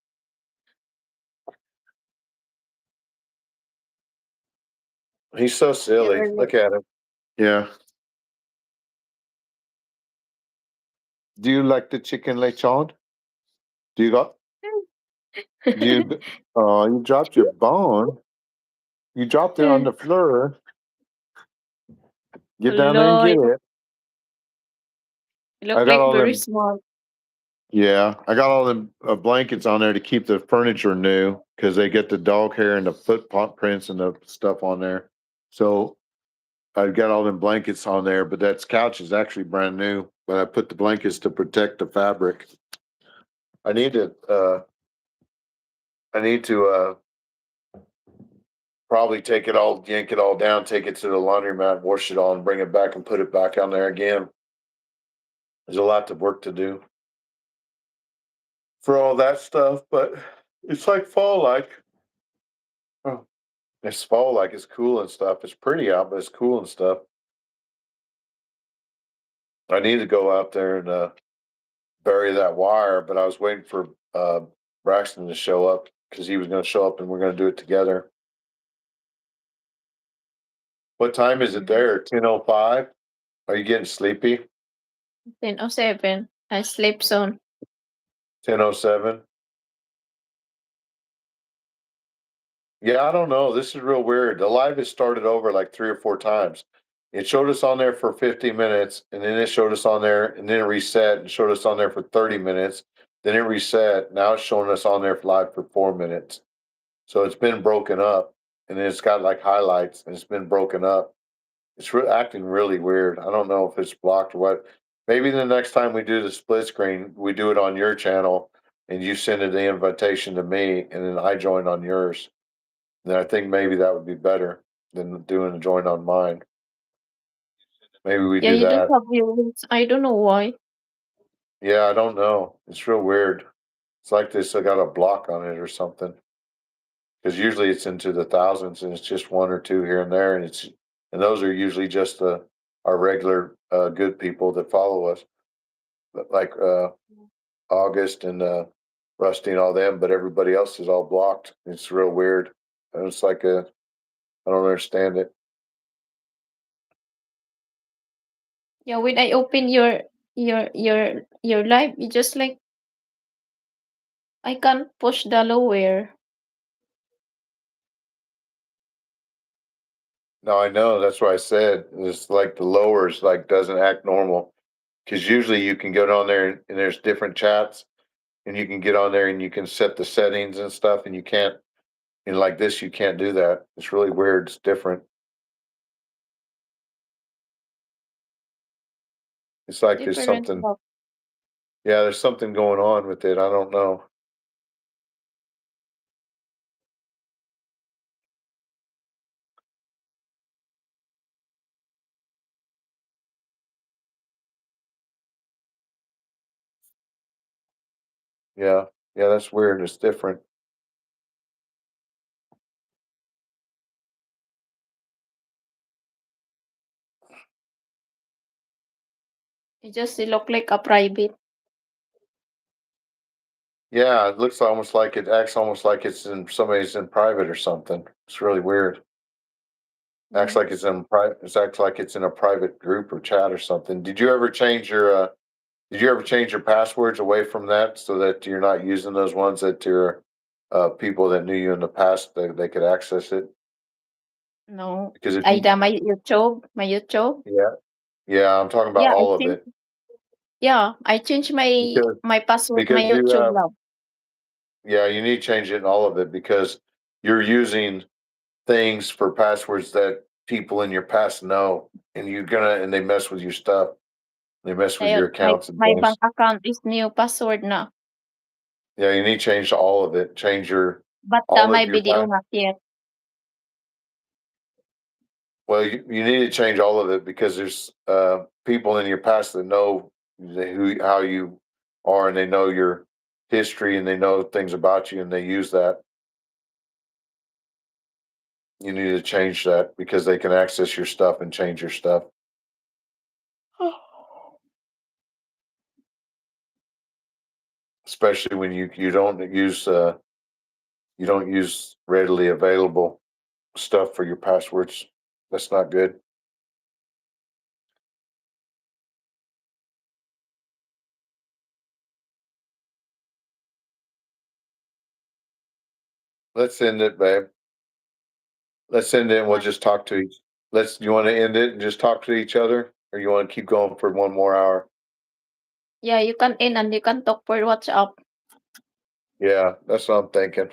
He's so silly. You're Look at him. Yeah. Do you like the chicken lechon? Do you got? Do you? Oh, you dropped your bone. You dropped it on the floor. Get down there and Hello, get it. you I look got like all very them. small. Yeah, I got all them blankets on there to keep the furniture new because they get the dog hair and the footprints and the stuff on there. So I got all them blankets on there, but that couch is actually brand new. But I put the blankets to protect the fabric. I need to. I need to probably yank it all down, take it to the laundromat, wash it all, and bring it back and put it back on there again. There's a lot of work to do for all that stuff, but it's like fall like. Oh, it's fall like it's cool and stuff. It's pretty out, but it's cool and stuff. I need to go out there and bury that wire, but I was waiting for Braxton to show up because he was going to show up and we're going to do it together. What time is it there? 10:05. Are you getting sleepy? 10:07. I sleep soon. 10:07. Yeah, I don't know. This is real weird. The live has started over like 3 or 4 times. It showed us on there for 50 minutes, and then it showed us on there, and then it reset and showed us on there for 30 minutes. Then it reset. Now it's showing us on there live for 4 minutes. So it's been broken up, and then it's got like highlights, and it's been broken up. It's acting really weird. I don't know if it's blocked or what. Maybe the next time we do the split screen, we do it on your channel, and you send it the invitation to me, and then I join on yours. Then I think maybe that would be better than doing a join on mine. Maybe we Yeah, do you don't that. have viewers. I don't know why. Yeah, I don't know. It's real weird. It's like they still got a block on it or something. Because usually it's into the thousands and it's just 1 or 2 here and there, and those are usually just our regular good people that follow us. But like August and Rusty and all them, but everybody else is all blocked. It's real weird. And it's like I don't understand it. Yeah, when I open your live, you just like I can't push the lower. No, I know. That's what I said. It's like the lowers like doesn't act normal. Cause usually you can go down there and there's different chats and you can get on there and you can set the settings and stuff and you can't, and like this, you can't do that. It's really weird. It's different. It's like there's Different something, stuff. yeah, there's something going on with it. I don't know. Yeah. Yeah, that's weird. It's different. It just look like a private. Yeah, it looks almost like it acts almost like it's in somebody's in private or something. It's really weird. Acts Yeah. like it's in private. It acts like it's in a private group or chat or something. Did you ever change your passwords away from that so that you're not using those ones that your people that knew you in the past they could access it? No. Because if you, Aida, my YouTube. yeah, yeah, I'm talking about Yeah, all of it I changed because my password, my because you YouTube love. yeah, you need to change it in all of it because you're using things for passwords that people in your past know, and and they mess with your stuff. They mess with your Ayun, accounts and my things. bank account is new password na. Yeah, you need to change all of it. Change But all my of your video not yet. well, you need to change all of it because there's people in your past that know how you are and they know your history and they know things about you and they use that. You need to change that because they can access your stuff and change your stuff. Especially when you don't use readily available stuff for your passwords. That's not good. Let's end it, babe. Let's end it and we'll just talk to each. You want to end it and just talk to each other or you want to keep going for one more hour? Yeah, you can in and you can talk for WhatsApp. Yeah, that's what I'm thinking.